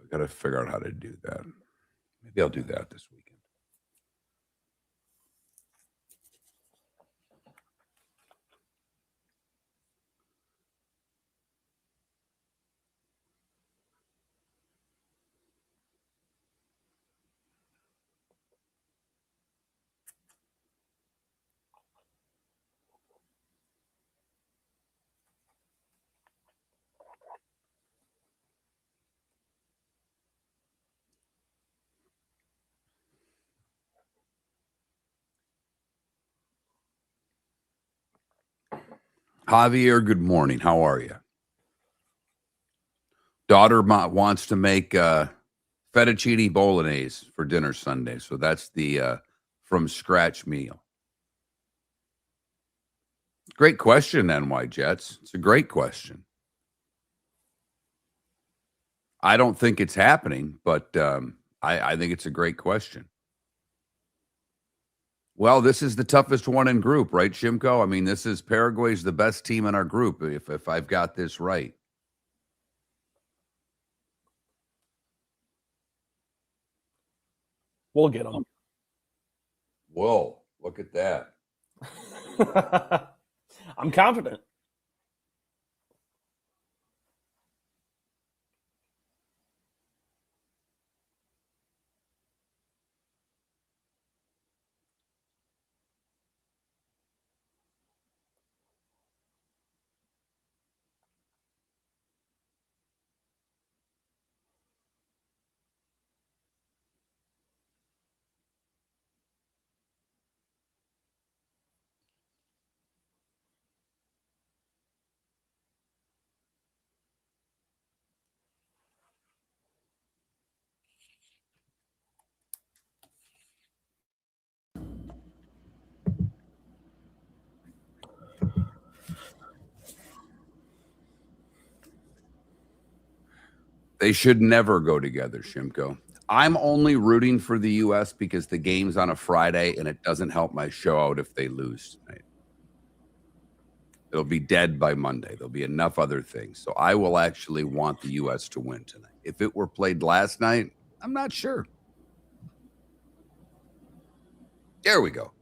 I got to figure out how to do that. Maybe I'll do that this weekend. Javier, good morning. How are you? Daughter wants to make fettuccine bolognese for dinner Sunday. So that's the from scratch meal. Great question, NY Jets. It's a great question. I don't think it's happening, but I think it's a great question. Well, this is the toughest one in group, right, Shimko? I mean, this is Paraguay's the best team in our group, if I've got this right. We'll get them. Whoa, look at that. I'm confident. They should never go together, Shimko. I'm only rooting for the U.S. because the game's on a Friday, and it doesn't help my show out if they lose tonight. It'll be dead by Monday. There'll be enough other things. So I will actually want the U.S. to win tonight. If it were played last night, I'm not sure. There we go.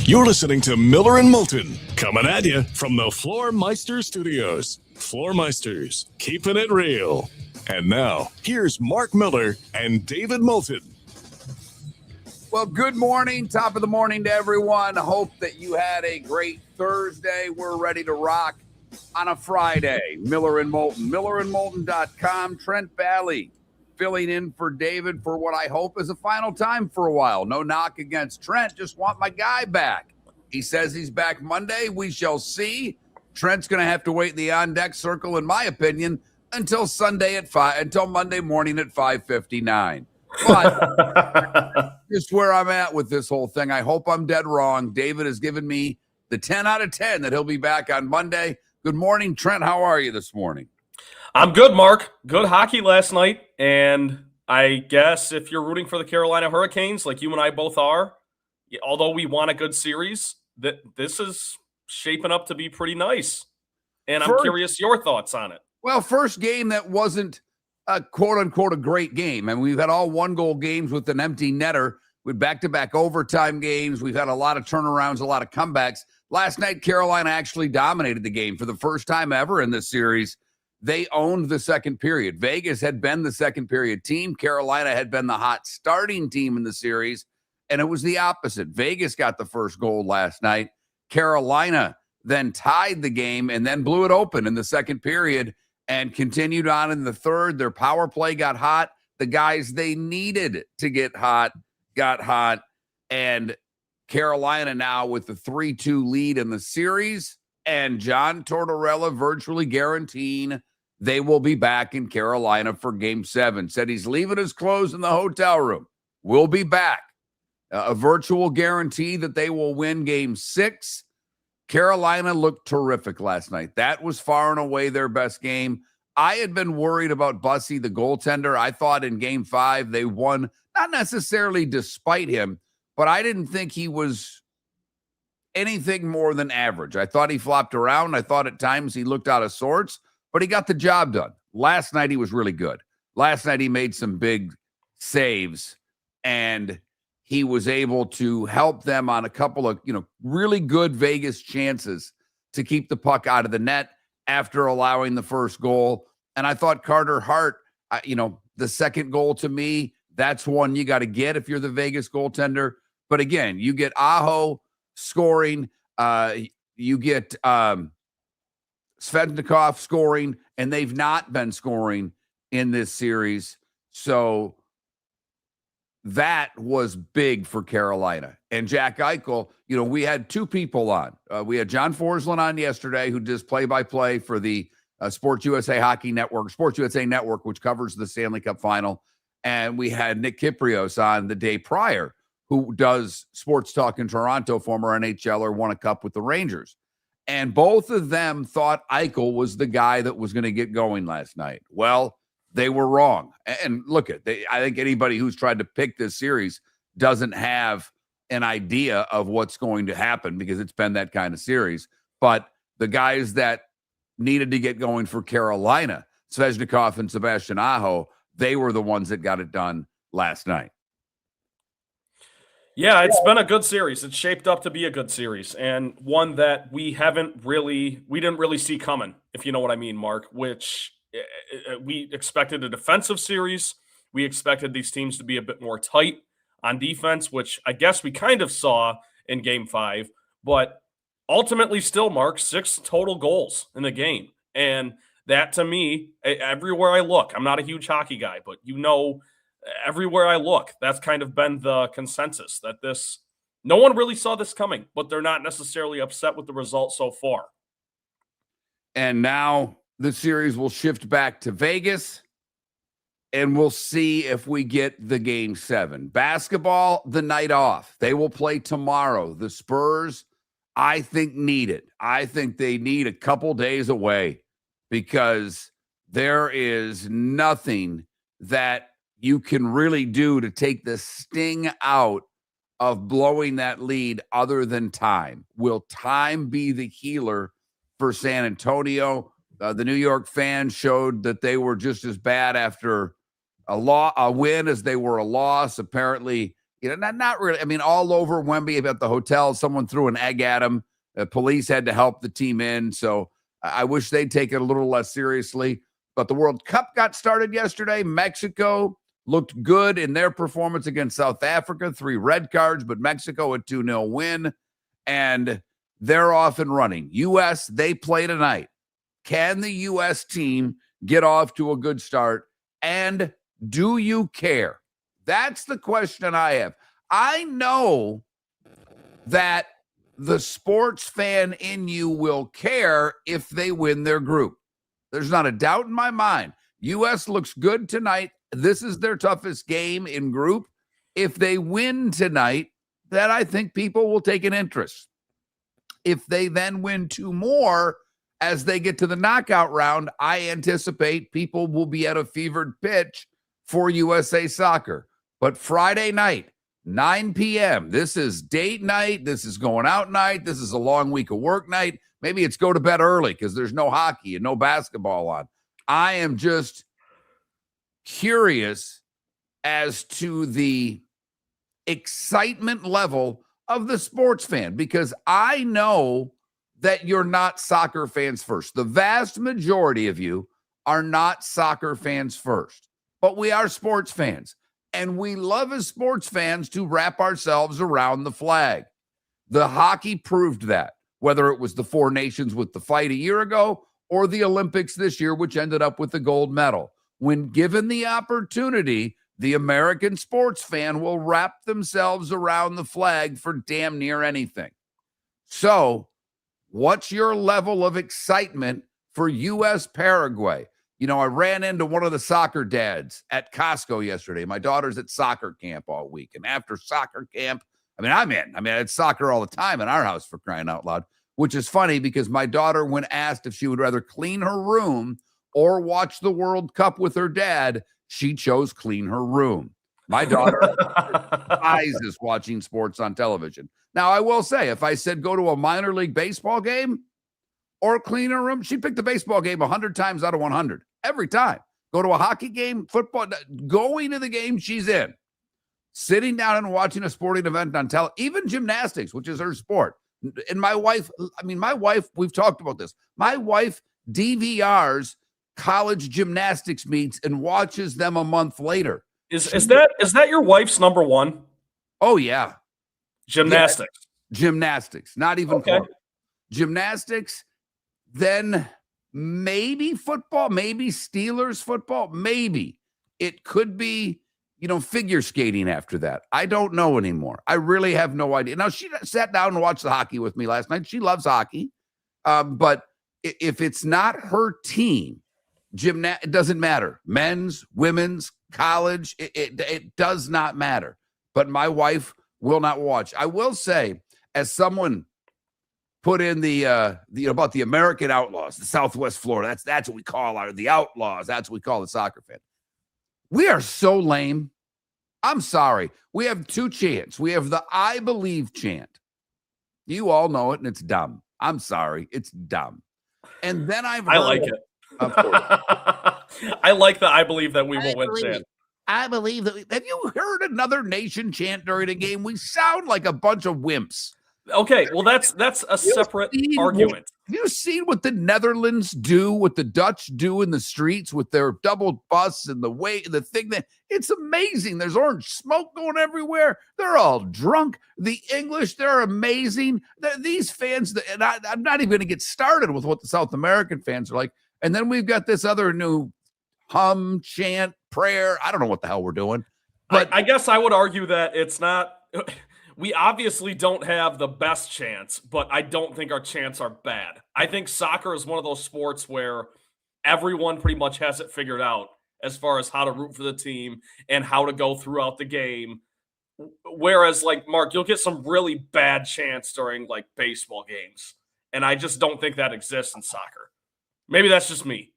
You're listening to Miller and Moulton, coming at you from the Floormeister Studios. Floormeisters, keeping it real. And now, here's Mark Miller and David Moulton. Well, good morning. Top of the morning to everyone. Hope that you had a great Thursday. We're ready to rock on a Friday. Miller and Moulton. MillerandMoulton.com. Trent Valley filling in for David for what I hope is a final time for a while. No knock against Trent. Just want my guy back. He says he's back Monday. We shall see. Trent's going to have to wait in the on-deck circle, in my opinion, until Monday morning at 5:59. But just where I'm at with this whole thing. I hope I'm dead wrong. David has given me the 10 out of 10 that he'll be back on Monday. Good morning, Trent. How are you this morning? I'm good, Mark. Good hockey last night. And I guess if you're rooting for the Carolina Hurricanes, like you and I both are, although we want a good series, this is shaping up to be pretty nice. And I'm curious your thoughts on it. Well, first game that wasn't a quote-unquote a great game. And we've had all one-goal games with an empty netter with back-to-back overtime games. We've had a lot of turnarounds, a lot of comebacks. Last night, Carolina actually dominated the game for the first time ever in this series. They owned the second period. Vegas had been the second period team. Carolina had been the hot starting team in the series, and it was the opposite. Vegas got the first goal last night. Carolina then tied the game and then blew it open in the second period and continued on in the third. Their power play got hot. The guys they needed to get hot got hot, and Carolina now with the 3-2 lead in the series, and John Tortorella virtually guaranteeing they will be back in Carolina for Game 7. Said he's leaving his clothes in the hotel room. We'll be back. A virtual guarantee that they will win Game 6. Carolina looked terrific last night. That was far and away their best game. I had been worried about Bussy, the goaltender. I thought in Game 5 they won not necessarily despite him, but I didn't think he was anything more than average. I thought he flopped around. I thought at times he looked out of sorts, but he got the job done. Last night, he was really good. Last night, he made some big saves, and he was able to help them on a couple of, really good Vegas chances to keep the puck out of the net after allowing the first goal. And I thought Carter Hart, the second goal to me, that's one you got to get if you're the Vegas goaltender. But again, you get Aho scoring, you get Svechnikov scoring, and they've not been scoring in this series. So that was big for Carolina. And Jack Eichel, we had two people on. We had John Forslund on yesterday, who does play-by-play for the Sports USA Hockey Network, Sports USA Network, which covers the Stanley Cup Final. And we had Nick Kyprios on the day prior, who does sports talk in Toronto, former NHLer, won a cup with the Rangers. And both of them thought Eichel was the guy that was going to get going last night. Well, they were wrong. And look I think anybody who's tried to pick this series doesn't have an idea of what's going to happen because it's been that kind of series. But the guys that needed to get going for Carolina, Svechnikov and Sebastian Aho, they were the ones that got it done last night. Yeah, it's been a good series. It's shaped up to be a good series, and one that we didn't really see coming, if you know what I mean, Mark, which we expected a defensive series. We expected these teams to be a bit more tight on defense, which I guess we kind of saw in Game 5, but ultimately still, Mark, 6 total goals in the game. And that, to me, everywhere I look, I'm not a huge hockey guy, but everywhere I look, that's kind of been the consensus, that no one really saw this coming, but they're not necessarily upset with the result so far. And now the series will shift back to Vegas, and we'll see if we get the Game 7. Basketball, the night off. They will play tomorrow. The Spurs, I think, need it. I think they need a couple days away because there is nothing that you can really do to take the sting out of blowing that lead other than time. Will time be the healer for San Antonio? The New York fans showed that they were just as bad after a win as they were a loss. Apparently, not really. I mean, all over Wembley at the hotel, someone threw an egg at them. Police had to help the team in. So I wish they'd take it a little less seriously. But the World Cup got started yesterday. Mexico looked good in their performance against South Africa. 3 red cards, but Mexico a 2-0 win. And they're off and running. U.S., they play tonight. Can the U.S. team get off to a good start? And do you care? That's the question I have. I know that the sports fan in you will care if they win their group. There's not a doubt in my mind. U.S. looks good tonight. This is their toughest game in group. If they win tonight, then I think people will take an interest. If they then win 2 more as they get to the knockout round, I anticipate people will be at a fevered pitch for USA Soccer. But Friday night, 9 p.m., this is date night. This is going out night. This is a long week of work night. Maybe it's go to bed early because there's no hockey and no basketball on. I am just curious as to the excitement level of the sports fan, because I know that you're not soccer fans first. The vast majority of you are not soccer fans first, but we are sports fans. And we love as sports fans to wrap ourselves around the flag. The hockey proved that, whether it was the 4 nations with the fight a year ago or the Olympics this year, which ended up with the gold medal. When given the opportunity, the American sports fan will wrap themselves around the flag for damn near anything. So, what's your level of excitement for U.S. Paraguay? I ran into one of the soccer dads at Costco yesterday. My daughter's at soccer camp all week. And after soccer camp, I'm in. It's soccer all the time in our house, for crying out loud, which is funny because my daughter, when asked if she would rather clean her room or watch the World Cup with her dad, she chose clean her room. My daughter despises watching sports on television. Now, I will say, if I said go to a minor league baseball game or a cleaner room, she'd pick the baseball game 100 times out of 100 every time. Go to a hockey game, football, going to the game she's in, sitting down and watching a sporting event on television, even gymnastics, which is her sport. And my wife, we've talked about this. My wife DVRs college gymnastics meets and watches them a month later. Is that your wife's number one? Oh, yeah. Gymnastics. Yeah. Gymnastics. Not even close. Gymnastics, then maybe football, maybe Steelers football, maybe. It could be, figure skating after that. I don't know anymore. I really have no idea. Now, she sat down and watched the hockey with me last night. She loves hockey. But if it's not her team, it doesn't matter. Men's, women's, college, it does not matter. But my wife will not watch. I will say, as someone put in the about the American Outlaws, the Southwest Florida, that's what we call the Outlaws. That's what we call the soccer fan. We are so lame. I'm sorry. We have two chants. We have the I believe chant. You all know it, and it's dumb. I'm sorry. It's dumb. And then I like it. Of course. I like the I believe that we will win chant. I believe that. Have you heard another nation chant during a game? We sound like a bunch of wimps. Okay, well, that's a separate argument. Have you seen what the Netherlands do, what the Dutch do in the streets with their double bus and the thing that it's amazing. There's orange smoke going everywhere. They're all drunk. The English, they're amazing. These fans, and I'm not even going to get started with what the South American fans are like. And then we've got this other new hum, chant, prayer. I don't know what the hell we're doing. But I guess I would argue that it's not. We obviously don't have the best chants, but I don't think our chants are bad. I think soccer is one of those sports where everyone pretty much has it figured out as far as how to root for the team and how to go throughout the game. Whereas, like, Mark, you'll get some really bad chants during, like, baseball games. And I just don't think that exists in soccer. Maybe that's just me.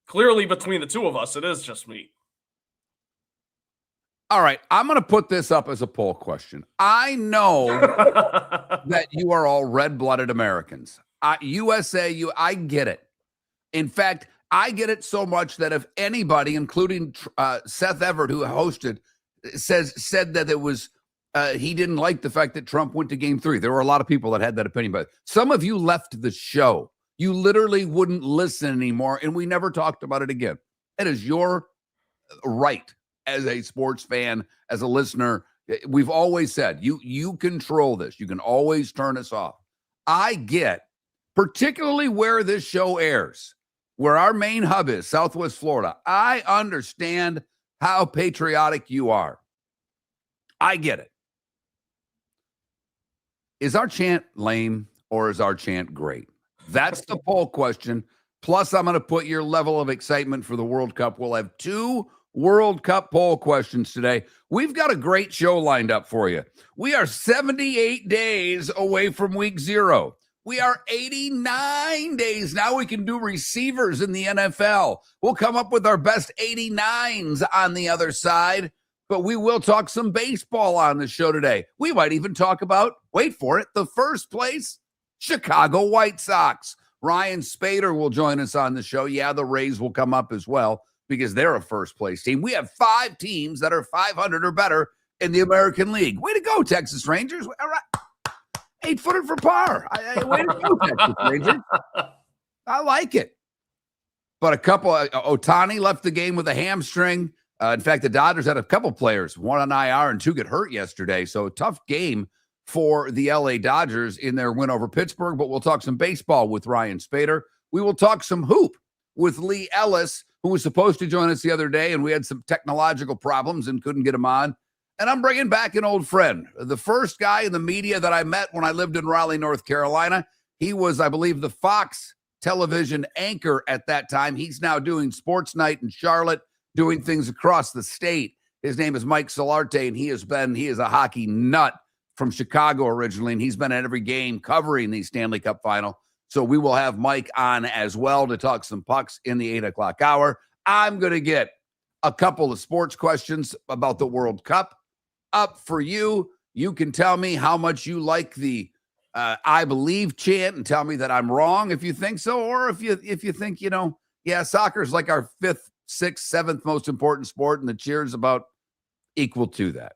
Clearly, between the two of us, it is just me. All right, I'm going to put this up as a poll question. I know that you are all red-blooded Americans. USA, I get it. In fact, I get it so much that if anybody, including Seth Everett, who hosted, said that it was he didn't like the fact that Trump went to Game 3. There were a lot of people that had that opinion, but some of you left the show. You literally wouldn't listen anymore, and we never talked about it again. It is your right. As a sports fan, as a listener, we've always said, you control this. You can always turn us off. I get, particularly where this show airs, where our main hub is, Southwest Florida. I understand how patriotic you are. I get it. Is our chant lame or is our chant great? That's the poll question. Plus, I'm going to put your level of excitement for the World Cup. We'll have two World Cup poll questions today. We've got a great show lined up for you. We are 78 days away from week 0. We are 89 days. Now we can do receivers in the NFL. We'll come up with our best 89s on the other side, but we will talk some baseball on the show today. We might even talk about, wait for it, the first place Chicago White Sox. Ryan Spaeder will join us on the show. Yeah, the Rays will come up as well, because they're a first-place team. We have 5 teams that are 500 or better in the American League. Way to go, Texas Rangers. All right. 8-footer for par. Way to go, Texas Rangers. I like it. But a couple, Ohtani left the game with a hamstring. In fact, the Dodgers had a couple players, one on IR and 2 get hurt yesterday. So tough game for the LA Dodgers in their win over Pittsburgh. But we'll talk some baseball with Ryan Spaeder. We will talk some hoop with Leigh Ellis, who was supposed to join us the other day, and we had some technological problems and couldn't get him on. And I'm bringing back an old friend, the first guy in the media that I met when I lived in Raleigh, North Carolina. He was, I believe, the Fox television anchor at that time. He's now doing Sports Night in Charlotte, doing things across the state. His name is Mike Solarte, and he is a hockey nut from Chicago originally, and he's been at every game covering the Stanley Cup final. So we will have Mike on as well to talk some pucks in the 8 o'clock hour. I'm going to get a couple of sports questions about the World Cup up for you. You can tell me how much you like the I believe chant and tell me that I'm wrong if you think so, or if you think, soccer is like our 5th, 6th, 7th most important sport, and the cheers about equal to that.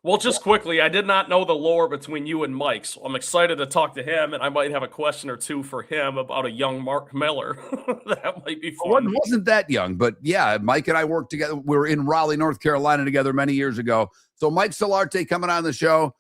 Well, just quickly, I did not know the lore between you and Mike, so I'm excited to talk to him, and I might have a question or two for him about a young Mark Miller. That might be fun. Wasn't that young, but yeah, Mike and I worked together. We were in Raleigh, North Carolina together many years ago. So Mike Solarte coming on the show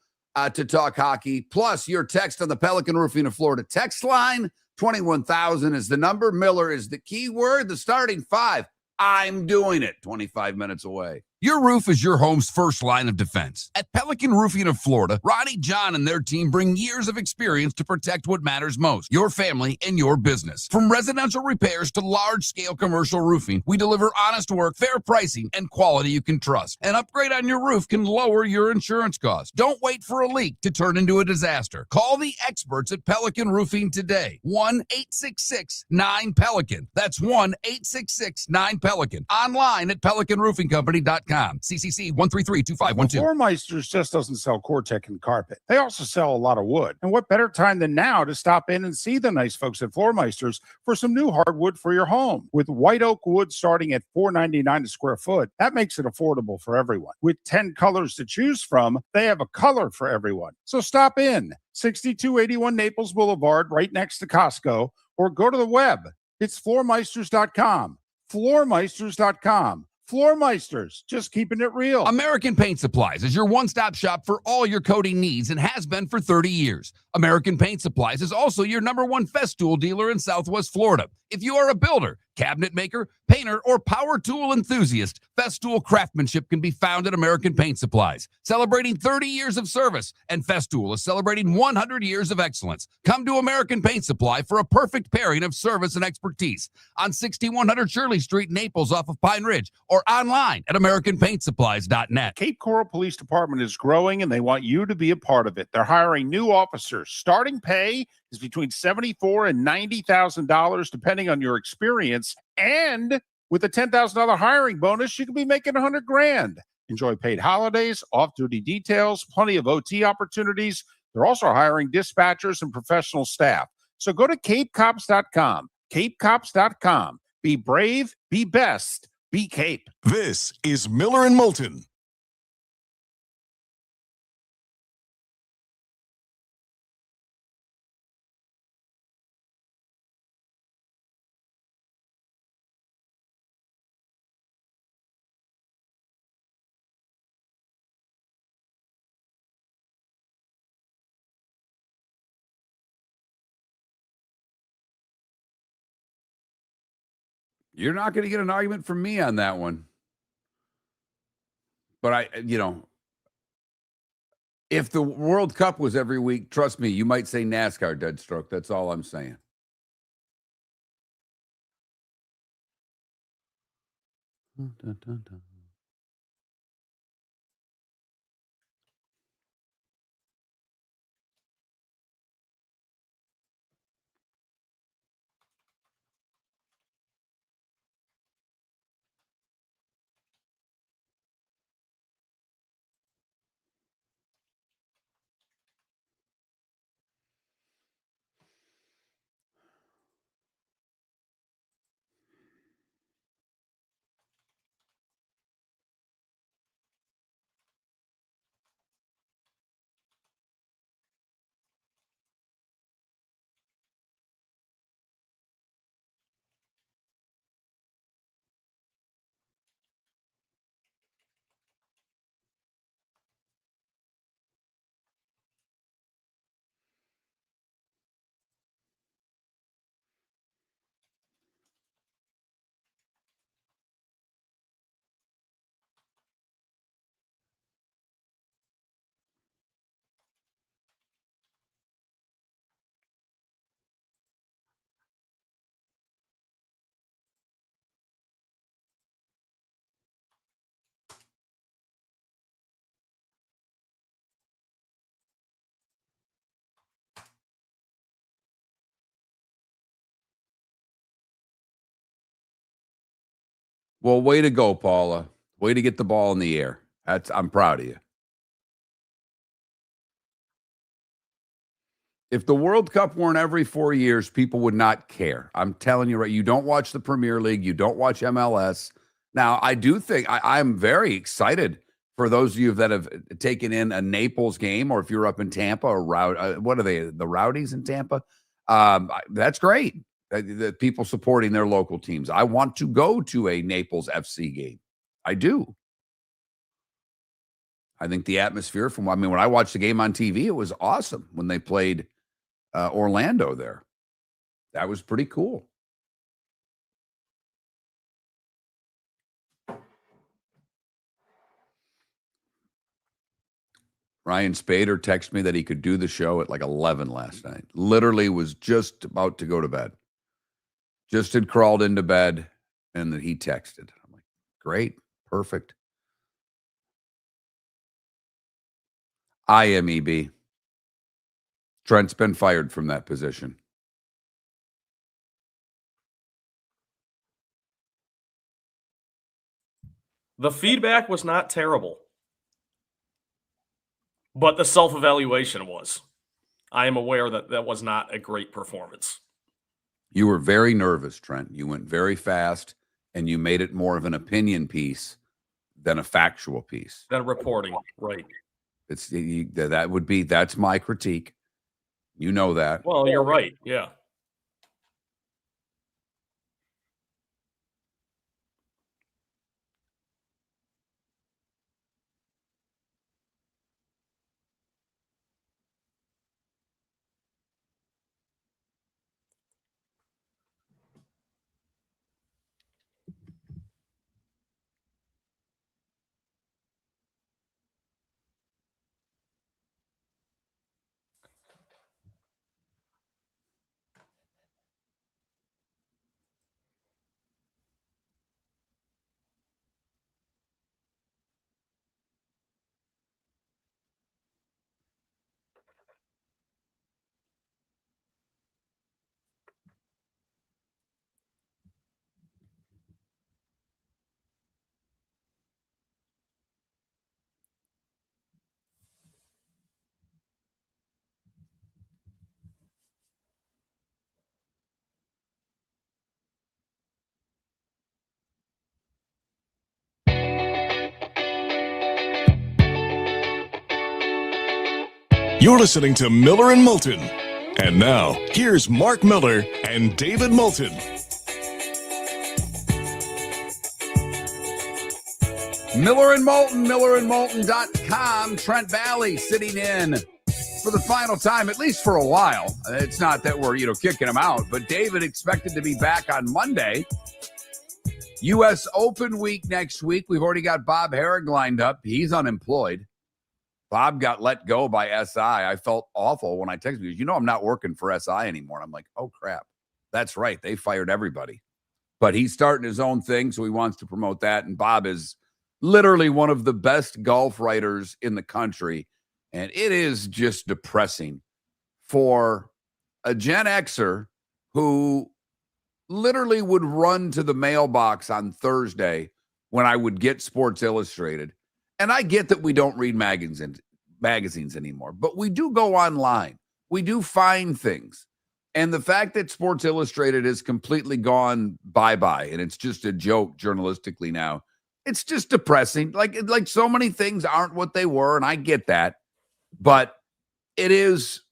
to talk hockey. Plus your text on the Pelican Roofing of Florida text line. 21,000 is the number. Miller is the key word. The starting 5. I'm doing it. 25 minutes away. Your roof is your home's first line of defense. At Pelican Roofing of Florida, Ronnie, John, and their team bring years of experience to protect what matters most, your family and your business. From residential repairs to large-scale commercial roofing, we deliver honest work, fair pricing, and quality you can trust. An upgrade on your roof can lower your insurance costs. Don't wait for a leak to turn into a disaster. Call the experts at Pelican Roofing today. 1-866-9-PELICAN. That's 1-866-9-PELICAN. Online at pelicanroofingcompany.com. CCC 1332512. Floor Meisters just doesn't sell Cortec and carpet. They also sell a lot of wood. And what better time than now to stop in and see the nice folks at Floor Meisters for some new hardwood for your home. With white oak wood starting at $4.99 a square foot, that makes it affordable for everyone. With 10 colors to choose from, they have a color for everyone. So stop in. 6281 Naples Boulevard, right next to Costco, or go to the web. It's floormeisters.com. Floormeisters.com. Floor Meisters, just keeping it real. American Paint Supplies is your one-stop shop for all your coating needs and has been for 30 years. American Paint Supplies is also your #1 Festool dealer in Southwest Florida. If you are a builder, cabinet maker, painter, or power tool enthusiast, Festool craftsmanship can be found at American Paint Supplies. Celebrating 30 years of service, and Festool is celebrating 100 years of excellence. Come to American Paint Supply for a perfect pairing of service and expertise on 6100 Shirley Street, Naples, off of Pine Ridge, or online at AmericanPaintSupplies.net. Cape Coral Police Department is growing, and they want you to be a part of it. They're hiring new officers. Starting pay is between $74,000 and $90,000, depending on your experience. And with a $10,000 hiring bonus, you can be making $100,000. Enjoy paid holidays, off-duty details, plenty of OT opportunities. They're also hiring dispatchers and professional staff. So go to CapeCops.com. CapeCops.com. Be brave, be best, be Cape. This is Miller and Moulton. You're not going to get an argument from me on that one. But if the World Cup was every week, trust me, you might say NASCAR, Deadstroke. That's all I'm saying. Dun, dun, dun, dun. Well, way to go, Paula. Way to get the ball in the air. I'm proud of you. If the World Cup weren't every 4 years, people would not care. I'm telling you, right? You don't watch the Premier League. You don't watch MLS. Now, I do think I'm very excited for those of you that have taken in a Naples game, or if you're up in Tampa, or what are they, the Rowdies in Tampa? That's great. The people supporting their local teams. I want to go to a Naples FC game. I do. I think the atmosphere when I watched the game on TV, it was awesome when they played Orlando there. That was pretty cool. Ryan Spaeder texted me that he could do the show at like 11 last night. Literally was just about to go to bed. Just had crawled into bed, and then he texted. I'm like, great, perfect. I am EB. Trent's been fired from that position. The feedback was not terrible, but the self-evaluation was. I am aware that that was not a great performance. You were very nervous, Trent. You went very fast, and you made it more of an opinion piece than a factual piece. Than reporting, right. That's my critique. You know that. Well, you're right. Yeah. You're listening to Miller and Moulton. And now, here's Mark Miller and David Moulton. Miller and Moulton, millerandmoulton.com. Trent Valley sitting in for the final time, at least for a while. It's not that we're, kicking him out, but David expected to be back on Monday. U.S. Open week next week. We've already got Bob Herrig lined up. He's unemployed. Bob got let go by SI. I felt awful when I texted you. I'm not working for SI anymore. And I'm like, oh, crap. That's right. They fired everybody. But he's starting his own thing, so he wants to promote that. And Bob is literally one of the best golf writers in the country. And it is just depressing for a Gen Xer who literally would run to the mailbox on Thursday when I would get Sports Illustrated. And I get that we don't read magazines anymore, but we do go online. We do find things. And the fact that Sports Illustrated has completely gone bye-bye, and it's just a joke journalistically now, it's just depressing. Like so many things aren't what they were, and I get that. But it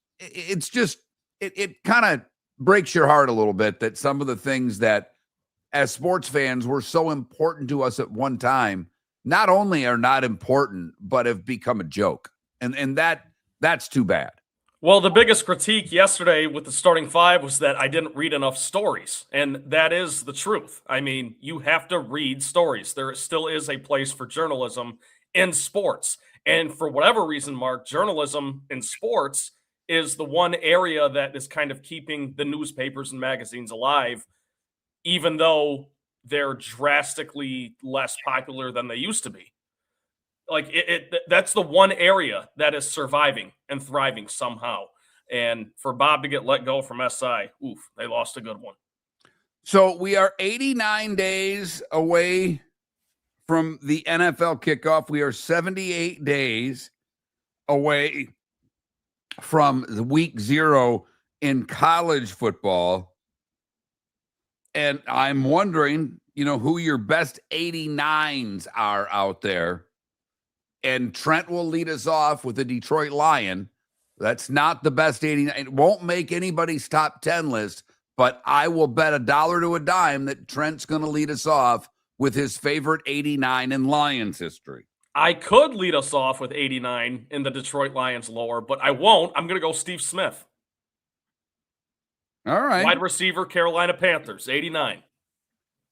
kind of breaks your heart a little bit that some of the things that as sports fans were so important to us at one time not only are not important, but have become a joke. And that's too bad. Well, the biggest critique yesterday with the starting five was that I didn't read enough stories. And that is the truth. I mean, you have to read stories. There still is a place for journalism in sports. And for whatever reason, Mark, journalism in sports is the one area that is kind of keeping the newspapers and magazines alive, even though they're drastically less popular than they used to be. Like that's the one area that is surviving and thriving somehow. And for Bob to get let go from SI, they lost a good one. So we are 89 days away from the NFL kickoff. We are 78 days away from the week 0 in college football. And I'm wondering, who your best 89s are out there. And Trent will lead us off with the Detroit Lion. That's not the best 89. It won't make anybody's top 10 list, but I will bet $1 to a dime that Trent's going to lead us off with his favorite 89 in Lions history. I could lead us off with 89 in the Detroit Lions lore, but I won't. I'm going to go Steve Smith. All right. Wide receiver, Carolina Panthers, 89.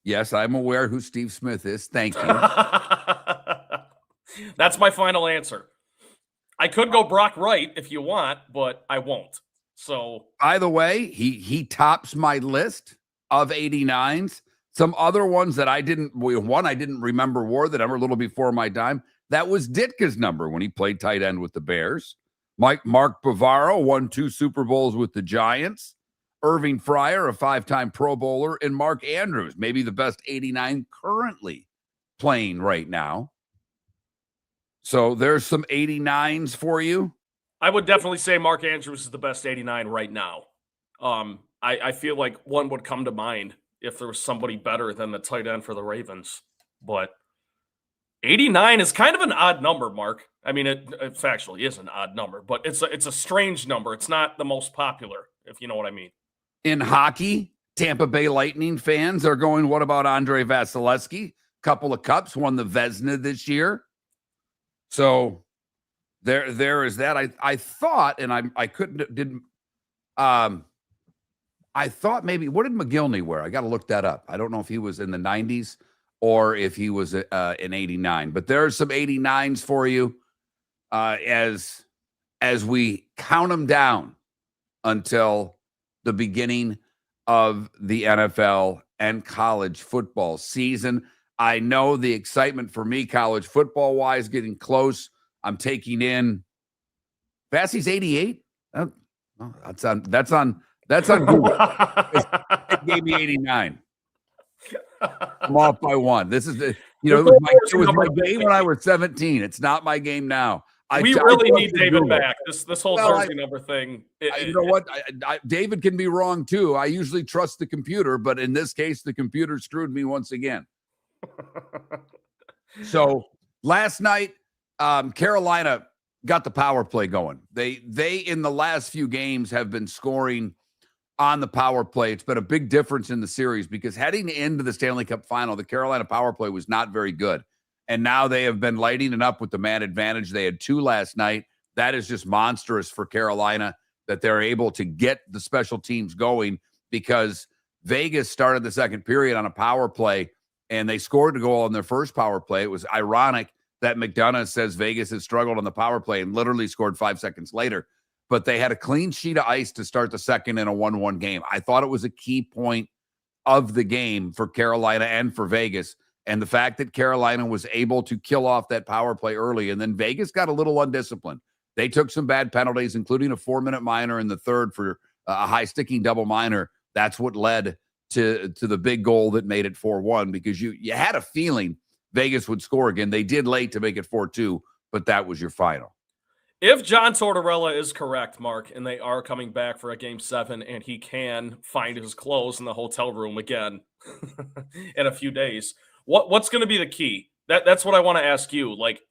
Yes, I'm aware who Steve Smith is. Thank you. That's my final answer. I could go Brock Wright if you want, but I won't. So, by the way, he tops my list of 89s. Some other ones that I didn't remember wore that ever a little before my time. That was Ditka's number when he played tight end with the Bears. Mark Bavaro won 2 Super Bowls with the Giants. Irving Fryer, a 5-time Pro Bowler, and Mark Andrews, maybe the best 89 currently playing right now. So there's some 89s for you. I would definitely say Mark Andrews is the best 89 right now. I feel like one would come to mind if there was somebody better than the tight end for the Ravens. But 89 is kind of an odd number, Mark. I mean, it factually is an odd number, but it's a strange number. It's not the most popular, if you know what I mean. In hockey, Tampa Bay Lightning fans are going, what about Andre Vasilevsky? Couple of cups, won the Vezina this year. So there is that. I thought, and I thought maybe, what did McGillney wear? I got to look that up. I don't know if he was in the 90s or if he was in 89, but there are some 89s for you as we count them down until the beginning of the NFL and college football season. I know the excitement for me, college football wise, getting close. I'm taking in Vassie's 88. That's on Google. It gave me 89. I'm off by 1. This is it was my game when I was 17. It's not my game now. We really need David back. This whole jersey number thing. You know what? David can be wrong too. I usually trust the computer, but in this case, the computer screwed me once again. So last night, Carolina got the power play going. They in the last few games have been scoring on the power play. It's been a big difference in the series because heading into the Stanley Cup final, the Carolina power play was not very good. And now they have been lighting it up with the man advantage. They had 2 last night. That is just monstrous for Carolina that they're able to get the special teams going because Vegas started the second period on a power play and they scored a goal on their first power play. It was ironic that McDonough says Vegas has struggled on the power play and literally scored 5 seconds later. But they had a clean sheet of ice to start the second in a 1-1 game. I thought it was a key point of the game for Carolina and for Vegas. And the fact that Carolina was able to kill off that power play early, and then Vegas got a little undisciplined. They took some bad penalties, including a 4-minute minor in the third for a high-sticking double minor. That's what led to the big goal that made it 4-1 because you had a feeling Vegas would score again. They did late to make it 4-2, but that was your final. If John Tortorella is correct, Mark, and they are coming back for a Game 7 and he can find his clothes in the hotel room again in a few days, what's going to be the key? That's what I want to ask you. Like,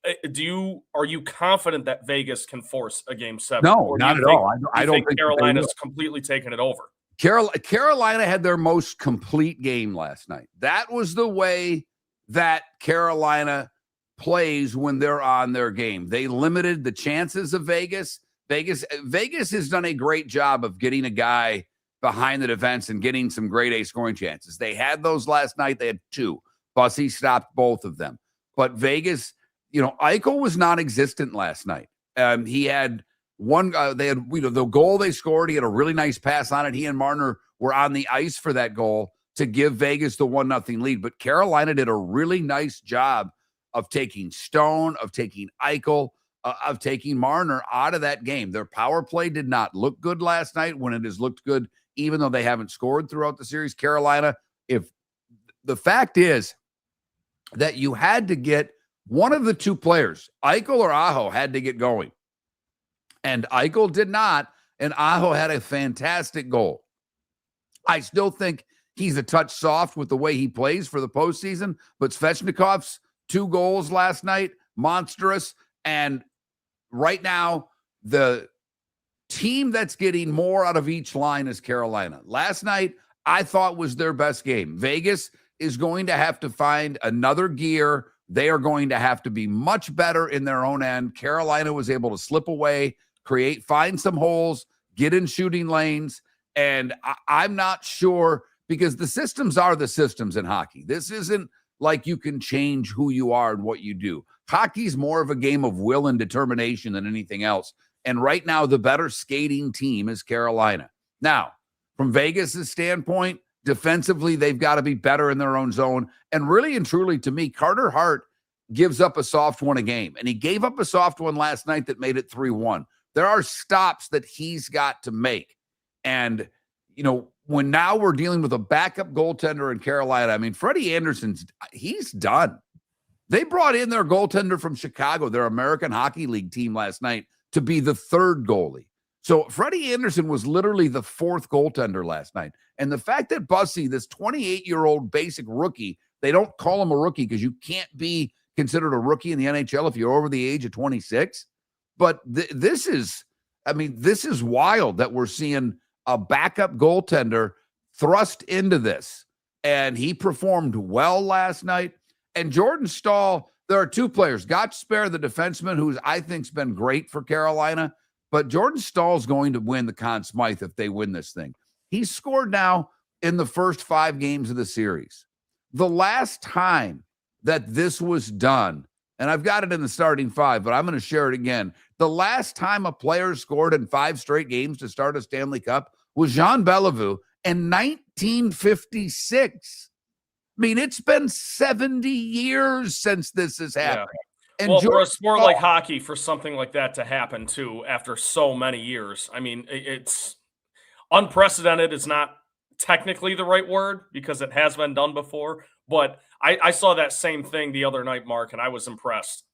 are you confident that Vegas can force a Game 7? No, not at all. I don't think Carolina's completely taken it over. Carolina had their most complete game last night. That was the way that Carolina plays when they're on their game. They limited the chances of Vegas. Vegas has done a great job of getting a guy behind the defense and getting some grade A scoring chances. They had those last night. They had 2. Bussy stopped both of them. But Vegas, Eichel was non-existent last night. He had one. They had the goal they scored. He had a really nice pass on it. He and Marner were on the ice for that goal to give Vegas the 1-0 lead. But Carolina did a really nice job of taking Stone, of taking Eichel, of taking Marner out of that game. Their power play did not look good last night when it has looked good, even though they haven't scored throughout the series. Carolina, if the fact is, that you had to get one of the two players, Eichel or Aho, had to get going. And Eichel did not, and Aho had a fantastic goal. I still think he's a touch soft with the way he plays for the postseason, but Svechnikov's 2 goals last night, monstrous. And right now, the team that's getting more out of each line is Carolina. Last night, I thought was their best game. Vegas is going to have to find another gear. They are going to have to be much better in their own end. Carolina was able to slip away, find some holes, get in shooting lanes. And I'm not sure, because the systems are the systems in hockey. This isn't like you can change who you are and what you do. Hockey's more of a game of will and determination than anything else. And right now, the better skating team is Carolina. Now, from Vegas' standpoint, defensively, they've got to be better in their own zone. And really and truly, to me, Carter Hart gives up a soft one a game. And he gave up a soft one last night that made it 3-1. There are stops that he's got to make. And, when now we're dealing with a backup goaltender in Carolina, I mean, Freddie Anderson's, he's done. They brought in their goaltender from Chicago, their American Hockey League team last night, to be the 3rd goalie. So Freddie Anderson was literally the 4th goaltender last night. And the fact that Bussy, this 28-year-old basic rookie, they don't call him a rookie because you can't be considered a rookie in the NHL if you're over the age of 26. But this is wild that we're seeing a backup goaltender thrust into this. And he performed well last night. And Jordan Staal, there are 2 players. Spaeder, the defenseman, who's I think's been great for Carolina. But Jordan Stahl's going to win the Conn Smythe if they win this thing. He's scored now in the first 5 games of the series. The last time that this was done, and I've got it in the starting 5, but I'm going to share it again. The last time a player scored in 5 straight games to start a Stanley Cup was Jean Beliveau in 1956. I mean, it's been 70 years since this has happened. Yeah. And for a sport like hockey, for something like that to happen, too, after so many years, I mean, it's unprecedented. It's not technically the right word because it has been done before, but I saw that same thing the other night, Mark, and I was impressed.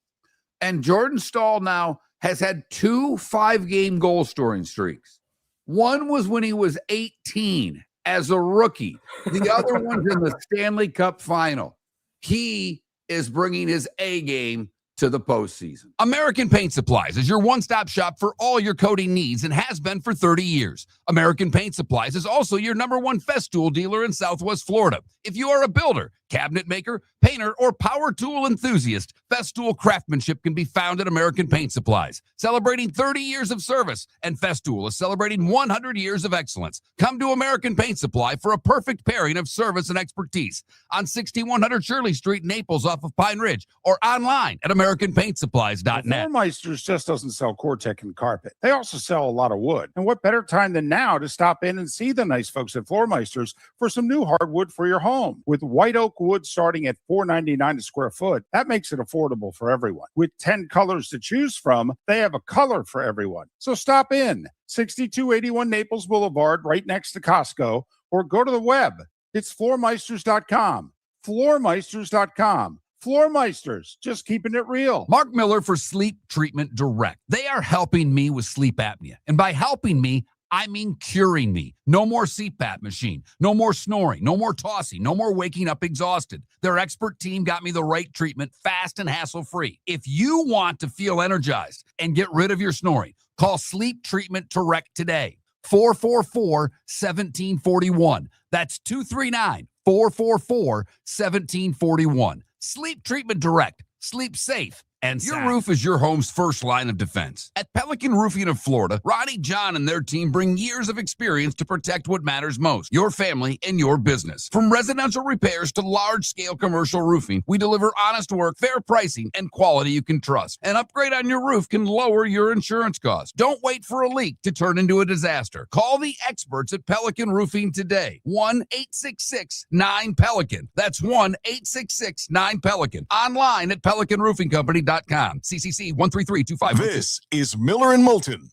And Jordan Staal now has had 2 5-game goal-scoring streaks. One was when he was 18 as a rookie. The other one's in the Stanley Cup final. He is bringing his A game to the postseason. American Paint Supplies is your one-stop shop for all your coating needs and has been for 30 years. American Paint Supplies is also your #1 Festool dealer in Southwest Florida. If you are a builder, cabinet maker, painter, or power tool enthusiast, Festool craftsmanship can be found at American Paint Supplies. Celebrating 30 years of service, and Festool is celebrating 100 years of excellence. Come to American Paint Supply for a perfect pairing of service and expertise on 6100 Shirley Street, Naples, off of Pine Ridge, or online at AmericanPaintSupplies.net. Floormeisters just doesn't sell Cortec and carpet. They also sell a lot of wood. And what better time than now to stop in and see the nice folks at Floormeisters for some new hardwood for your home. With white oak wood starting at $4.99 a square foot, that makes it affordable for everyone. With 10 colors to choose from, they have a color for everyone. So stop in, 6281 Naples Boulevard, right next to Costco, or go to the web. It's floormeisters.com. Floormeisters.com. Floormeisters, just keeping it real. Mark Miller for Sleep Treatment Direct. They are helping me with sleep apnea. And by helping me, I mean curing me. No more CPAP machine. No more snoring. No more tossing. No more waking up exhausted. Their expert team got me the right treatment, fast and hassle-free. If you want to feel energized and get rid of your snoring, call Sleep Treatment Direct today. 444-1741. That's 239-444-1741. Sleep Treatment Direct. Sleep safe and sound. Your roof is your home's first line of defense. At Pelican Roofing of Florida, Ronnie John and their team bring years of experience to protect what matters most, your family and your business. From residential repairs to large-scale commercial roofing, we deliver honest work, fair pricing, and quality you can trust. An upgrade on your roof can lower your insurance costs. Don't wait for a leak to turn into a disaster. Call the experts at Pelican Roofing today. 1-866-9-PELICAN. That's 1-866-9-PELICAN. Online at PelicanRoofingCompany.com. CCC 13325. This is Miller and Moulton.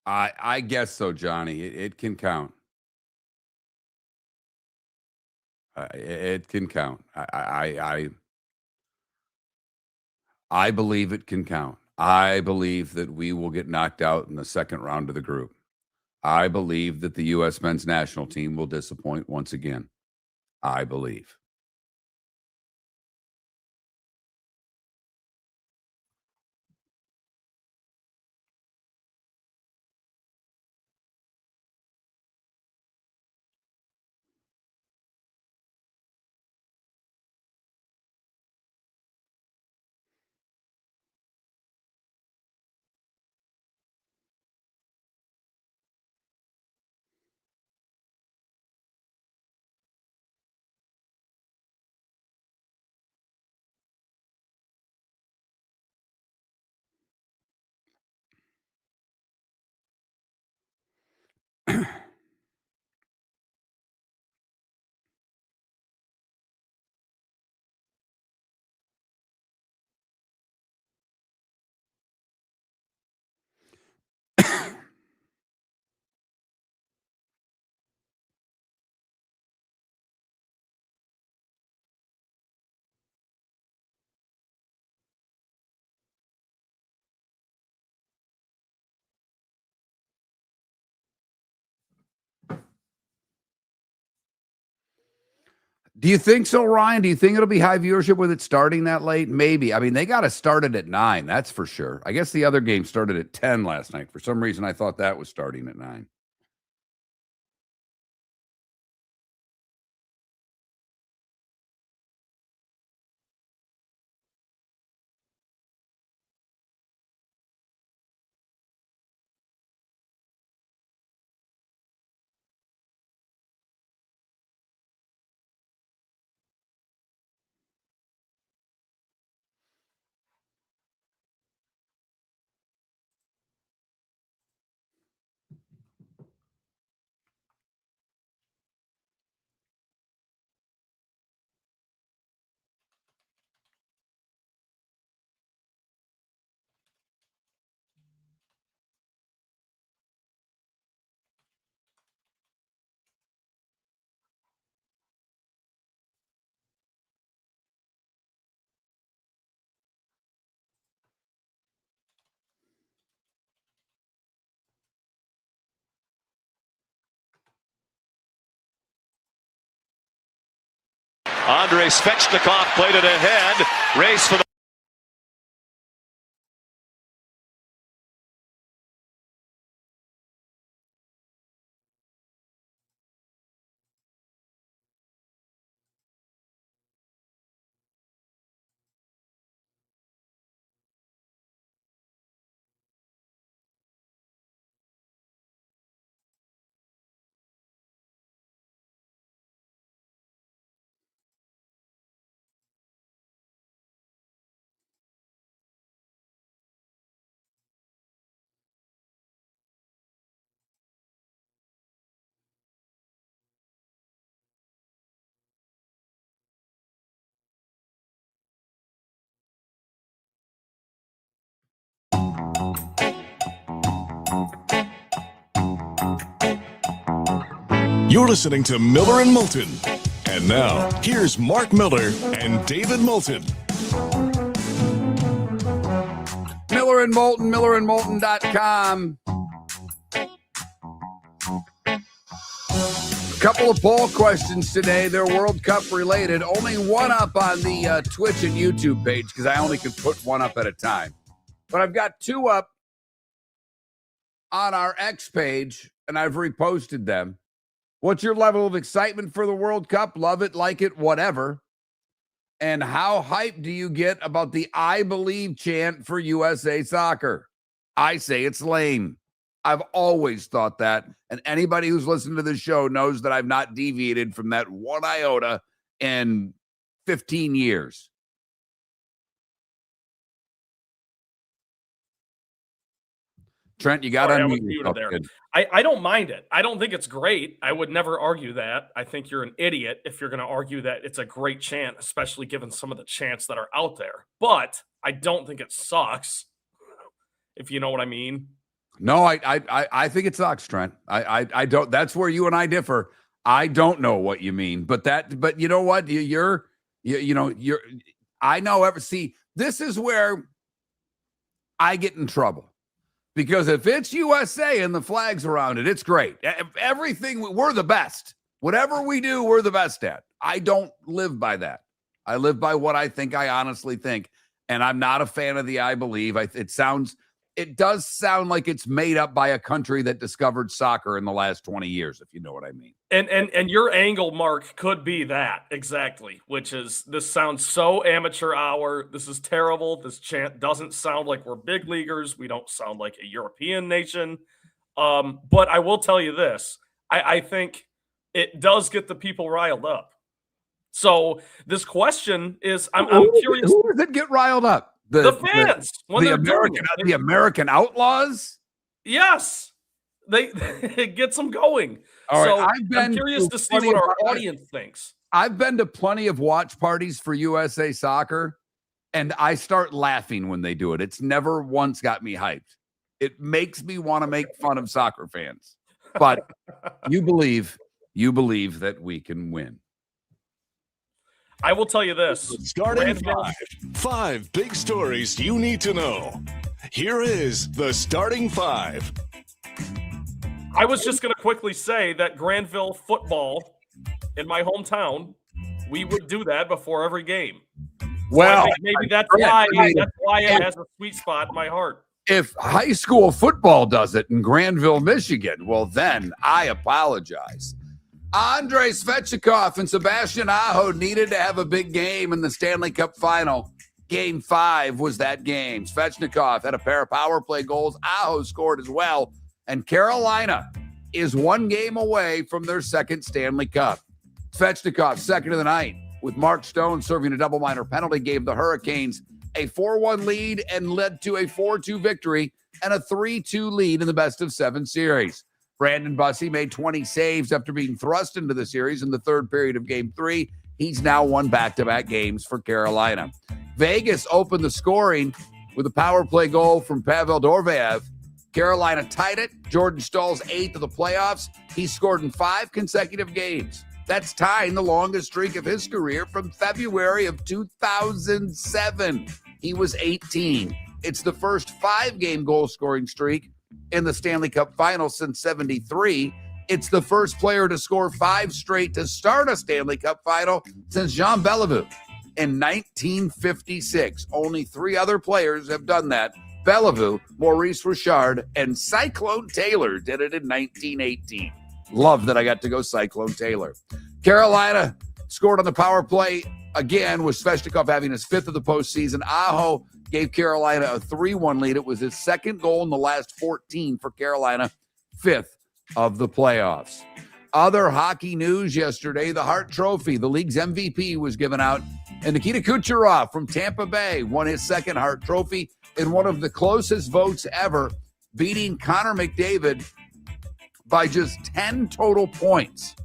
I guess so, Johnny. It can count. It can count. I believe it can count. I believe that we will get knocked out in the second round of the group. I believe that the U.S. men's national team will disappoint once again. I believe. Do you think so, Ryan? Do you think it'll be high viewership with it starting that late? Maybe. I mean, they got to start it at 9. That's for sure. I guess the other game started at 10 last night. For some reason, I thought that was starting at 9. Andrei Svechnikov played it ahead. Race for the You're listening to Miller and Moulton. And now, here's Mark Miller and David Moulton. Miller and Moulton, millerandmoulton.com. Couple of poll questions today. They're World Cup related. Only one up on the Twitch and YouTube page because I only could put one up at a time. But I've got 2 up on our X page, and I've reposted them. What's your level of excitement for the World Cup? Love it, like it, whatever. And how hyped do you get about the I believe chant for USA soccer? I say it's lame. I've always thought that. And anybody who's listened to this show knows that I've not deviated from that one iota in 15 years. Trent, you got to unmute yourself there. I don't mind it. I don't think it's great. I would never argue that. I think you're an idiot if you're going to argue that it's a great chant, especially given some of the chants that are out there. But I don't think it sucks, if you know what I mean. No, I think it sucks, Trent. I don't. That's where you and I differ. I don't know what you mean, but you know what? I know. See, this is where I get in trouble because if it's USA and the flags around it, it's great. Everything, we're the best. Whatever we do, we're the best at. I don't live by that. I live by what I think. I honestly think, and I'm not a fan of the I believe. It does sound like it's made up by a country that discovered soccer in the last 20 years, if you know what I mean. And your angle, Mark, could be that exactly, which is this sounds so amateur hour. This is terrible. This chant doesn't sound like we're big leaguers. We don't sound like a European nation. But I will tell you this. I think it does get the people riled up. So this question is, I'm curious. Who does it get riled up? The fans. The American Outlaws? Yes. It gets them going. All so right, I'm curious to see what our audience thinks. I've been to plenty of watch parties for USA Soccer, and I start laughing when they do it. It's never once got me hyped. It makes me want to make fun of soccer fans. But you believe that we can win. I will tell you this. Starting five big stories you need to know. Here is the starting five. I was just going to quickly say that Granville football in my hometown, we would do that before every game. Well, so maybe that's why it has a sweet spot in my heart. If high school football does it in Granville, Michigan, well, then I apologize. Andrei Svechnikov and Sebastian Aho needed to have a big game in the Stanley Cup final. Game 5 was that game. Svechnikov had a pair of power play goals. Aho scored as well. And Carolina is one game away from their second Stanley Cup. Svechnikov, second of the night, with Mark Stone serving a double minor penalty, gave the Hurricanes a 4-1 lead and led to a 4-2 victory and a 3-2 lead in the best-of-7 series. Brandon Bussey made 20 saves after being thrust into the series in the third period of Game 3. He's now won back-to-back games for Carolina. Vegas opened the scoring with a power play goal from Pavel Dorvaev. Carolina tied it. Jordan Stahl's 8th of the playoffs. He scored in 5 consecutive games. That's tying the longest streak of his career from February of 2007. He was 18. It's the first 5-game goal-scoring streak in the Stanley Cup final since 73. It's the first player to score 5 straight to start a Stanley Cup final since Jean Beliveau in 1956. Only 3 other players have done that. Beliveau, Maurice Richard, and Cyclone Taylor did it in 1918. Love that I got to go Cyclone Taylor. Carolina scored on the power play again with Svechnikov having his 5th of the postseason. Aho gave Carolina a 3-1 lead. It was his second goal in the last 14 for Carolina, 5th of the playoffs. Other hockey news yesterday, the Hart Trophy, the league's MVP, was given out, and Nikita Kucherov from Tampa Bay won his second Hart Trophy in one of the closest votes ever, beating Connor McDavid by just 10 total points.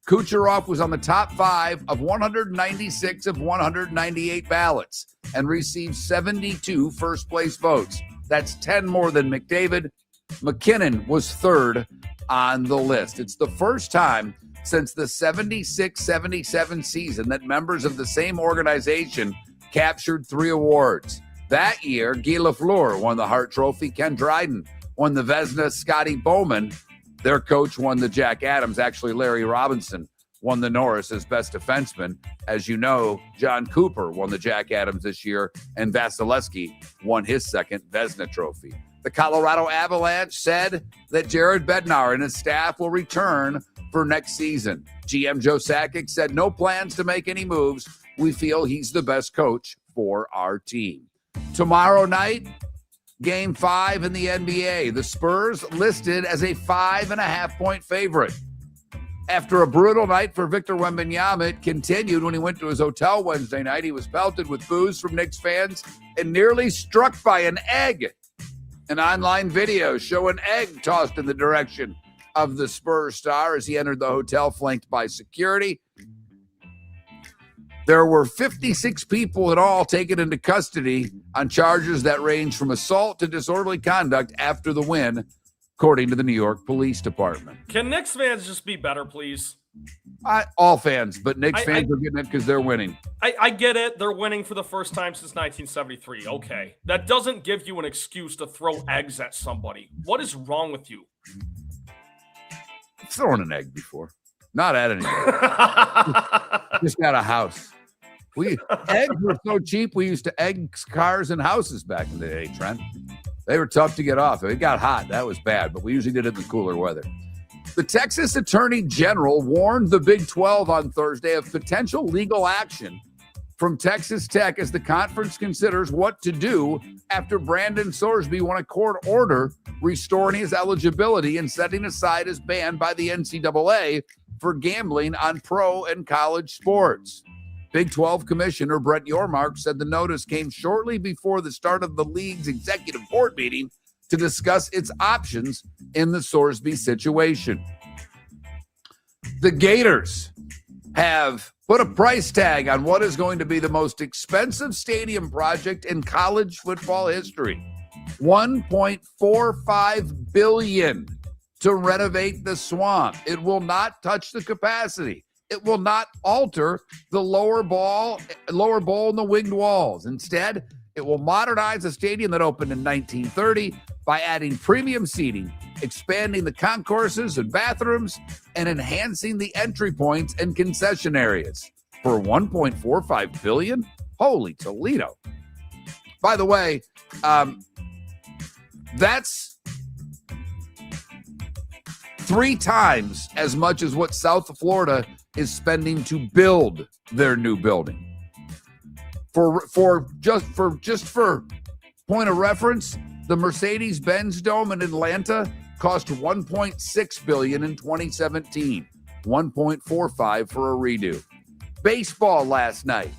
Kucherov was on the top 5 of 196 of 198 ballots and received 72 first-place votes. That's 10 more than McDavid. McKinnon was 3rd on the list. It's the first time since the 76-77 season that members of the same organization captured 3 awards. That year, Guy Lafleur won the Hart Trophy. Ken Dryden won the Vezina. Scotty Bowman, their coach, won the Jack Adams. Actually, Larry Robinson won the Norris as best defenseman. As you know, John Cooper won the Jack Adams this year, and Vasilevsky won his second Vezina Trophy. The Colorado Avalanche said that Jared Bednar and his staff will return for next season. GM Joe Sakic said no plans to make any moves. We feel he's the best coach for our team. Tomorrow night, Game 5 in the NBA. The Spurs listed as a 5.5-point favorite. After a brutal night for Victor Wembanyama, it continued when he went to his hotel Wednesday night. He was pelted with boos from Knicks fans and nearly struck by an egg. An online video show an egg tossed in the direction of the Spurs star as he entered the hotel, flanked by security. There were 56 people in all taken into custody on charges that range from assault to disorderly conduct after the win according to the New York Police Department. Can Knicks fans just be better, please? All fans, but Knicks fans are getting it because they're winning. I get it. They're winning for the first time since 1973. Okay. That doesn't give you an excuse to throw eggs at somebody. What is wrong with you? I've thrown an egg before. Not at anybody. Just at a house. Eggs were so cheap, we used to egg cars and houses back in the day, Trent. They were tough to get off. If it got hot, that was bad, but we usually did it in the cooler weather. The Texas Attorney General warned the Big 12 on Thursday of potential legal action from Texas Tech as the conference considers what to do after Brandon Sorsby won a court order restoring his eligibility and setting aside his ban by the NCAA for gambling on pro and college sports. Big 12 Commissioner Brett Yormark said the notice came shortly before the start of the league's executive board meeting to discuss its options in the Sorsby situation. The Gators have put a price tag on what is going to be the most expensive stadium project in college football history. $1.45 billion to renovate the Swamp. It will not touch the capacity. It will not alter the lower bowl and the winged walls. Instead, it will modernize a stadium that opened in 1930 by adding premium seating, expanding the concourses and bathrooms, and enhancing the entry points and concession areas. For $1.45 billion? Holy Toledo. By the way, that's 3 times as much as what South Florida is spending to build their new building. For point of reference, the Mercedes-Benz Dome in Atlanta cost $1.6 billion in 2017, $1.45 for a redo. Baseball last night,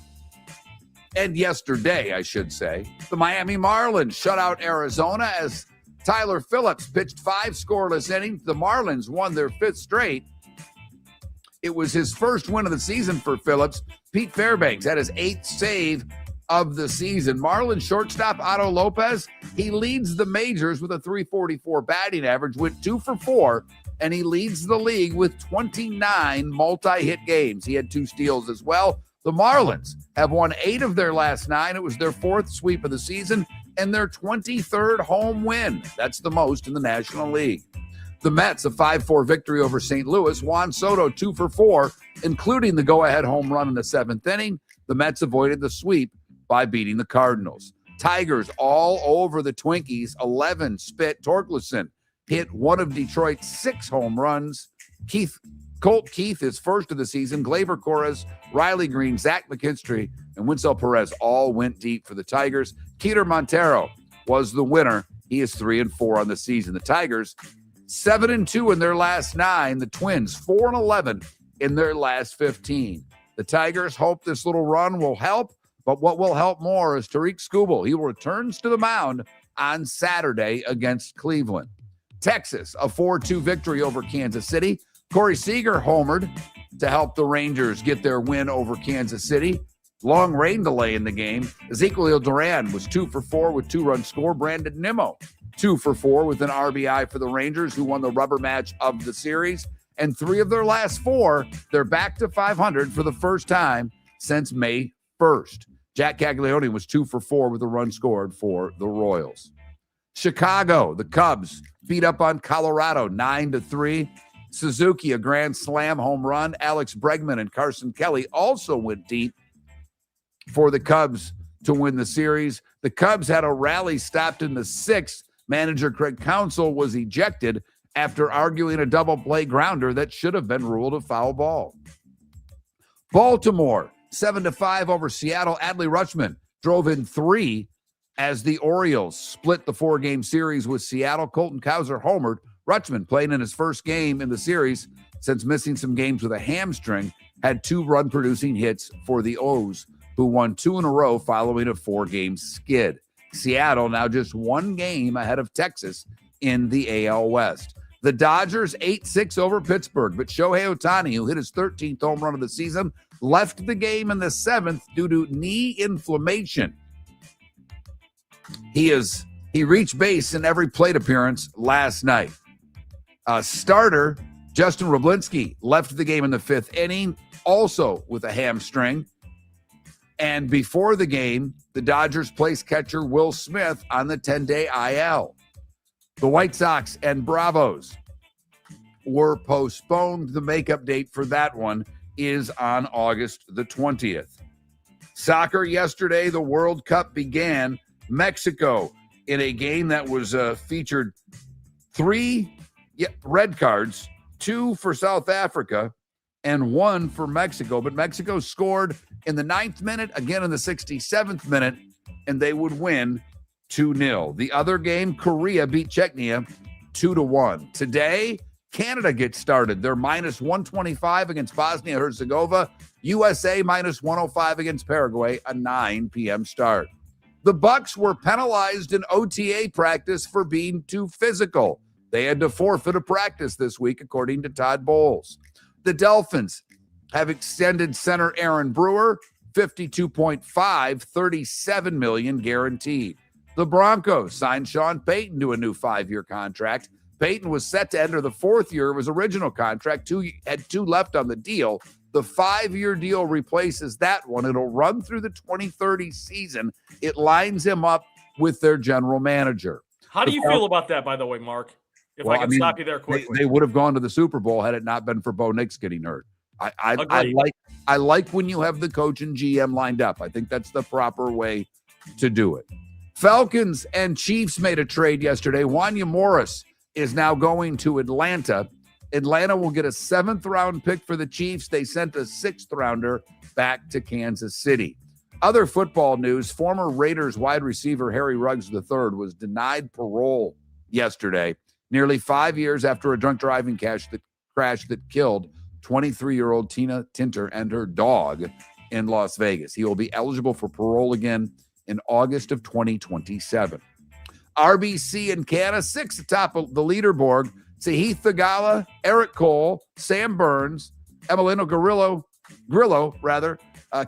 and yesterday, I should say, the Miami Marlins shut out Arizona as Tyler Phillips pitched 5 scoreless innings. The Marlins won their 5th straight. It was his first win of the season for Phillips. Pete Fairbanks had his 8th save of the season. Marlins shortstop Otto Lopez, he leads the majors with a .344 batting average, went 2 for 4, and he leads the league with 29 multi-hit games. He had 2 steals as well. The Marlins have won 8 of their last 9. It was their 4th sweep of the season and their 23rd home win. That's the most in the National League. The Mets, a 5-4 victory over St. Louis. Juan Soto, 2 for 4, including the go-ahead home run in the 7th inning. The Mets avoided the sweep by beating the Cardinals. Tigers all over the Twinkies. 11 spit. Torkelson hit one of Detroit's 6 home runs. Colt Keith, his first of the season. Gleyber Torres, Riley Green, Zach McKinstry, and Winsell Perez all went deep for the Tigers. Keter Montero was the winner. He is 3-4 on the season. The Tigers 7-2 in their last 9. The Twins 4-11 in their last 15. The Tigers hope this little run will help, but what will help more is Tariq Skubal. He returns to the mound on Saturday against Cleveland. Texas, a 4-2 victory over Kansas City. Corey Seager homered to help the Rangers get their win over Kansas City. Long rain delay in the game. Ezekiel Duran was 2 for 4 with 2 runs scored. Brandon Nimmo, 2 for 4 with an RBI for the Rangers, who won the rubber match of the series. And 3 of their last 4, they're back to 500 for the first time since May 1st. Jack Caglione was 2 for 4 with a run scored for the Royals. Chicago, the Cubs beat up on Colorado 9-3. Suzuki, a grand slam home run. Alex Bregman and Carson Kelly also went deep for the Cubs to win the series. The Cubs had a rally stopped in the 6th. Manager Craig Counsell was ejected after arguing a double play grounder that should have been ruled a foul ball. Baltimore, 7-5 over Seattle. Adley Rutschman drove in 3 as the Orioles split the 4-game series with Seattle. Colton Cowser homered. Rutschman, playing in his first game in the series since missing some games with a hamstring, had 2 run-producing hits for the O's, who won 2 in a row following a 4-game skid. Seattle now just 1 game ahead of Texas in the AL West. The Dodgers 8-6 over Pittsburgh, but Shohei Ohtani, who hit his 13th home run of the season, left the game in the 7th due to knee inflammation. He reached base in every plate appearance last night. Starter Justin Roblinski left the game in the 5th inning, also with a hamstring. And before the game, the Dodgers placed catcher Will Smith on the 10-day IL. The White Sox and Bravos were postponed. The makeup date for that one is on August the 20th. Soccer yesterday, the World Cup began. Mexico in a game that was featured 3 red cards, 2 for South Africa and 1 for Mexico. But Mexico scored in the 9th minute, again in the 67th minute, and they would win 2-0. The other game, Korea beat Czechia 2-1. Today, Canada gets started. They're minus 125 against Bosnia-Herzegovina. USA minus 105 against Paraguay, a 9 p.m. start. The Bucks were penalized in OTA practice for being too physical. They had to forfeit a practice this week, according to Todd Bowles. The Dolphins have extended center Aaron Brewer, $52.5, $37 million guaranteed. The Broncos signed Sean Payton to a new 5-year contract. Payton was set to enter the 4th year of his original contract. Had 2 left on the deal. The 5-year deal replaces that one. It'll run through the 2030 season. It lines him up with their general manager. How do you feel about that, by the way, Mark? If I can stop you there quickly. They would have gone to the Super Bowl had it not been for Bo Nix getting hurt. I like when you have the coach and GM lined up. I think that's the proper way to do it. Falcons and Chiefs made a trade yesterday. Wanya Morris is now going to Atlanta. Atlanta will get a 7th-round pick for the Chiefs. They sent a 6th-rounder back to Kansas City. Other football news, former Raiders wide receiver Harry Ruggs III was denied parole yesterday, nearly 5 years after a drunk driving crash that killed 23-year-old Tina Tinter and her dog in Las Vegas. He will be eligible for parole again in August of 2027. RBC and Canada, 6 atop of the leaderboard. Sahith Thagala, Eric Cole, Sam Burns, Emiliano Grillo,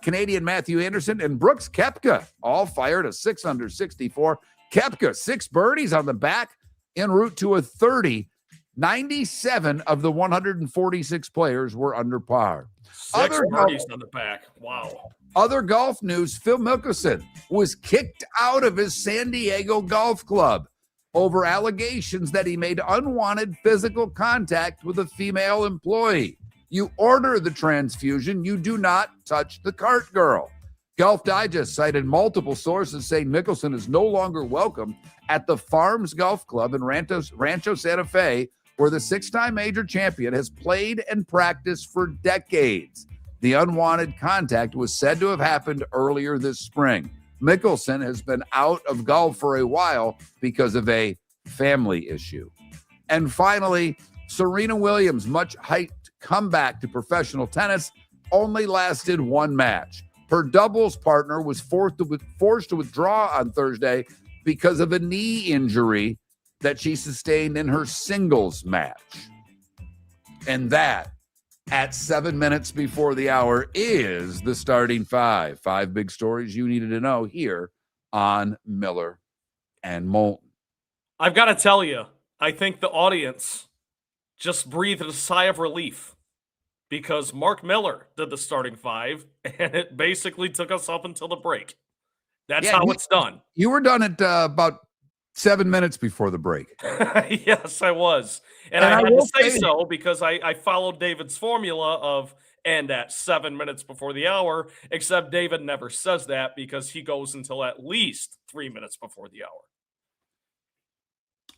Canadian Matthew Anderson, and Brooks Koepka all fired a 6 under 64. Koepka, 6 birdies on the back en route to a 30. 97 of the 146 players were under par. 6 birdies on the back. Wow. Other golf news, Phil Mickelson was kicked out of his San Diego golf club over allegations that he made unwanted physical contact with a female employee. You order the transfusion, you do not touch the cart girl. Golf Digest cited multiple sources saying Mickelson is no longer welcome at the Farms Golf Club in Rancho Santa Fe, where the 6-time major champion has played and practiced for decades. The unwanted contact was said to have happened earlier this spring. Mickelson has been out of golf for a while because of a family issue. And finally, Serena Williams' much-hyped comeback to professional tennis only lasted 1 match. Her doubles partner was forced to withdraw on Thursday because of a knee injury that she sustained in her singles match. And that, at 7 minutes before the hour, is the starting 5. 5 big stories you needed to know here on Miller and Moulton. I've got to tell you, I think the audience just breathed a sigh of relief because Mark Miller did the starting 5, and it basically took us up until the break. That's how it's done. You were done at about 7 minutes before the break. Yes, I was. And I had to say so because I followed David's formula of and at 7 minutes before the hour, except David never says that because he goes until at least 3 minutes before the hour.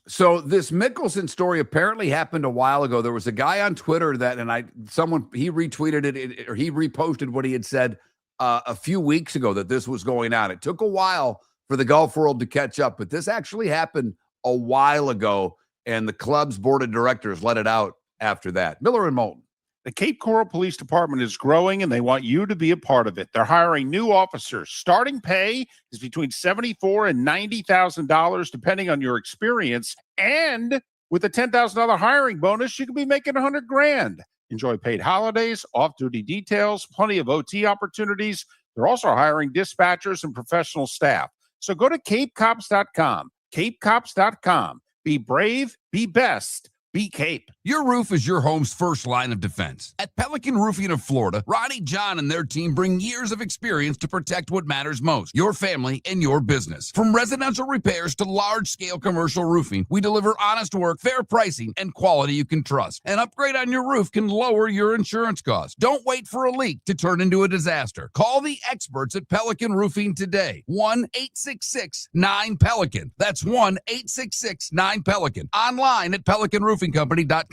So this Mickelson story apparently happened a while ago. There was a guy on Twitter that, he retweeted it or he reposted what he had said a few weeks ago that this was going on. It took a while for the golf world to catch up, but this actually happened a while ago, and the club's board of directors let it out after that. Miller and Moulton. The Cape Coral Police Department is growing, and they want you to be a part of it. They're hiring new officers. Starting pay is between $74,000 and $90,000, depending on your experience. And with a $10,000 hiring bonus, you could be making $100,000. Enjoy paid holidays, off-duty details, plenty of OT opportunities. They're also hiring dispatchers and professional staff. So go to CapeCops.com. CapeCops.com. Be brave, be best. Be Cape. Your roof is your home's first line of defense. At Pelican Roofing of Florida, Ronnie, John, and their team bring years of experience to protect what matters most, your family and your business. From residential repairs to large-scale commercial roofing, we deliver honest work, fair pricing, and quality you can trust. An upgrade on your roof can lower your insurance costs. Don't wait for a leak to turn into a disaster. Call the experts at Pelican Roofing today. 1-866-9-PELICAN. That's 1-866-9-PELICAN. Online at PelicanRoofingCompany.com.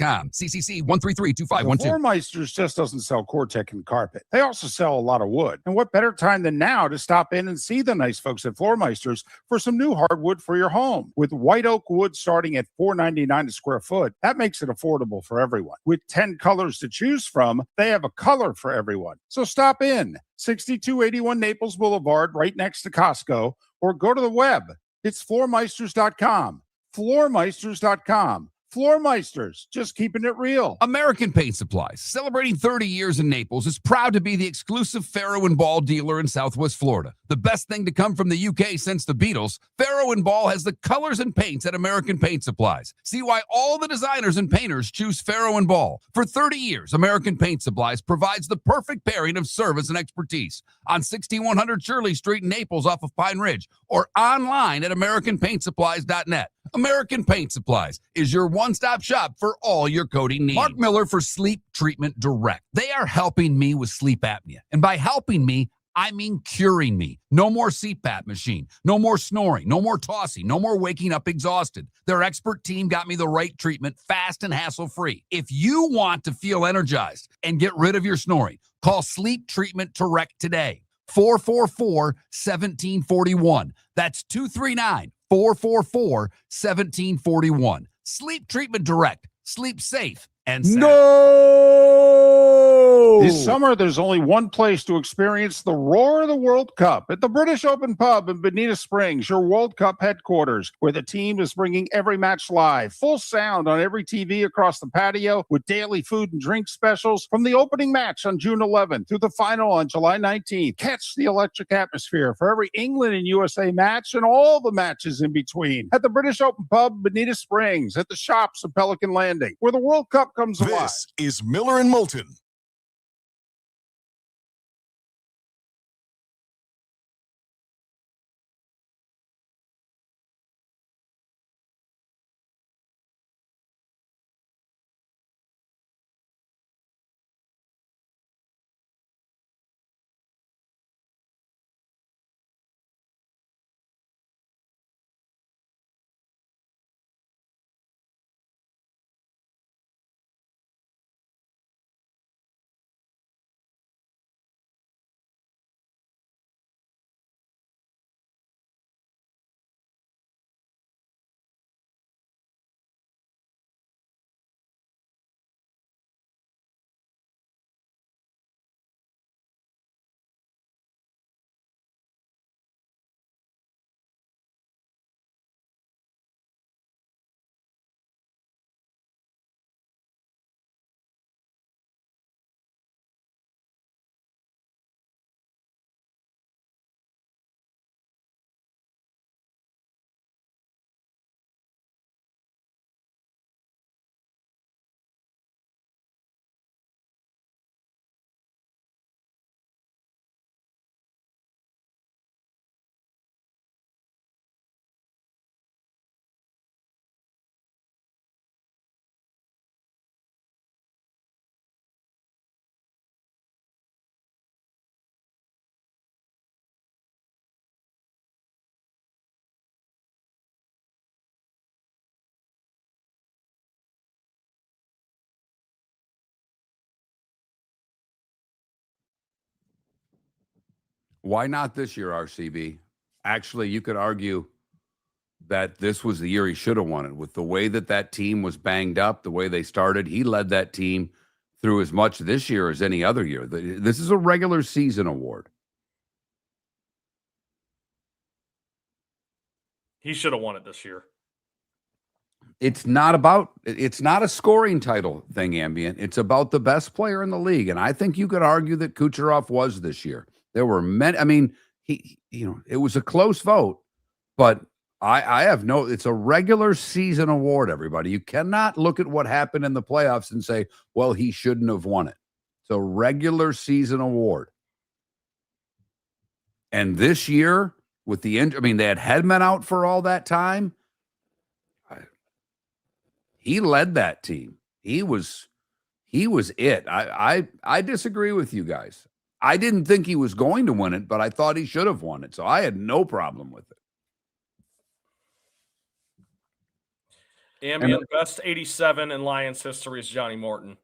CCC 1332512. Floor Meisters just doesn't sell Cortec and carpet. They also sell a lot of wood. And what better time than now to stop in and see the nice folks at Floor Meisters for some new hardwood for your home. With white oak wood starting at $4.99 a square foot, that makes it affordable for everyone. With 10 colors to choose from, they have a color for everyone. So stop in. 6281 Naples Boulevard, right next to Costco, or go to the web. It's floormeisters.com. Floormeisters.com. Floor Meisters, just keeping it real. American Paint Supplies, celebrating 30 years in Naples, is proud to be the exclusive Farrow and Ball dealer in Southwest Florida. The best thing to come from the UK since the Beatles, Farrow and Ball has the colors and paints at American Paint Supplies. See why all the designers and painters choose Farrow and Ball. For 30 years, American Paint Supplies provides the perfect pairing of service and expertise on 6100 Shirley Street in Naples off of Pine Ridge, or online at AmericanPaintSupplies.net. American Paint Supplies is your one-stop shop for all your coating needs. Mark Miller for Sleep Treatment Direct. They are helping me with sleep apnea. And by helping me, I mean curing me. No more CPAP machine. No more snoring. No more tossing. No more waking up exhausted. Their expert team got me the right treatment, fast and hassle-free. If you want to feel energized and get rid of your snoring, call Sleep Treatment Direct today. 444-1741. That's 239-444-1741. Sleep Treatment Direct. Sleep safe and sound. No! This summer, there's only one place to experience the roar of the World Cup at the British Open Pub in Bonita Springs, your World Cup headquarters, where the team is bringing every match live, full sound on every TV across the patio, with daily food and drink specials from the opening match on June 11th through the final on July 19th. Catch the electric atmosphere for every England and USA match and all the matches in between at the British Open Pub, Bonita Springs, at the shops of Pelican Landing, where the World Cup comes alive. This is Miller and Moulton. Why not this year, RCB? Actually, you could argue that this was the year he should have won it. With the way that that team was banged up, the way they started, he led that team through as much this year as any other year. This is a regular season award. He should have won it this year. It's not a scoring title thing, Ambient. It's about the best player in the league. And I think you could argue that Kucherov was this year. There were many, it was a close vote, but I have no, it's a regular season award, everybody. You cannot look at what happened in the playoffs and say, well, he shouldn't have won it. It's a regular season award. And this year, with the injury, I mean, they had Hedman out for all that time. He led that team. He was it. I disagree with you guys. I didn't think he was going to win it, but I thought he should have won it. So I had no problem with it. Ambient best 87 in Lions history is Johnny Moulton.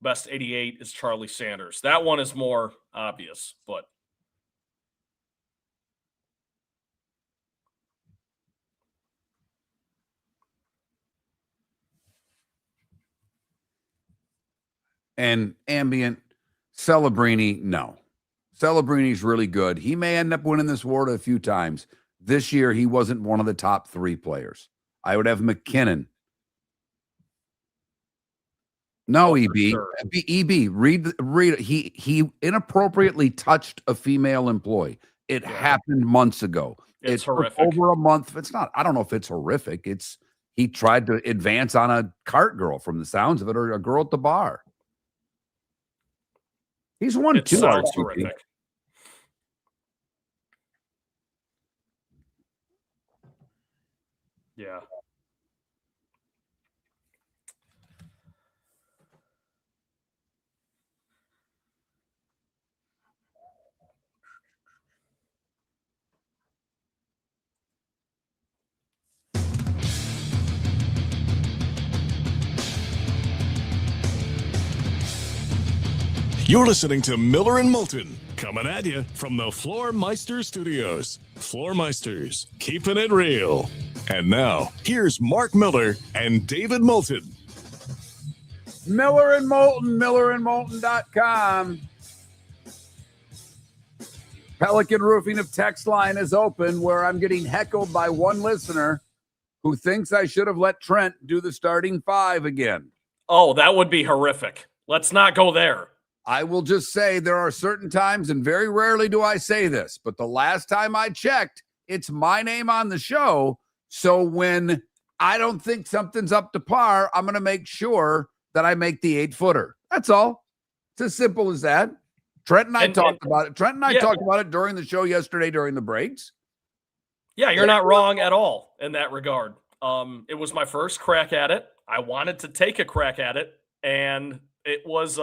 Best 88 is Charlie Sanders. That one is more obvious, but and Ambient, Celebrini, no. Celebrini's really good. He may end up winning this award a few times. This year, he wasn't one of the top 3 players. I would have McKinnon. No, EB. Sure. EB, read. He inappropriately touched a female employee. It happened months ago. It's took horrific. over a month. It's not. I don't know if it's horrific. He tried to advance on a cart girl from the sounds of it, or a girl at the bar. He's won It 2 sounds RCP. horrific. Yeah. You're listening to Miller and Moulton, coming at you from the Floor Meister Studios. Floor Meisters, keeping it real. And now, here's Mark Miller and David Moulton. Miller and Moulton, millerandmoulton.com. Pelican Roofing of Text line is open, where I'm getting heckled by one listener who thinks I should have let Trent do the starting 5 again. Oh, that would be horrific. Let's not go there. I will just say there are certain times, and very rarely do I say this, but the last time I checked, it's my name on the show. So when I don't think something's up to par, I'm going to make sure that I make the 8-footer. That's all. It's as simple as that. Trent and I talked about it. Trent and I talked about it during the show yesterday during the breaks. Yeah, you're not wrong at all in that regard. It was my first crack at it. I wanted to take a crack at it, and it was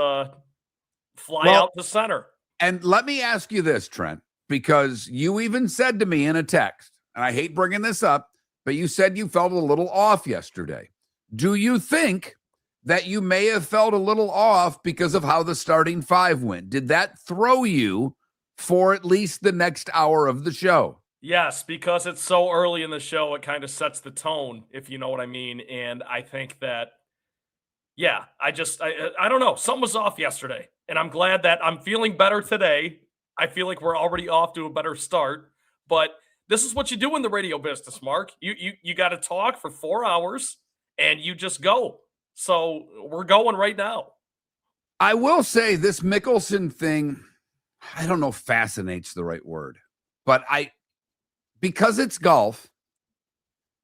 fly out the center. And let me ask you this, Trent, because you even said to me in a text, and I hate bringing this up, but you said you felt a little off yesterday. Do you think that you may have felt a little off because of how the starting 5 went? Did that throw you for at least the next hour of the show? Yes, because it's so early in the show, it kind of sets the tone, if you know what I mean. And I think that, yeah, I don't know. Something was off yesterday. And I'm glad that I'm feeling better today. I feel like we're already off to a better start. But this is what you do in the radio business, Mark. You got to talk for 4 hours, and you just go. So we're going right now. I will say this Mickelson thing, I don't know if fascinates the right word, but because it's golf,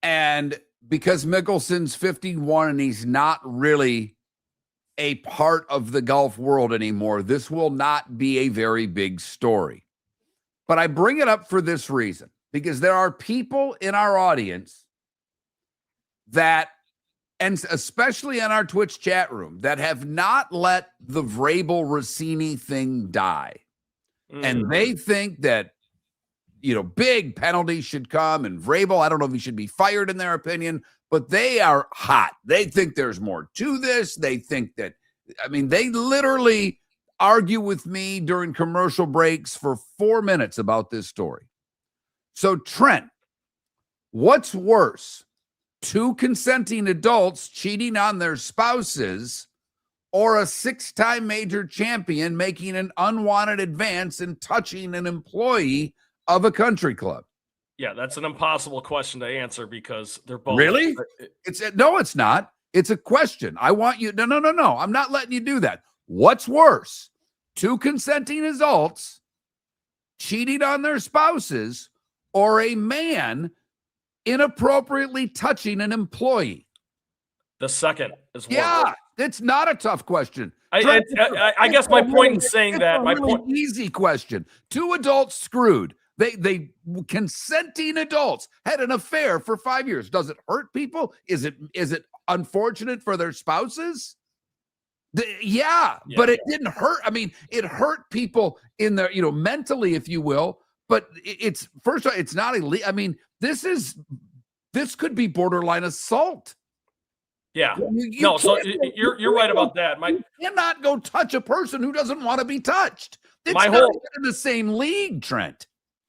and because Mickelson's 51 and he's not really a part of the golf world anymore, this will not be a very big story. But I bring it up for this reason, because there are people in our audience that, and especially in our Twitch chat room, that have not let the Vrabel Rossini thing die. And they think that, big penalties should come, and Vrabel, I don't know if he should be fired in their opinion, but they are hot. They think there's more to this. They think that, they literally argue with me during commercial breaks for 4 minutes about this story. So, Trent, what's worse, 2 consenting adults cheating on their spouses, or a 6-time major champion making an unwanted advance and touching an employee of a country club? Yeah, that's an impossible question to answer because they're both. Really? No, it's not. It's a question. I want you. No. I'm not letting you do that. What's worse, 2 consenting adults cheating on their spouses, or a man inappropriately touching an employee? The second is worse. Yeah, it's not a tough question. I guess my point in saying that, my point, easy question. Two adults screwed. They consenting adults had an affair for 5 years. Does it hurt people? Is it unfortunate for their spouses? Yeah, but it didn't hurt. I mean, it hurt people in their, mentally, if you will. But it's first of all, it's not illegal. I mean, this could be borderline assault. Yeah. So you're right about that. You cannot go touch a person who doesn't want to be touched. It's not in the same league, Trent.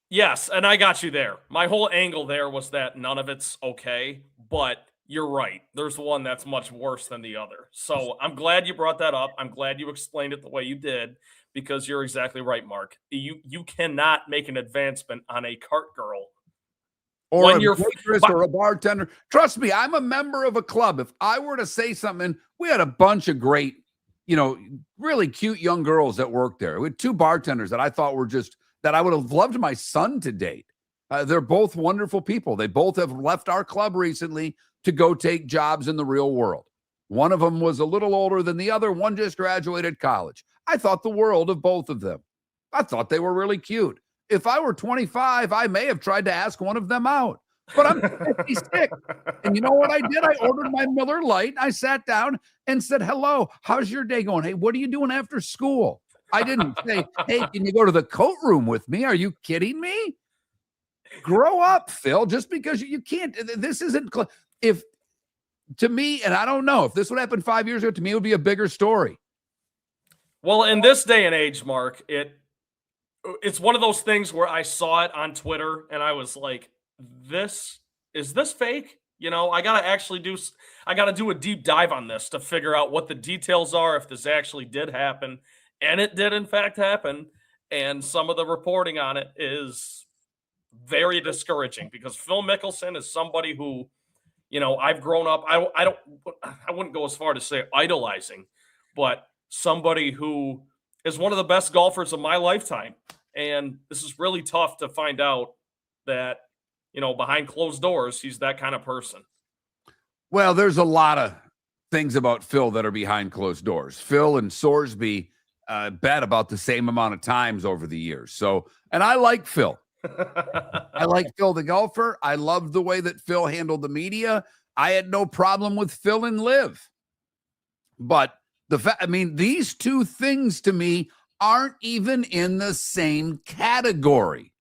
Yes, and I got you there. My whole angle there was that none of it's okay, but you're right. There's one that's much worse than the other. So I'm glad you brought that up. I'm glad you explained it the way you did, because you're exactly right, Mark. You cannot make an advancement on a cart girl. Or a waitress or a bartender. Trust me, I'm a member of a club. If I were to say something, we had a bunch of great, really cute young girls that worked there. We had two bartenders that I thought were that I would have loved my son to date. They're both wonderful people. They both have left our club recently to go take jobs in the real world. One of them was a little older than the other. One just graduated college. I thought the world of both of them. I thought they were really cute. If I were 25, I may have tried to ask one of them out, but I'm 56. And you know what I did? I ordered my Miller Lite. I sat down and said, hello, how's your day going? Hey, what are you doing after school? I didn't say, hey, can you go to the coat room with me? Are you kidding me? Grow up, Phil, just because you can't. This isn't, to me, and I don't know if this would happen 5 years ago, to me, it would be a bigger story. Well, in this day and age, Mark, it's one of those things where I saw it on Twitter and I was like, is this fake? I got to do a deep dive on this to figure out what the details are, if this actually did happen. And it did in fact happen. And some of the reporting on it is very discouraging, because Phil Mickelson is somebody who, I've grown up, I wouldn't go as far to say idolizing, but somebody who is one of the best golfers of my lifetime. And this is really tough to find out that, behind closed doors, he's that kind of person. Well, there's a lot of things about Phil that are behind closed doors. Phil and Sorsby bet about the same amount of times over the years. So, and I like Phil. I like Phil the golfer. I loved the way that Phil handled the media. I had no problem with Phil and Liv. But these two things to me aren't even in the same category.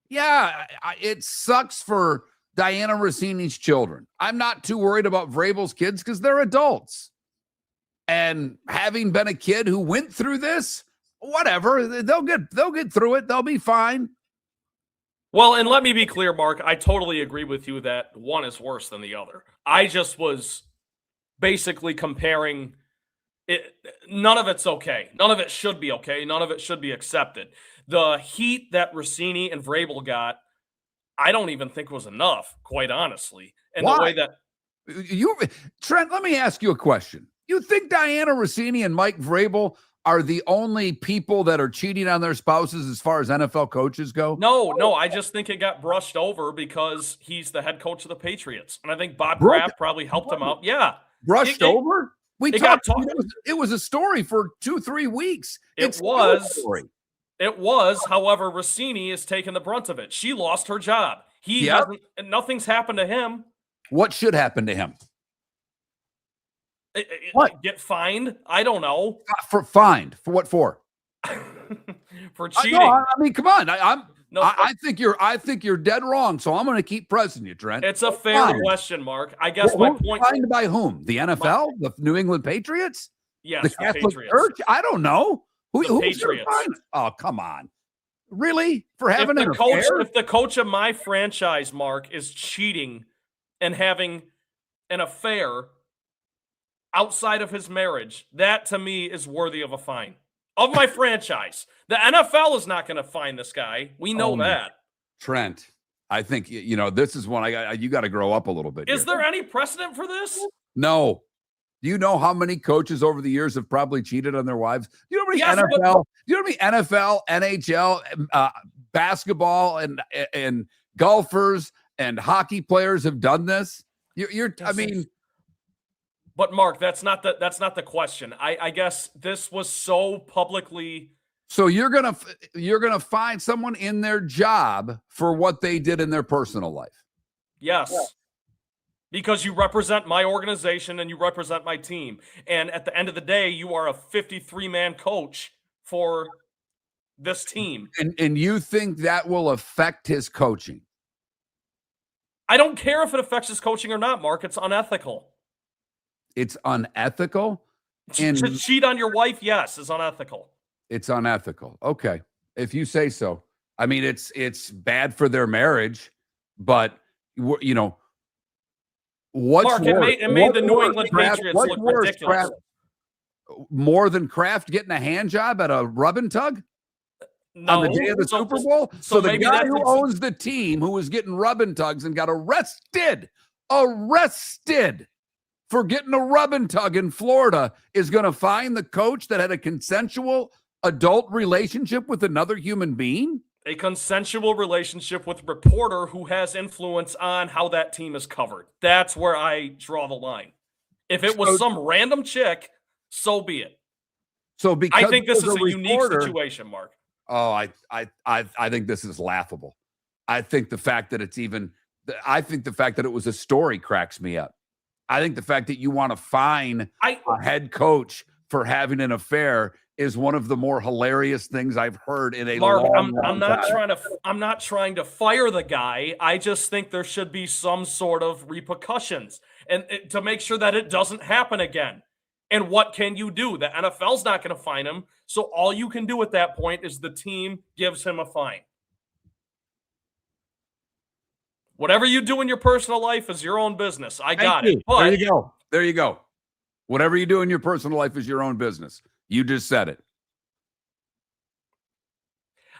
Yeah, it sucks for Diana Rossini's children. I'm not too worried about Vrabel's kids because they're adults. And having been a kid who went through this, whatever, they'll get through it. They'll be fine. Well, and let me be clear, Mark, I totally agree with you that one is worse than the other. I just was basically comparing it. None of it's okay. None of it should be okay. None of it should be accepted. The heat that Rossini and Vrabel got, I don't even think was enough, quite honestly. And why? The way that Trent, let me ask you a question. You think Diana Rossini and Mike Vrabel are the only people that are cheating on their spouses as far as NFL coaches go? No, I just think it got brushed over because he's the head coach of the Patriots. And I think Bob Kraft probably helped him out. Yeah. Brushed over? It was a story for 2-3 weeks. It was. However, Rossini is taking the brunt of it. She lost her job. Nothing's happened to him. What should happen to him? What? Get fined? I don't know. Fined for what for? For cheating. I mean, come on. I think you're dead wrong. So I'm going to keep pressing you, Trent. It's a fair question, Mark. I guess my point. Fined by whom? The NFL? The New England Patriots? Yes, the Catholic Church? I don't know. Who's Patriots? Oh, come on. Really? For having if the coach of my franchise, Mark, is cheating and having an affair outside of his marriage, that to me is worthy of a fine of my franchise. The NFL is not going to fine this guy. We know that. Trent, I think, this is one you got to grow up a little bit. Is there any precedent for this? No. Do you know how many coaches over the years have probably cheated on their wives? Do you know how many NFL, NHL, basketball and golfers and hockey players have done this. But Mark, that's not the question. I guess this was so publicly. So you're gonna find someone in their job for what they did in their personal life. Yes. Yeah. Because you represent my organization and you represent my team. And at the end of the day, you are a 53-man coach for this team. And you think that will affect his coaching? I don't care if it affects his coaching or not, Mark. It's unethical. It's unethical? To cheat on your wife, yes, is unethical. It's unethical. Okay. If you say so. I mean, it's bad for their marriage, but you know, what's Mark, worse? it made the New England Patriots look ridiculous. More than Kraft getting a hand job at a rub and tug on the day of the Super Bowl? So the guy who owns the team who was getting rub and tugs and got arrested for getting a rub and tug in Florida is going to find the coach that had a consensual adult relationship with another human being? A consensual relationship with a reporter who has influence on how that team is covered. That's where I draw the line. If it was some random chick, so be it. So because I think this is a unique situation, Mark. Oh, I think this is laughable. I think the fact that it was a story cracks me up. I think the fact that you want to fine a head coach for having an affair is one of the more hilarious things I've heard in a long time. I'm not trying to fire the guy. I just think there should be some sort of repercussions and to make sure that it doesn't happen again. And what can you do? The NFL's not going to fine him. So all you can do at that point is the team gives him a fine. Whatever you do in your personal life is your own business. I got it. But there you go. Whatever you do in your personal life is your own business. You just said it.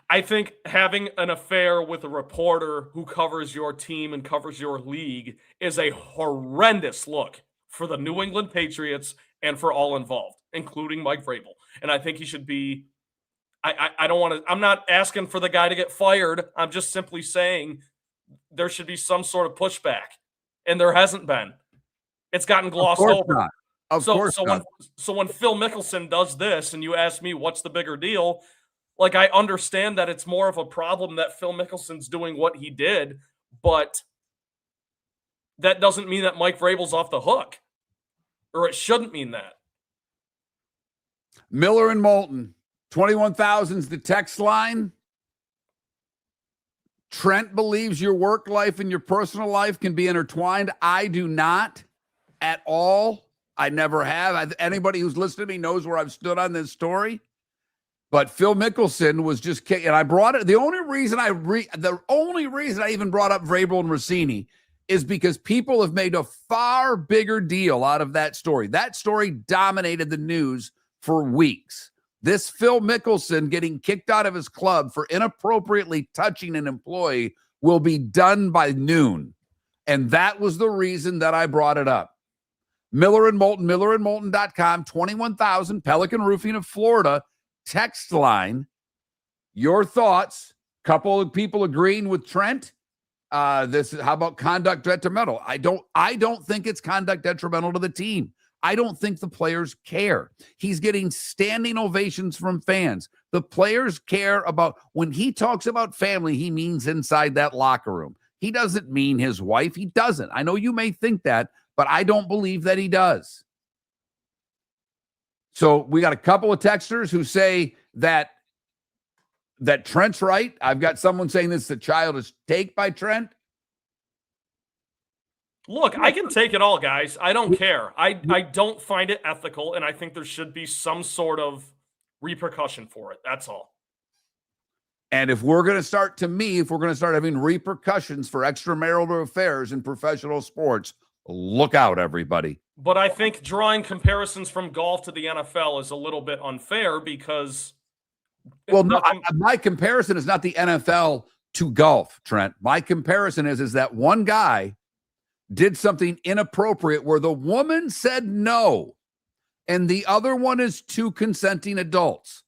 I think having an affair with a reporter who covers your team and covers your league is a horrendous look for the New England Patriots and for all involved, including Mike Vrabel. And I think he should be I'm not asking for the guy to get fired. I'm just simply saying there should be some sort of pushback. And there hasn't been. It's gotten glossed over. Not. Of course not. So when Phil Mickelson does this and you ask me what's the bigger deal, like I understand that it's more of a problem that Phil Mickelson's doing what he did, but that doesn't mean that Mike Vrabel's off the hook. Or it shouldn't mean that. Miller and Moulton, 21,000's the text line. Trent believes your work life and your personal life can be intertwined. I do not at all. I never have. Anybody who's listened to me knows where I've stood on this story. But Phil Mickelson was just kidding. And I brought it. The only reason I even brought up Vrabel and Rossini is because people have made a far bigger deal out of that story. That story dominated the news for weeks. This Phil Mickelson getting kicked out of his club for inappropriately touching an employee will be done by noon. And that was the reason that I brought it up. Miller and Moulton, millerandmoulton.com, 21,000, Pelican Roofing of Florida, text line. Your thoughts. Couple of people agreeing with Trent. How about conduct detrimental? I don't think it's conduct detrimental to the team. I don't think the players care. He's getting standing ovations from fans. The players care about when he talks about family, he means inside that locker room. He doesn't mean his wife. He doesn't. I know you may think that, but I don't believe that he does. So we got a couple of texters who say that Trent's right. I've got someone saying this is a childish take by Trent. Look, I can take it all, guys. I don't care. I don't find it ethical, and I think there should be some sort of repercussion for it. That's all. And if we're going to start having repercussions for extramarital affairs in professional sports, look out, everybody. But I think drawing comparisons from golf to the NFL is a little bit unfair because... Well, no, my comparison is not the NFL to golf, Trent. My comparison is that one guy did something inappropriate where the woman said no, and the other one is two consenting adults.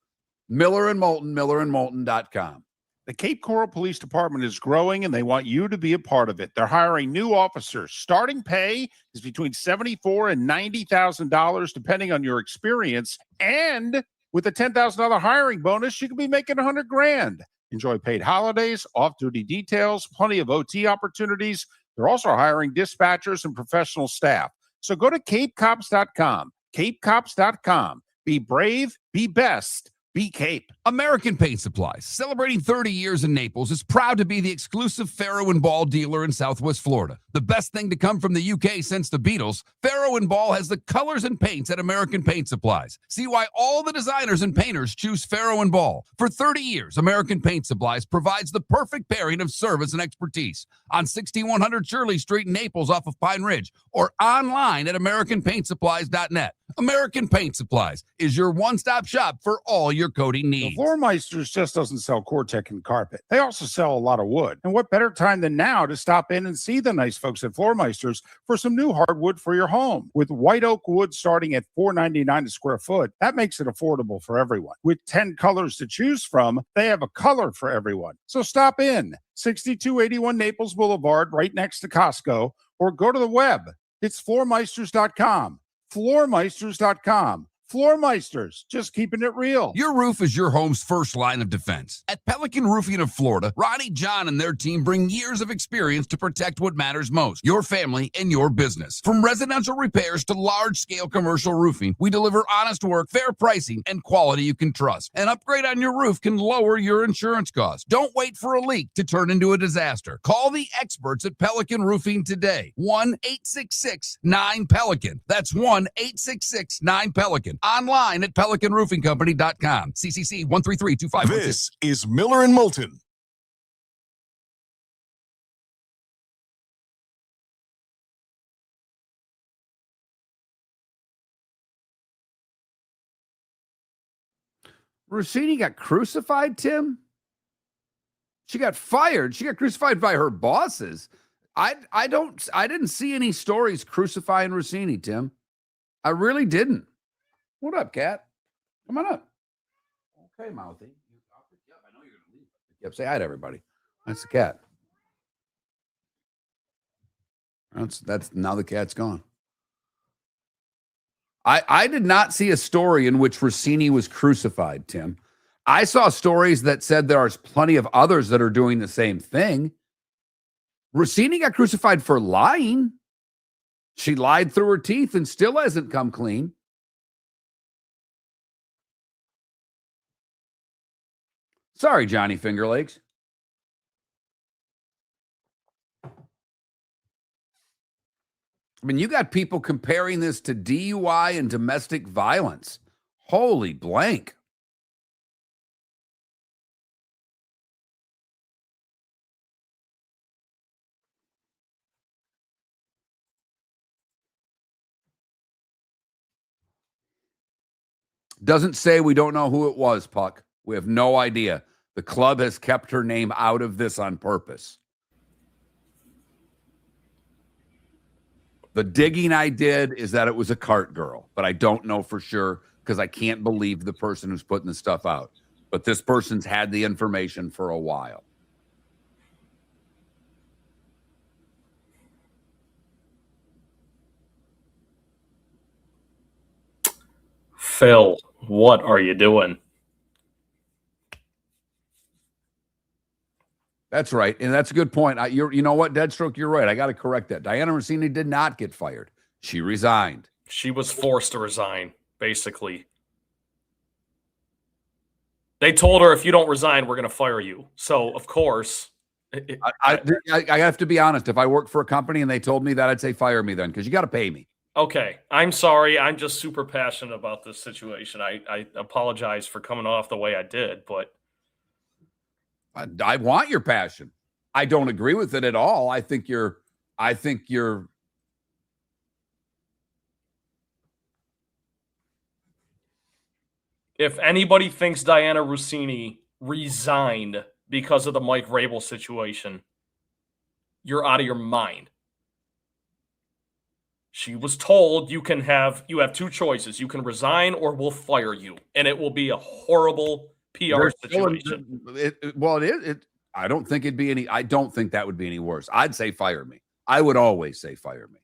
Miller and Moulton, millerandmoulton.com. The Cape Coral Police Department is growing and they want you to be a part of it. They're hiring new officers. Starting pay is between $74,000 and $90,000 depending on your experience. And with a $10,000 hiring bonus, you can be making $100,000. Enjoy paid holidays, off-duty details, plenty of OT opportunities. They're also hiring dispatchers and professional staff. So go to capecops.com. capecops.com. Be brave, be best, be Cape. American Paint Supplies, celebrating 30 years in Naples, is proud to be the exclusive Farrow & Ball dealer in Southwest Florida. The best thing to come from the UK since the Beatles, Farrow & Ball has the colors and paints at American Paint Supplies. See why all the designers and painters choose Farrow & Ball. For 30 years, American Paint Supplies provides the perfect pairing of service and expertise on 6100 Shirley Street in Naples off of Pine Ridge or online at AmericanPaintSupplies.net. American Paint Supplies is your one-stop shop for all your coating needs. The Floormeisters just doesn't sell Cortec and carpet. They also sell a lot of wood. And what better time than now to stop in and see the nice folks at Floormeisters for some new hardwood for your home. With white oak wood starting at $4.99 a square foot, that makes it affordable for everyone. With 10 colors to choose from, they have a color for everyone. So stop in, 6281 Naples Boulevard, right next to Costco, or go to the web. It's floormeisters.com. Floormeisters.com. Floormeisters, just keeping it real. Your roof is your home's first line of defense. At Pelican Roofing of Florida, Ronnie, John, and their team bring years of experience to protect what matters most, your family and your business. From residential repairs to large-scale commercial roofing, we deliver honest work, fair pricing, and quality you can trust. An upgrade on your roof can lower your insurance costs. Don't wait for a leak to turn into a disaster. Call the experts at Pelican Roofing today. 1-866-9-PELICAN. That's 1-866-9-PELICAN. Online at PelicanRoofingCompany.com. CCC 1332512. This is Miller and Moulton. Rossini got crucified, Tim? She got fired. She got crucified by her bosses. I didn't see any stories crucifying Rossini, Tim. I really didn't. What up, Cat? Come on up. Okay, Mouthy. I'll pick you up. I know you're going to leave. Pick you up. Say hi to everybody. That's the cat. That's now the cat's gone. I did not see a story in which Rossini was crucified, Tim. I saw stories that said there are plenty of others that are doing the same thing. Rossini got crucified for lying. She lied through her teeth and still hasn't come clean. Sorry, Johnny Fingerlegs. I mean, you got people comparing this to DUI and domestic violence. Holy blank. Doesn't say we don't know who it was, Puck. We have no idea. The club has kept her name out of this on purpose. The digging I did is that it was a cart girl, but I don't know for sure because I can't believe the person who's putting the stuff out. But this person's had the information for a while. Phil, what are you doing? That's right. And that's a good point. You know what, Deadstroke, you're right. I got to correct that. Diana Rossini did not get fired. She resigned. She was forced to resign, basically. They told her, if you don't resign, we're going to fire you. So, of course. I have to be honest. If I worked for a company and they told me that, I'd say fire me then because you got to pay me. Okay. I'm sorry. I'm just super passionate about this situation. I apologize for coming off the way I did, but. I want your passion. I don't agree with it at all. I think you're if anybody thinks Diana Rossini resigned because of the Mike Rabel situation, you're out of your mind. She was told you have two choices. You can resign or we'll fire you. And it will be a horrible PR They're situation. It is. I don't think it'd be any. I don't think that would be any worse. I'd say fire me. I would always say fire me.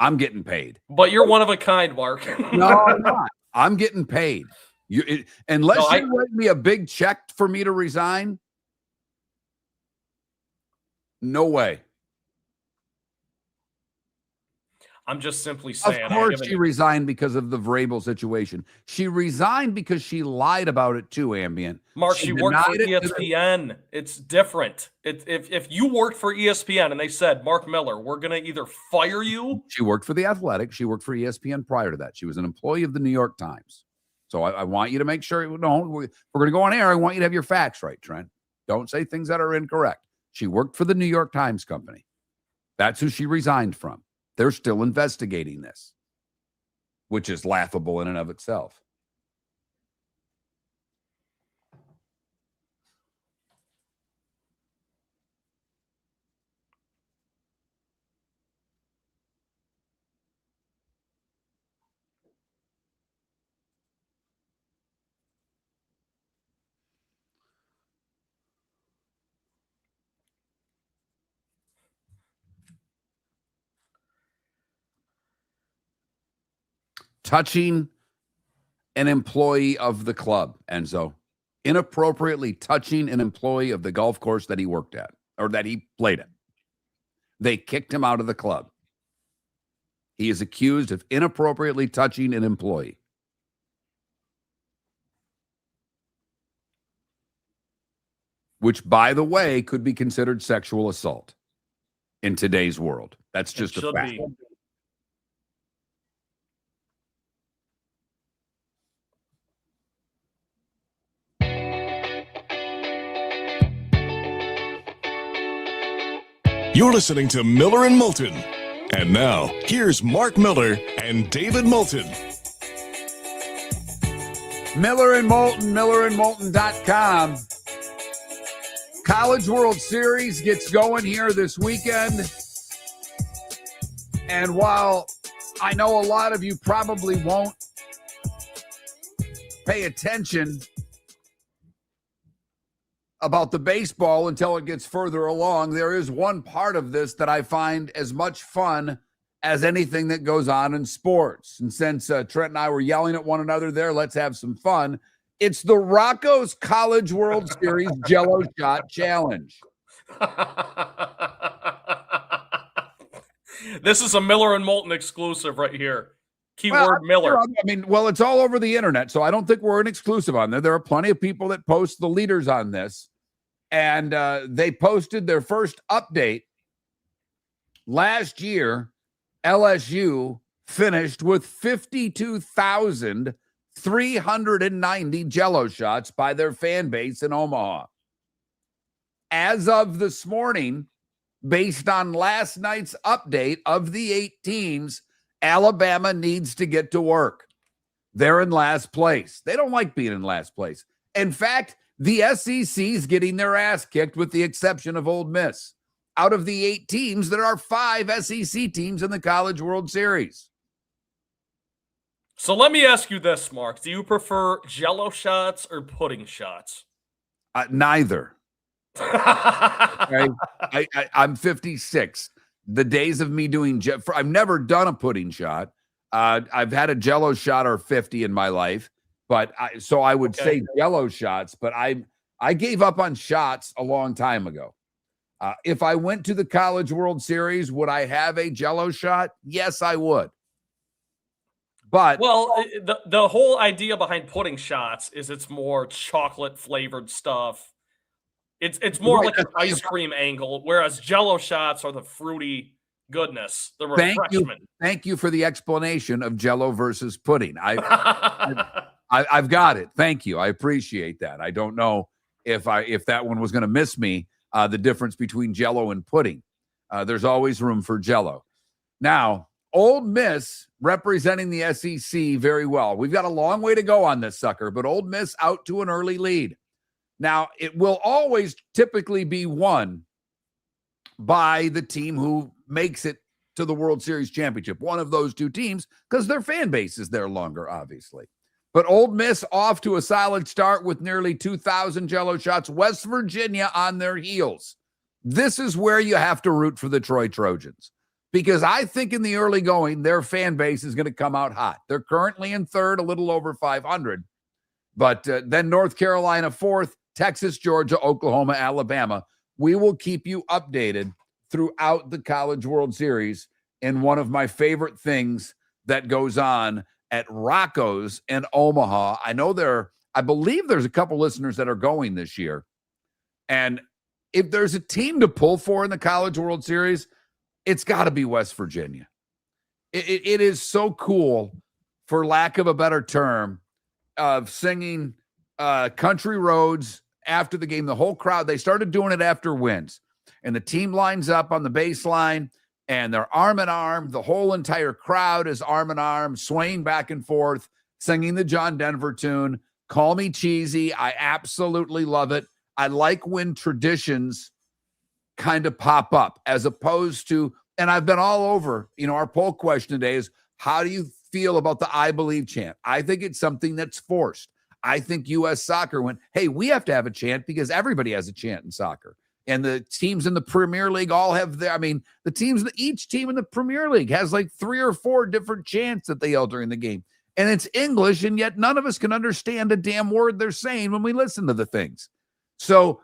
I'm getting paid. But you're one of a kind, Mark. No, I'm not. I'm getting paid. Unless you write me a big check for me to resign, no way. I'm just simply saying. Of course she resigned because of the Vrabel situation. She resigned because she lied about it too, Ambient. Mark, she worked for ESPN. It's different. If you worked for ESPN and they said, Mark Miller, we're going to either fire you. She worked for The Athletic. She worked for ESPN prior to that. She was an employee of the New York Times. So I want you to make sure, no, we're going to go on air. I want you to have your facts right, Trent. Don't say things that are incorrect. She worked for the New York Times company. That's who she resigned from. They're still investigating this, which is laughable in and of itself. Touching an employee of the club, Enzo. Inappropriately touching an employee of the golf course that he worked at or that he played at. They kicked him out of the club. He is accused of inappropriately touching an employee. Which, by the way, could be considered sexual assault in today's world. That's just a fact. You're listening to Miller and Moulton. And now, here's Mark Miller and David Moulton. Miller and Moulton, millerandmoulton.com. College World Series gets going here this weekend. And while I know a lot of you probably won't pay attention about the baseball until it gets further along, there is one part of this that I find as much fun as anything that goes on in sports. And since Trent and I were yelling at one another there, let's have some fun. It's the Rocco's College World Series Jello Shot Challenge. This is a Miller and Moulton exclusive right here. Keyword Miller. I mean, it's all over the internet, so I don't think we're an exclusive on there. There are plenty of people that post the leaders on this. And they posted their first update. Last year, LSU finished with 52,390 Jello shots by their fan base in Omaha. As of this morning, based on last night's update of the 8 teams, Alabama needs to get to work. They're in last place. They don't like being in last place. In fact, the SEC is getting their ass kicked with the exception of Ole Miss. Out of the 8 teams, there are 5 SEC teams in the College World Series. So let me ask you this, Mark. Do you prefer Jello shots or pudding shots? Neither. Okay? I'm 56. The days of me doing I've never done a pudding shot. I've had a Jello shot or 50 in my life. But I would say Jello shots, but I gave up on shots a long time ago. If I went to the College World Series, would I have a Jello shot? Yes, I would. But the whole idea behind pudding shots is it's more chocolate flavored stuff. It's more like an ice cream angle, whereas Jello shots are the fruity goodness, the refreshment. Thank you for the explanation of Jello versus pudding. I've got it. Thank you. I appreciate that. I don't know if that one was going to miss me, the difference between Jello and pudding. There's always room for Jello. Now, Ole Miss representing the SEC very well. We've got a long way to go on this sucker, but Ole Miss out to an early lead. Now, it will always typically be won by the team who makes it to the World Series championship, one of those 2 teams, because their fan base is there longer, obviously. But Ole Miss off to a solid start with nearly 2,000 Jello shots. West Virginia on their heels. This is where you have to root for the Troy Trojans, because I think in the early going, their fan base is going to come out hot. They're currently in third, a little over 500. But then North Carolina fourth, Texas, Georgia, Oklahoma, Alabama. We will keep you updated throughout the College World Series. And one of my favorite things that goes on at Rocco's in Omaha. I believe there's a couple listeners that are going this year. And if there's a team to pull for in the College World Series, it's got to be West Virginia. It is so cool, for lack of a better term, of singing country roads after the game. The whole crowd, they started doing it after wins. And the team lines up on the baseline, and they're arm in arm. The whole entire crowd is arm in arm, swaying back and forth, singing the John Denver tune. Call me cheesy. I absolutely love it. I like when traditions kind of pop up, as opposed to, and I've been all over, our poll question today is, how do you feel about the I Believe chant? I think it's something that's forced. I think U.S. Soccer went, hey, we have to have a chant because everybody has a chant in soccer. And the teams in the Premier League all have each team in the Premier League has like 3 or 4 different chants that they yell during the game. And it's English, and yet none of us can understand a damn word they're saying when we listen to the things. So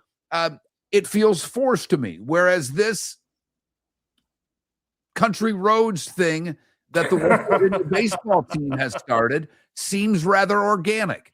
it feels forced to me. Whereas this country roads thing that the West Virginia baseball team has started seems rather organic.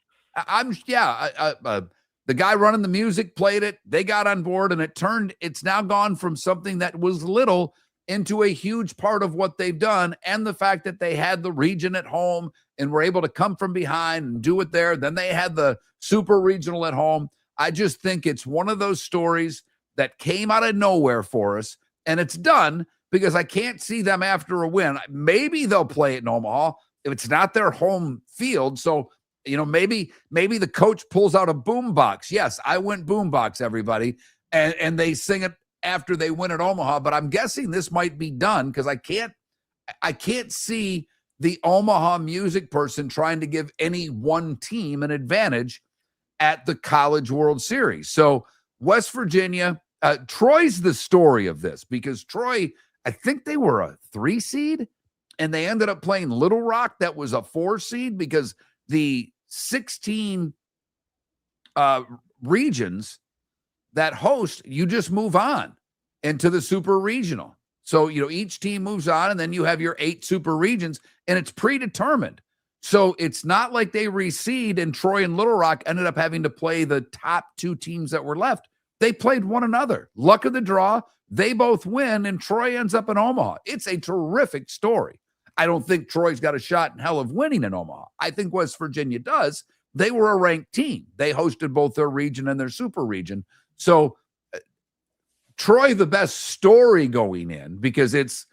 The guy running the music played it. They got on board, and it's now gone from something that was little into a huge part of what they've done. And the fact that they had the region at home and were able to come from behind and do it there. Then they had the super regional at home. I just think it's one of those stories that came out of nowhere for us, and it's done because I can't see them after a win. Maybe they'll play it in Omaha if it's not their home field. So, maybe the coach pulls out a boombox. Yes, I went boombox, everybody, and they sing it after they win at Omaha. But I'm guessing this might be done because I can't see the Omaha music person trying to give any one team an advantage at the College World Series. So West Virginia, Troy's the story of this, because Troy, I think they were a 3 seed, and they ended up playing Little Rock that was a 4 seed, because the 16 regions that host, you just move on into the super regional. So, each team moves on, and then you have your 8 super regions, and it's predetermined. So it's not like they reseed and Troy and Little Rock ended up having to play the top 2 teams that were left. They played one another. Luck of the draw. They both win, and Troy ends up in Omaha. It's a terrific story. I don't think Troy's got a shot in hell of winning in Omaha. I think West Virginia does. They were a ranked team. They hosted both their region and their super region. So Troy, the best story going in, because it's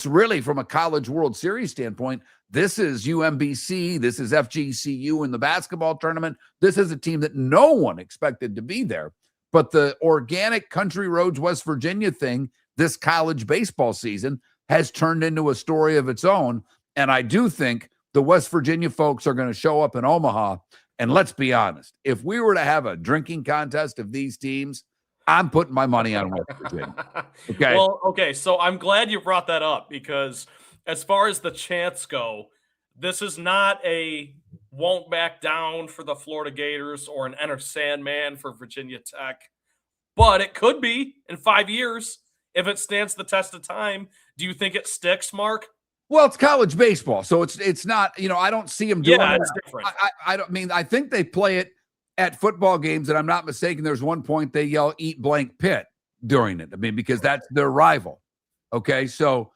really, from a College World Series standpoint, this is UMBC, this is FGCU in the basketball tournament. This is a team that no one expected to be there. But the organic Country Roads West Virginia thing this college baseball season has turned into a story of its own. And I do think the West Virginia folks are going to show up in Omaha. And let's be honest, if we were to have a drinking contest of these teams, I'm putting my money on West Virginia. Okay. Well, okay. So I'm glad you brought that up, because as far as the chants go, this is not a won't back down for the Florida Gators or an Enter Sandman for Virginia Tech, but it could be in 5 years if it stands the test of time. Do you think it sticks, Mark? Well, it's college baseball, so it's not, I don't see them doing it. It's different. I think they play it at football games, and I'm not mistaken, there's one point they yell "eat blank pit" during it. Because that's their rival. Okay, so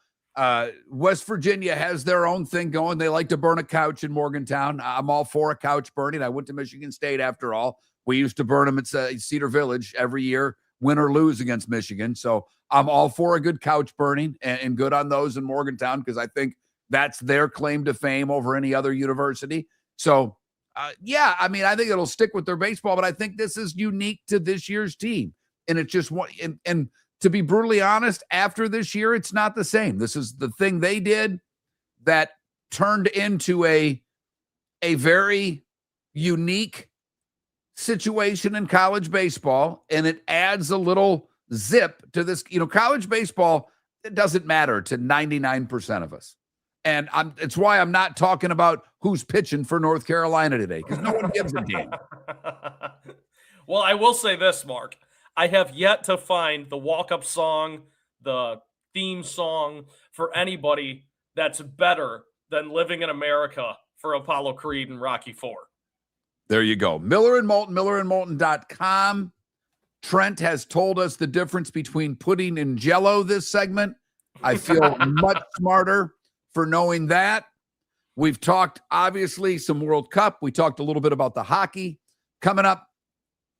West Virginia has their own thing going. They like to burn a couch in Morgantown. I'm all for a couch burning. I went to Michigan State after all. We used to burn them at Cedar Village every year, win or lose against Michigan. So I'm all for a good couch burning and good on those in Morgantown, because I think that's their claim to fame over any other university. So, I think it'll stick with their baseball, but I think this is unique to this year's team. And it's just one, and to be brutally honest, after this year, it's not the same. This is the thing they did that turned into a very unique situation in college baseball, and it adds a little zip to this. College baseball, it doesn't matter to 99% of us. And it's why I'm not talking about who's pitching for North Carolina today, because no one gives a damn. Well, I will say this, Mark. I have yet to find the walk-up song, the theme song for anybody that's better than Living in America for Apollo Creed and Rocky IV. There you go. Miller and Moulton, millerandmoulton.com. Trent has told us the difference between pudding and Jell-O this segment. I feel much smarter for knowing that. We've talked, obviously, some World Cup. We talked a little bit about the hockey. Coming up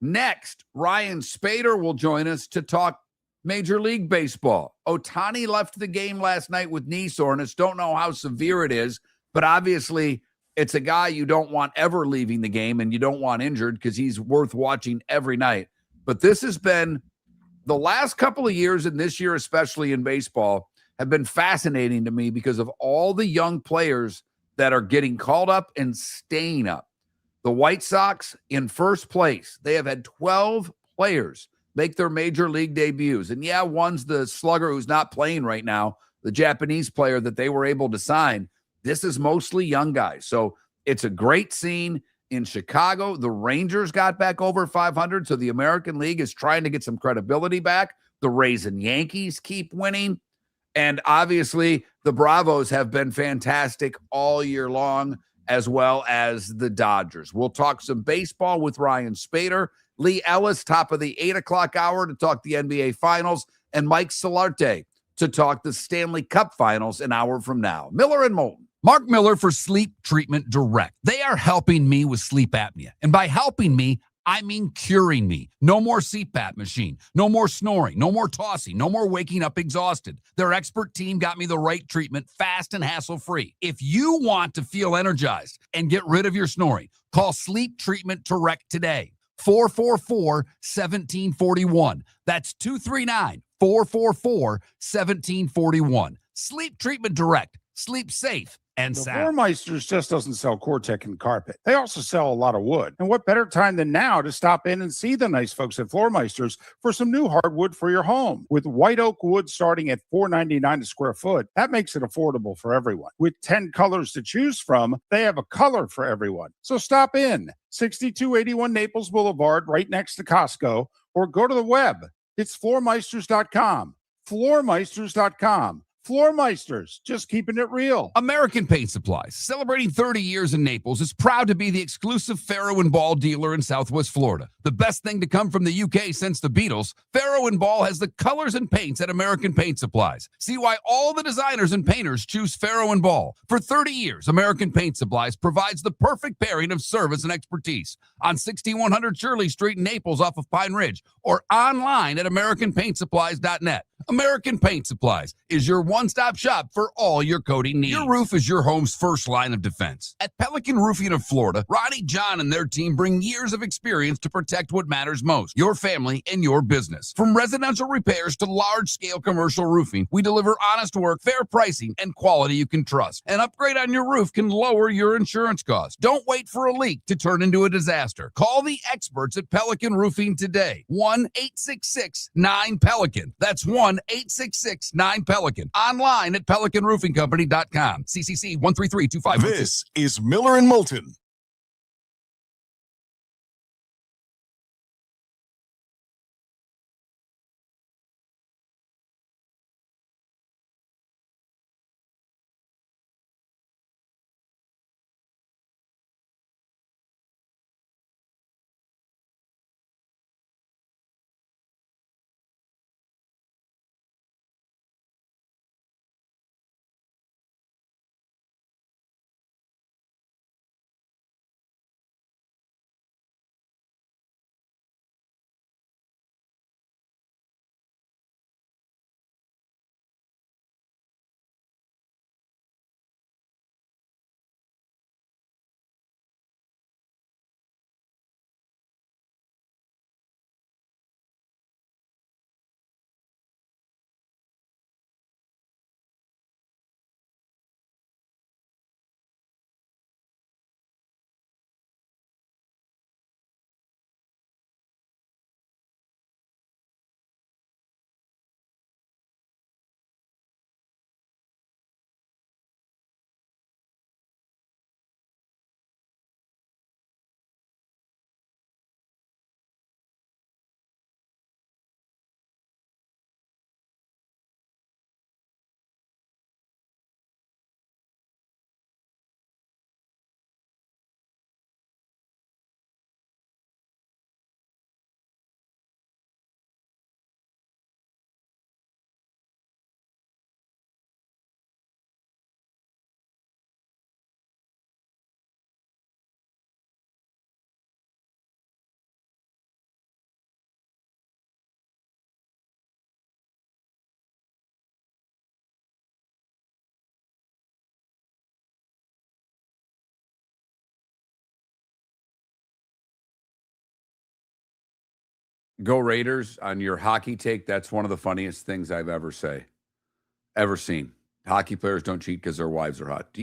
next, Ryan Spaeder will join us to talk Major League Baseball. Ohtani left the game last night with knee soreness. Don't know how severe it is, but obviously it's a guy you don't want ever leaving the game and you don't want injured because he's worth watching every night. But this has been the last couple of years, and this year especially in baseball, have been fascinating to me because of all the young players that are getting called up and staying up. The White Sox in first place. They have had 12 players make their major league debuts. And yeah, one's the slugger who's not playing right now, the Japanese player that they were able to sign. This is mostly young guys. So it's a great scene in Chicago. The Rangers got back over 500. So the American League is trying to get some credibility back. The Rays and Yankees keep winning. And obviously, the Bravos have been fantastic all year long, as well as the Dodgers. We'll talk some baseball with Ryan Spaeder, Leigh Ellis, top of the 8 o'clock hour to talk the NBA Finals, and Mike Solarte to talk the Stanley Cup Finals an hour from now. Miller and Moulton. Mark Miller for Sleep Treatment Direct. They are helping me with sleep apnea. And by helping me, I mean curing me. No more CPAP machine. No more snoring. No more tossing. No more waking up exhausted. Their expert team got me the right treatment, fast and hassle-free. If you want to feel energized and get rid of your snoring, call Sleep Treatment Direct today. 444-1741. That's 239-444-1741. Sleep Treatment Direct. Sleep safe and The sound. Floor Meisters just doesn't sell Cortec and carpet. They also sell a lot of wood. And what better time than now to stop in and see the nice folks at Floor Meisters for some new hardwood for your home. With white oak wood starting at $4.99 a square foot, that makes it affordable for everyone. With 10 colors to choose from, they have a color for everyone. So stop in, 6281 Naples Boulevard, right next to Costco, or go to the web. It's floormeisters.com. Floormeisters.com. Floor Meisters, just keeping it real. American Paint Supplies, celebrating 30 years in Naples, is proud to be the exclusive Farrow & Ball dealer in Southwest Florida. The best thing to come from the UK since the Beatles, Farrow & Ball has the colors and paints at American Paint Supplies. See why all the designers and painters choose Farrow & Ball. For 30 years, American Paint Supplies provides the perfect pairing of service and expertise on 6100 Shirley Street in Naples off of Pine Ridge, or online at AmericanPaintSupplies.net. American Paint Supplies is your one-stop shop for all your coating needs. Your roof is your home's first line of defense. At Pelican Roofing of Florida, Ronnie John and their team bring years of experience to protect what matters most, your family and your business. From residential repairs to large-scale commercial roofing, we deliver honest work, fair pricing, and quality you can trust. An upgrade on your roof can lower your insurance costs. Don't wait for a leak to turn into a disaster. Call the experts at Pelican Roofing today. 1-866-9-PELICAN. That's 1-866-9-PELICAN. Online at PelicanRoofingCompany.com. CCC 13325. This is Miller and Moulton. Go Raiders on your hockey take. That's one of the funniest things I've ever seen. Hockey players don't cheat because their wives are hot.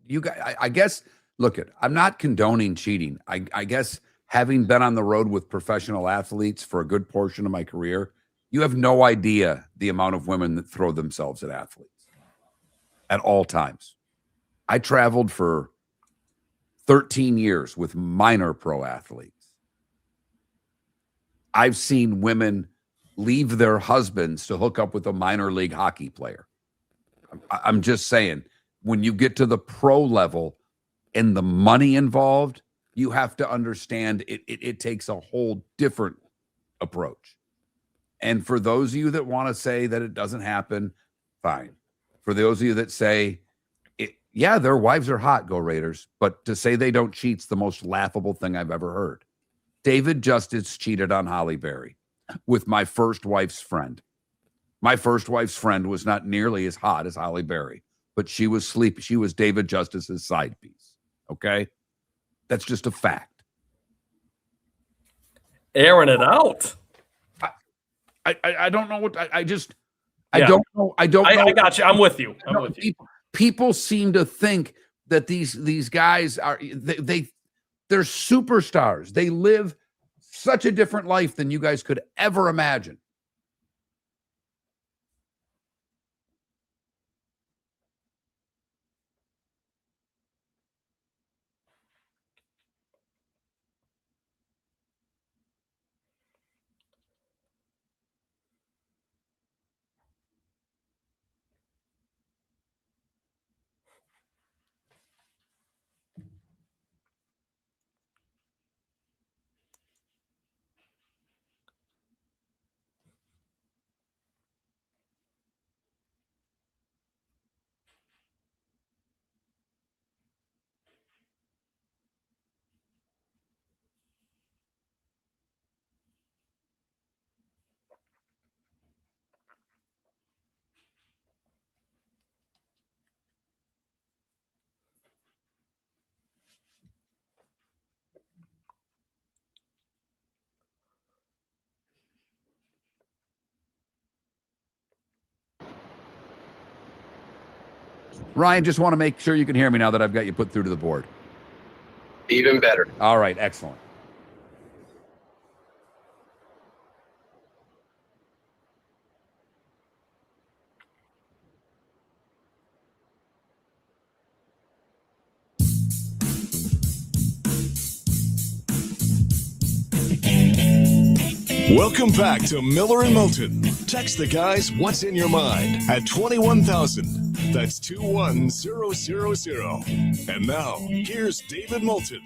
You guys, I guess, look it, I'm not condoning cheating. I guess having been on the road with professional athletes for a good portion of my career, you have no idea the amount of women that throw themselves at athletes at all times. I traveled for 13 years with minor pro athletes. I've seen women leave their husbands to hook up with a minor league hockey player. I'm just saying, when you get to the pro level and the money involved, you have to understand it takes a whole different approach. And for those of you that want to say that it doesn't happen, fine. For those of you that say, yeah, their wives are hot, go Raiders, but to say they don't cheat's the most laughable thing I've ever heard. David Justice cheated on Holly Berry with my first wife's friend. My first wife's friend was not nearly as hot as Holly Berry, but she was sleepy. She was David Justice's side piece. Okay? That's just a fact. Airing it out. I don't know what I don't know. I don't know. I got you. I'm with you. People seem to think that these guys are they're superstars. They live such a different life than you guys could ever imagine. Ryan, just want to make sure you can hear me now that I've got you put through to the board. Even better. All right, excellent. Welcome back to Miller and Moulton. Text the guys what's in your mind at 21,000. That's 21000. And now, here's David Moulton.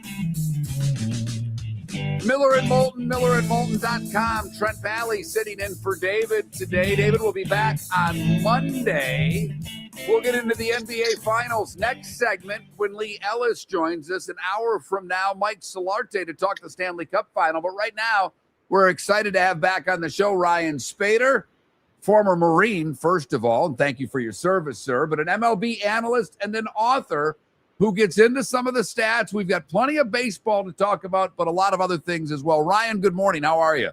Miller and Moulton, millerandmoulton.com. Trent Valley sitting in for David today. David will be back on Monday. We'll get into the NBA Finals next segment when Leigh Ellis joins us an hour from now. Mike Solarte to talk the Stanley Cup Final. But right now, we're excited to have back on the show Ryan Spaeder, former Marine, first of all, and thank you for your service, sir, but an MLB analyst and an author who gets into some of the stats. We've got plenty of baseball to talk about, but a lot of other things as well. Ryan, good morning. How are you?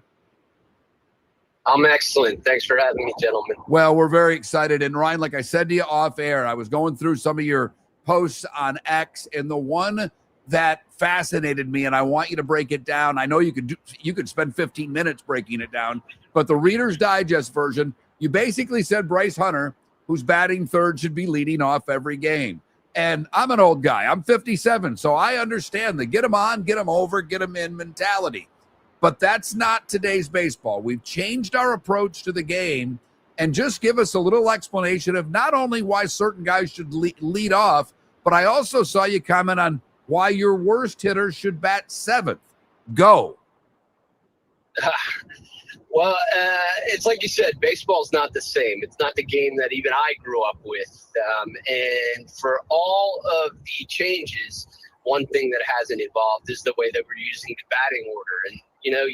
I'm excellent. Thanks for having me, gentlemen. Well, we're very excited. And Ryan, like I said to you off air, I was going through some of your posts on X, and the one that fascinated me, and I want you to break it down. I know you could spend 15 minutes breaking it down, but the Reader's Digest version, you basically said Bryce Hunter, who's batting third, should be leading off every game. And I'm an old guy. I'm 57, so I understand the get him on, get him over, get him in mentality. But that's not today's baseball. We've changed our approach to the game, and just give us a little explanation of not only why certain guys should lead off, but I also saw you comment on why your worst hitter should bat seventh. Go. Well, it's like you said, baseball's not the same. It's not the game that even I grew up with. And for all of the changes, one thing that hasn't evolved is the way that we're using the batting order. And, you know,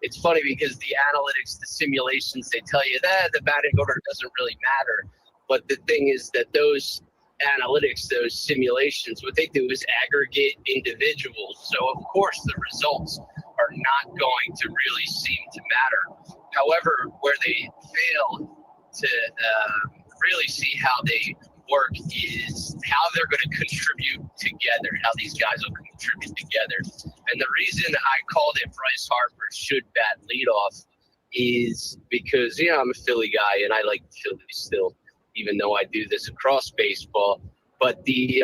it's funny because the analytics, the simulations, they tell you that the batting order doesn't really matter. But the thing is that those analytics, those simulations, what they do is aggregate individuals. So, of course, the results are not going to really seem to matter. However, where they fail to really see how they work is how they're going to contribute together, how these guys will contribute together. And the reason I called it Bryce Harper should bat leadoff is because, I'm a Philly guy and I like Philly still, even though I do this across baseball. But the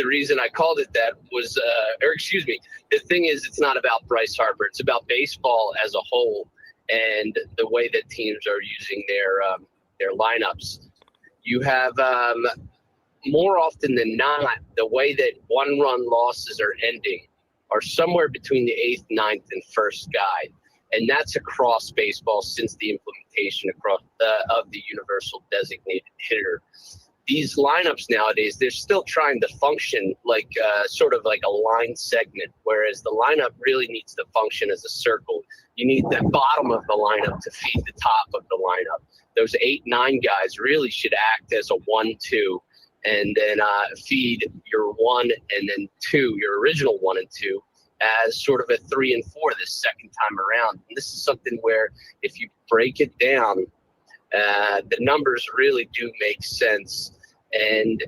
reason I called it that was, the thing is, it's not about Bryce Harper. It's about baseball as a whole and the way that teams are using their lineups. You have more often than not, the way that one-run losses are ending are somewhere between the 8th, 9th, and 1st guy. And that's across baseball since the implementation of the universal designated hitter. These lineups nowadays, they're still trying to function like sort of like a line segment, whereas the lineup really needs to function as a circle. You need the bottom of the lineup to feed the top of the lineup. Those 8, 9 guys really should act as a 1, 2, and then feed your 1 and then 2, your original 1 and 2, as sort of a 3 and 4 this second time around. And this is something where if you break it down, the numbers really do make sense. And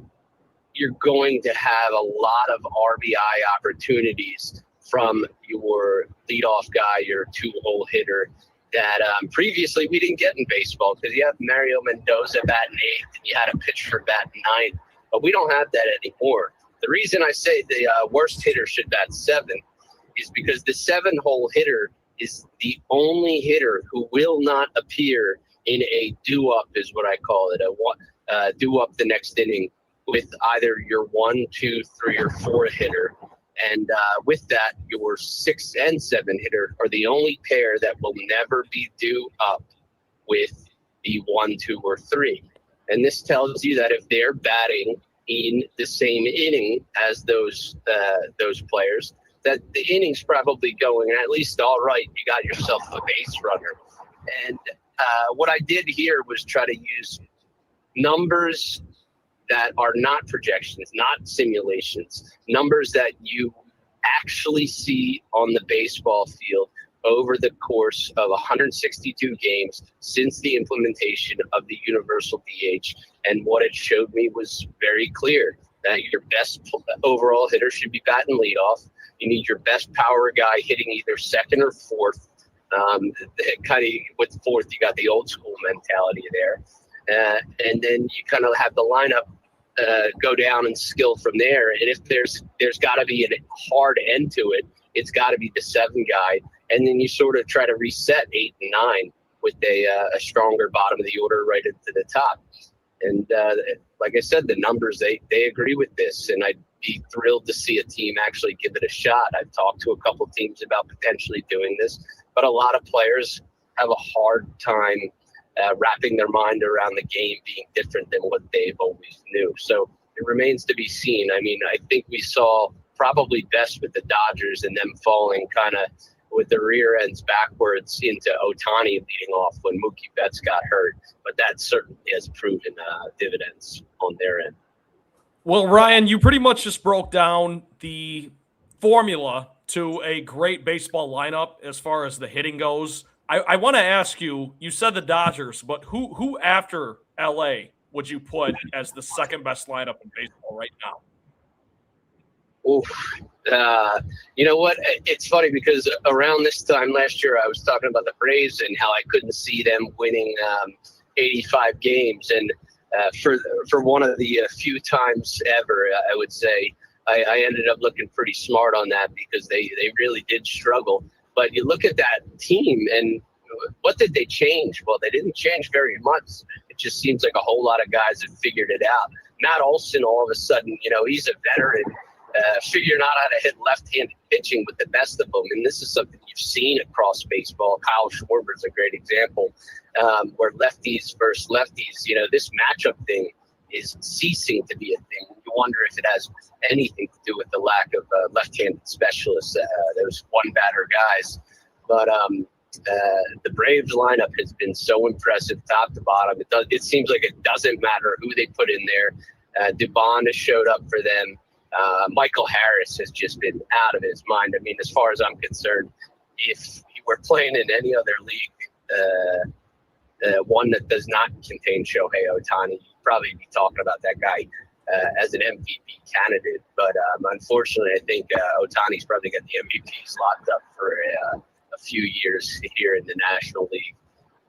you're going to have a lot of RBI opportunities from your leadoff guy, your 2-hole hitter, that previously we didn't get in baseball because you have Mario Mendoza batting 8th and you had a pitcher batting 9th. But we don't have that anymore. The reason I say the worst hitter should bat 7th is because the 7-hole hitter is the only hitter who will not appear in a do-up, is what I call it, a do-up the next inning with either your 1, 2, 3, or 4 hitter. And with that, your 6 and 7 hitter are the only pair that will never be due up with the 1, 2, or 3. And this tells you that if they're batting in the same inning as those players, that the inning's probably going at least all right. You got yourself a base runner. And what I did here was try to use numbers that are not projections, not simulations, numbers that you actually see on the baseball field over the course of 162 games since the implementation of the universal DH. And what it showed me was very clear that your best overall hitter should be batting leadoff. You need your best power guy hitting either 2nd or 4th. Kind of with 4th, you got the old school mentality there. And then you kind of have the lineup go down and skill from there. And if there's got to be a hard end to it, it's got to be the 7 guy. And then you sort of try to reset 8 and 9 with a stronger bottom of the order right into the top. And like I said, the numbers, they agree with this. And I'd be thrilled to see a team actually give it a shot. I've talked to a couple teams about potentially doing this, but a lot of players have a hard time wrapping their mind around the game being different than what they've always knew. So it remains to be seen. I mean, I think we saw probably best with the Dodgers and them falling kind of with the rear ends backwards into Ohtani leading off when Mookie Betts got hurt. But that certainly has proven dividends on their end. Well, Ryan, you pretty much just broke down the formula to a great baseball lineup as far as the hitting goes. I want to ask you, you said the Dodgers, but who after LA would you put as the second best lineup in baseball right now? You know what? It's funny because around this time last year, I was talking about the Braves and how I couldn't see them winning 85 games. And for one of the few times ever, I would say, I ended up looking pretty smart on that because they really did struggle. But you look at that team and what did they change? Well, they didn't change very much. It just seems like a whole lot of guys have figured it out. Matt Olson, all of a sudden, he's a veteran, figuring out how to hit left-handed pitching with the best of them. And this is something you've seen across baseball. Kyle Schwarber's a great example, where lefties versus lefties, this matchup thing is ceasing to be a thing. You wonder if it has anything to do with the lack of left-handed specialists, those one-batter guys. But the Braves lineup has been so impressive top to bottom. It seems like it doesn't matter who they put in there. Dubon has showed up for them. Michael Harris has just been out of his mind. I mean, as far as I'm concerned, if he were playing in any other league, one that does not contain Shohei Ohtani, you'd probably be talking about that guy as an MVP candidate. But unfortunately, I think Ohtani's probably got the MVPs locked up for a few years here in the National League.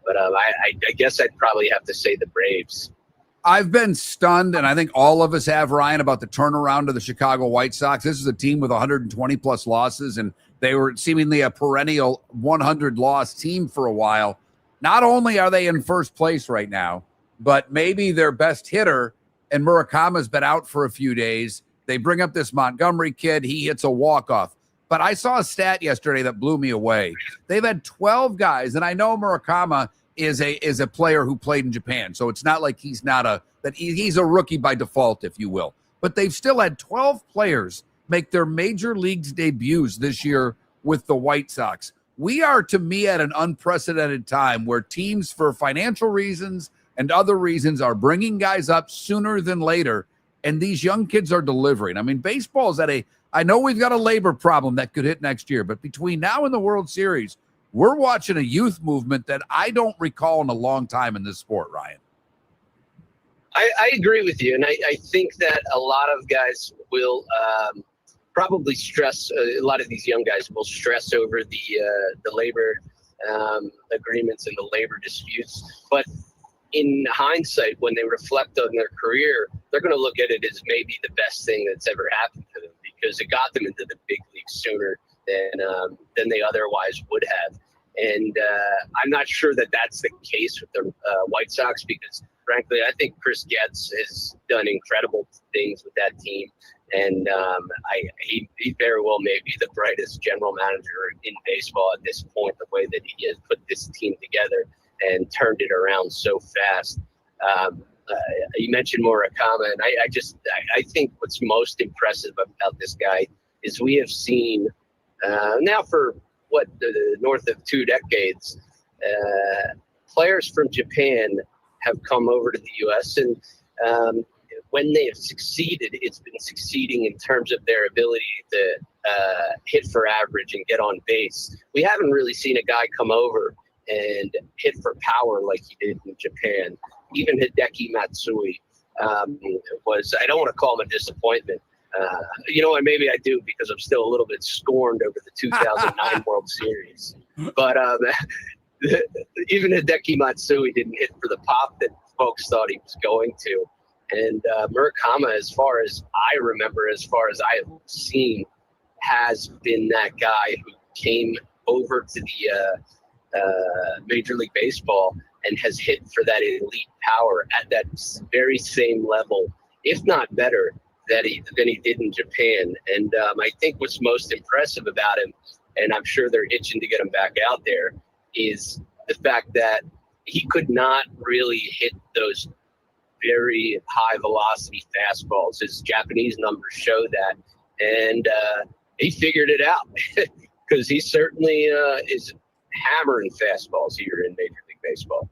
But I guess I'd probably have to say the Braves. I've been stunned, and I think all of us have, Ryan, about the turnaround of the Chicago White Sox. This is a team with 120-plus losses, and they were seemingly a perennial 100-loss team for a while. Not only are they in first place right now, but maybe their best hitter, and Murakami's been out for a few days. They bring up this Montgomery kid. He hits a walk-off. But I saw a stat yesterday that blew me away. They've had 12 guys, and I know Murakami is a player who played in Japan, so it's not like he's a rookie by default, if you will. But they've still had 12 players make their major leagues debuts this year with the White Sox. We are, to me, at an unprecedented time where teams, for financial reasons and other reasons, are bringing guys up sooner than later, and these young kids are delivering. I mean, baseball's I know we've got a labor problem that could hit next year, but between now and the World Series, we're watching a youth movement that I don't recall in a long time in this sport, Ryan. I agree with you, and I think that a lot of guys will probably stress. A lot of these young guys will stress over the labor agreements and the labor disputes. But in hindsight, when they reflect on their career, they're going to look at it as maybe the best thing that's ever happened to them, because it got them into the big leagues sooner than they otherwise would have. And I'm not sure that that's the case with the White Sox, because frankly, I think Chris Getz has done incredible things with that team. And he very well may be the brightest general manager in baseball at this point, the way that he has put this team together and turned it around so fast. You mentioned Murakami, and I think what's most impressive about this guy is we have seen now for north of 2 decades, players from Japan have come over to the U.S. and when they have succeeded, it's been succeeding in terms of their ability to hit for average and get on base. We haven't really seen a guy come over and hit for power like he did in Japan. Even Hideki Matsui was, I don't want to call him a disappointment. And maybe I do, because I'm still a little bit scorned over the 2009 World Series. But even Hideki Matsui didn't hit for the pop that folks thought he was going to. And Murakami, as far as I remember, as far as I have seen, has been that guy who came over to the Major League Baseball and has hit for that elite power at that very same level, if not better, than he did in Japan. And I think what's most impressive about him, and I'm sure they're itching to get him back out there, is the fact that he could not really hit those very high velocity fastballs. His Japanese numbers show that. And he figured it out because he certainly is hammering fastballs here in Major League Baseball.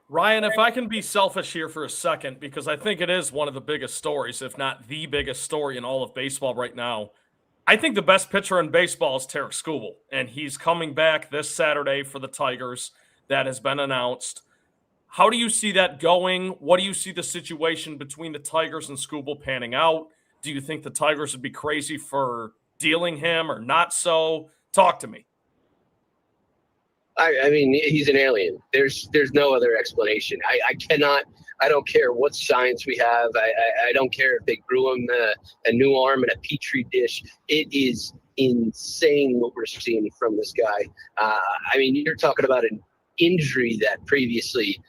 Ryan, if I can be selfish here for a second, because I think it is one of the biggest stories, if not the biggest story in all of baseball right now. I think the best pitcher in baseball is Tarik Skubal, and he's coming back this Saturday for the Tigers. That has been announced. How do you see that going? What do you see the situation between the Tigers and Skubal panning out? Do you think the Tigers would be crazy for dealing him or not so? Talk to me. I mean, he's an alien. There's no other explanation. I don't care what science we have. I don't care if they grew him a new arm in a petri dish. It is insane what we're seeing from this guy. I mean, you're talking about an injury that previously,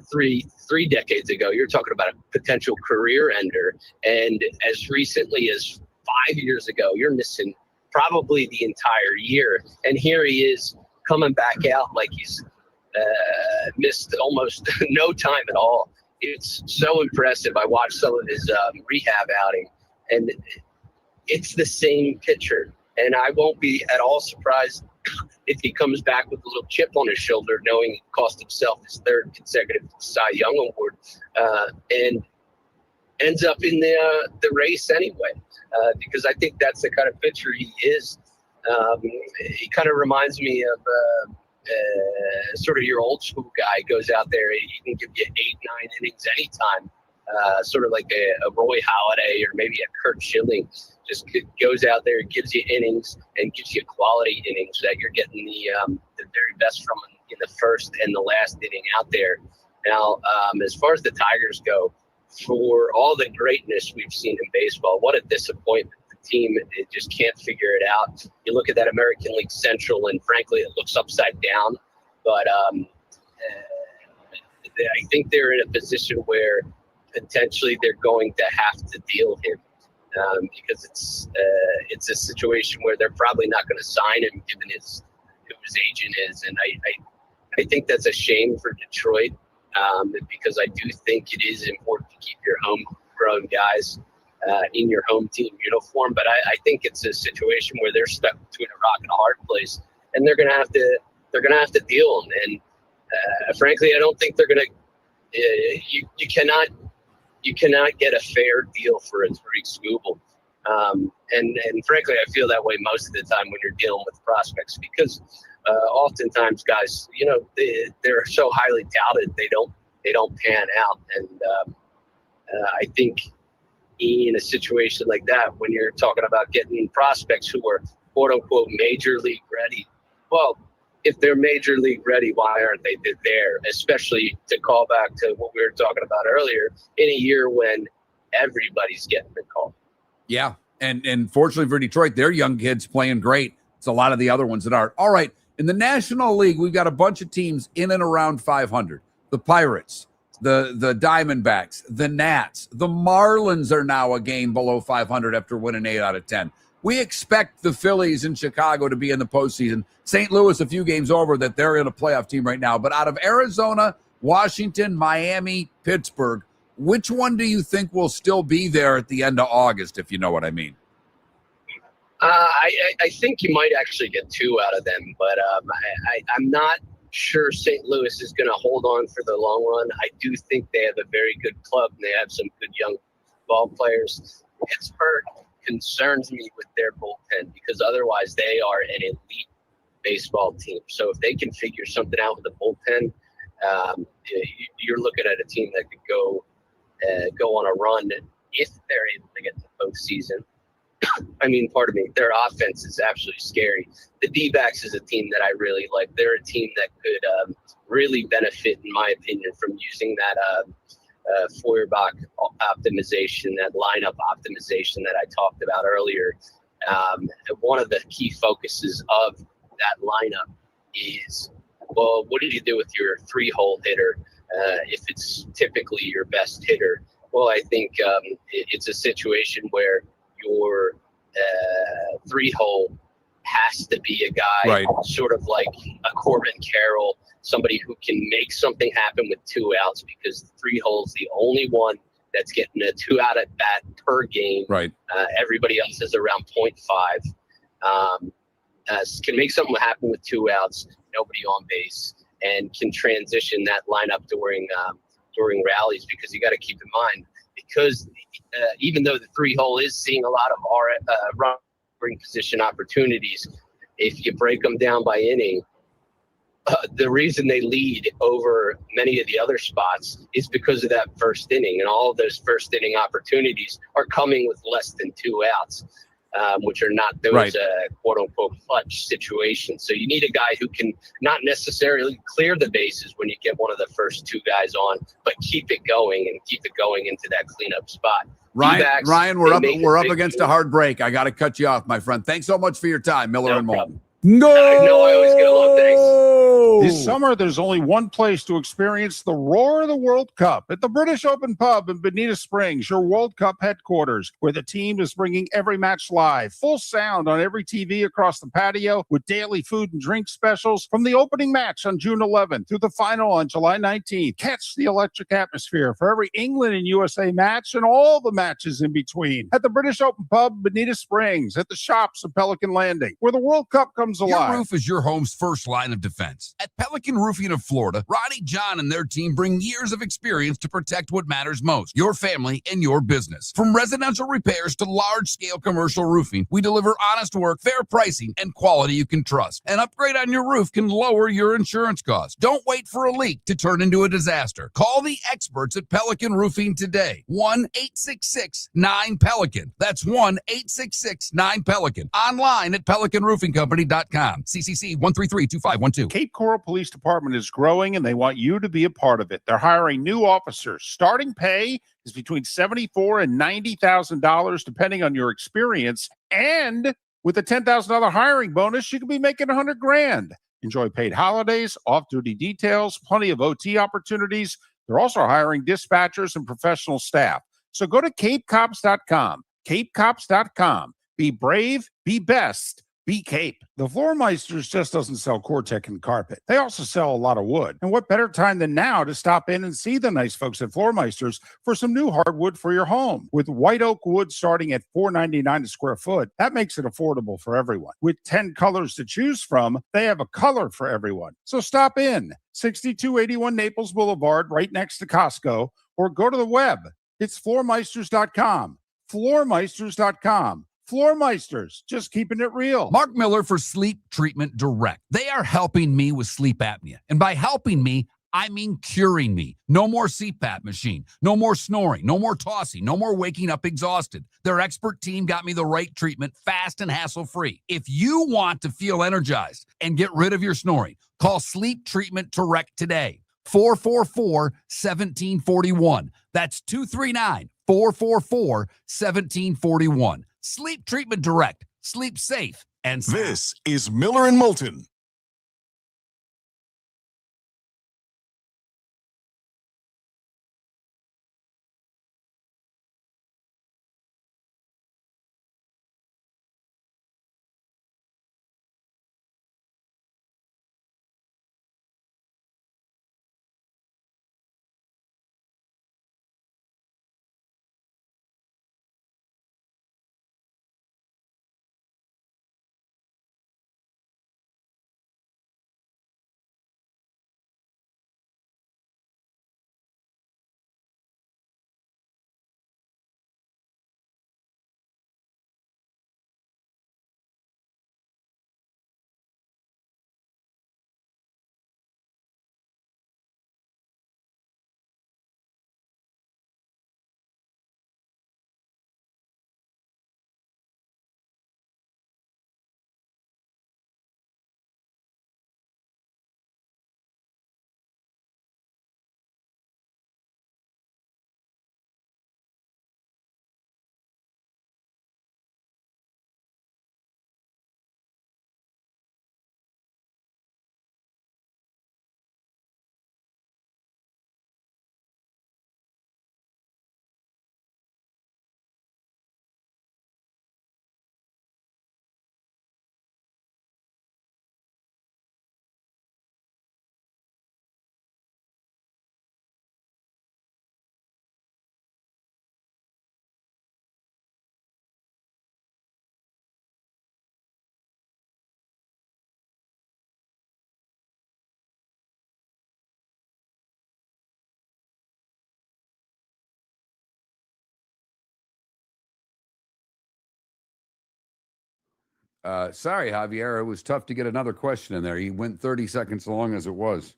three decades ago, you're talking about a potential career ender. And as recently as 5 years ago, you're missing probably the entire year. And here he is, coming back out like he's missed almost no time at all. It's so impressive. I watched some of his rehab outing, and it's the same pitcher. And I won't be at all surprised if he comes back with a little chip on his shoulder, knowing he cost himself his 3rd consecutive Cy Young Award. And ends up in the race anyway, because I think that's the kind of pitcher he is. He kind of reminds me of sort of your old school guy. Goes out there, he can give you 8-9 innings anytime, sort of like a Roy Halladay or maybe a Kurt Schilling. Just goes out there, gives you innings, and gives you quality innings that you're getting the very best from in the first and the last inning out there. Now, as far as the Tigers go, for all the greatness we've seen in baseball, what a disappointment. The team, it just can't figure it out. You look at that American League Central, and frankly, it looks upside down. But I think they're in a position where potentially they're going to have to deal him. Because it's a situation where they're probably not going to sign him, given who his agent is, and I think that's a shame for Detroit, because I do think it is important to keep your homegrown guys in your home team uniform. But I think it's a situation where they're stuck between a rock and a hard place, and they're going to have to deal them. And frankly, I don't think they're going to. You cannot get a fair deal for a Tariq Skubal. And frankly, I feel that way most of the time when you're dealing with prospects, because oftentimes guys, they're so highly touted, they don't pan out. And I think in a situation like that, when you're talking about getting prospects who are quote unquote major league ready, well, if they're major league ready, why aren't they there? Especially to call back to what we were talking about earlier, in a year when everybody's getting the call. Yeah, and fortunately for Detroit, their young kids playing great. It's a lot of the other ones that aren't. All right, in the National League, we've got a bunch of teams in and around 500. The Pirates, the Diamondbacks, the Nats, the Marlins are now a game below 500 after winning 8 out of 10. We expect the Phillies and Chicago to be in the postseason. St. Louis, a few games over, that they're in a playoff team right now. But out of Arizona, Washington, Miami, Pittsburgh, which one do you think will still be there at the end of August, if you know what I mean? I think you might actually get 2 out of them, but I'm not sure St. Louis is going to hold on for the long run. I do think they have a very good club, and they have some good young ball players. Pittsburgh concerns me with their bullpen, because otherwise they are an elite baseball team. So if they can figure something out with the bullpen, you're looking at a team that could go on a run if they're able to get to the postseason. I mean, pardon me, their offense is absolutely scary. The D-backs is a team that I really like. They're a team that could really benefit, in my opinion, from using that Feuerbach optimization, that lineup optimization that I talked about earlier. One of the key focuses of that lineup is, well, what do you do with your 3-hole hitter if it's typically your best hitter? Well, I think it's a situation where your 3-hole has to be a guy, right, sort of like a Corbin Carroll, somebody who can make something happen with 2 outs, because the 3-hole's the only one that's getting a 2 out at bat per game. Right. Everybody else is around 0.5. Can make something happen with 2 outs, nobody on base, and can transition that lineup during rallies, because you got to keep in mind, because even though the 3-hole is seeing a lot of running position opportunities, if you break them down by inning, the reason they lead over many of the other spots is because of that first inning, and all of those first inning opportunities are coming with less than 2 outs, which are not those quote unquote clutch situations. So you need a guy who can not necessarily clear the bases when you get one of the first 2 guys on, but keep it going into that cleanup spot. Ryan, we're up against a hard break. I got to cut you off, my friend. Thanks so much for your time, Miller and Moulton. No, I always get along. Thanks. This summer, there's only one place to experience the roar of the World Cup, at the British Open Pub in Bonita Springs, your World Cup headquarters, where the team is bringing every match live, full sound on every TV across the patio, with daily food and drink specials from the opening match on June 11th through the final on July 19th. Catch the electric atmosphere for every England and USA match and all the matches in between at the British Open Pub, Bonita Springs, at the shops of Pelican Landing, where the World Cup comes alive. Your roof is your home's first line of defense. At Pelican Roofing of Florida, Ronnie, John, and their team bring years of experience to protect what matters most, your family and your business. From residential repairs to large-scale commercial roofing, we deliver honest work, fair pricing, and quality you can trust. An upgrade on your roof can lower your insurance costs. Don't wait for a leak to turn into a disaster. Call the experts at Pelican Roofing today. 1-866-9-PELICAN. That's 1-866-9-PELICAN. Online at pelicanroofingcompany.com. CCC 1332512. Cape Coral Police Department is growing, and they want you to be a part of it. They're hiring new officers. Starting pay is between $74,000 and $90,000, depending on your experience. And with a $10,000 hiring bonus, you could be making $100,000. Enjoy paid holidays, off-duty details, plenty of OT opportunities. They're also hiring dispatchers and professional staff. So go to capecops.com. capecops.com. Be brave, be best, be Cape. The Floormeisters just doesn't sell Core-Tech and carpet. They also sell a lot of wood. And what better time than now to stop in and see the nice folks at Floormeisters for some new hardwood for your home. With white oak wood starting at $4.99 a square foot, that makes it affordable for everyone. With 10 colors to choose from, they have a color for everyone. So stop in. 6281 Naples Boulevard, right next to Costco, or go to the web. It's floormeisters.com. floormeisters.com. Floormeisters, just keeping it real. Mark Miller for Sleep Treatment Direct. They are helping me with sleep apnea. And by helping me, I mean curing me. No more CPAP machine. No more snoring. No more tossing. No more waking up exhausted. Their expert team got me the right treatment, fast and hassle-free. If you want to feel energized and get rid of your snoring, call Sleep Treatment Direct today. 444-1741. That's 239-444-1741. Sleep Treatment Direct. Sleep safe and sound. This is Miller and Moulton. Sorry, Javier. It was tough to get another question in there. He went 30 seconds long as it was.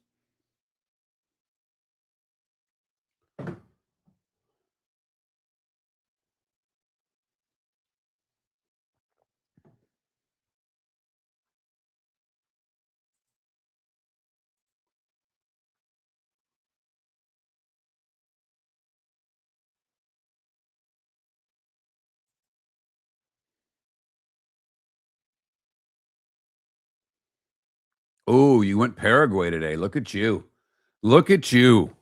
Oh, you went Paraguay today. Look at you. Look at you.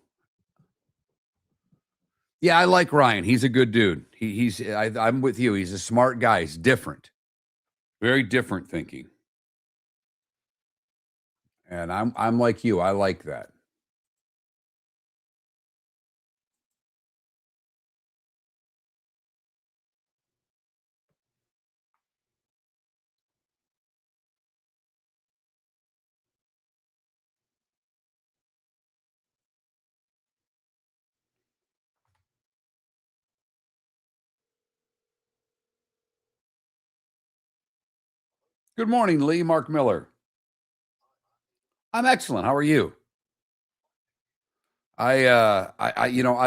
Yeah, I like Ryan. He's a good dude. I'm with you. He's a smart guy. He's different. Very different thinking. And I'm like you. I like that. Good morning, Lee. Mark Miller. I'm excellent. How are you? I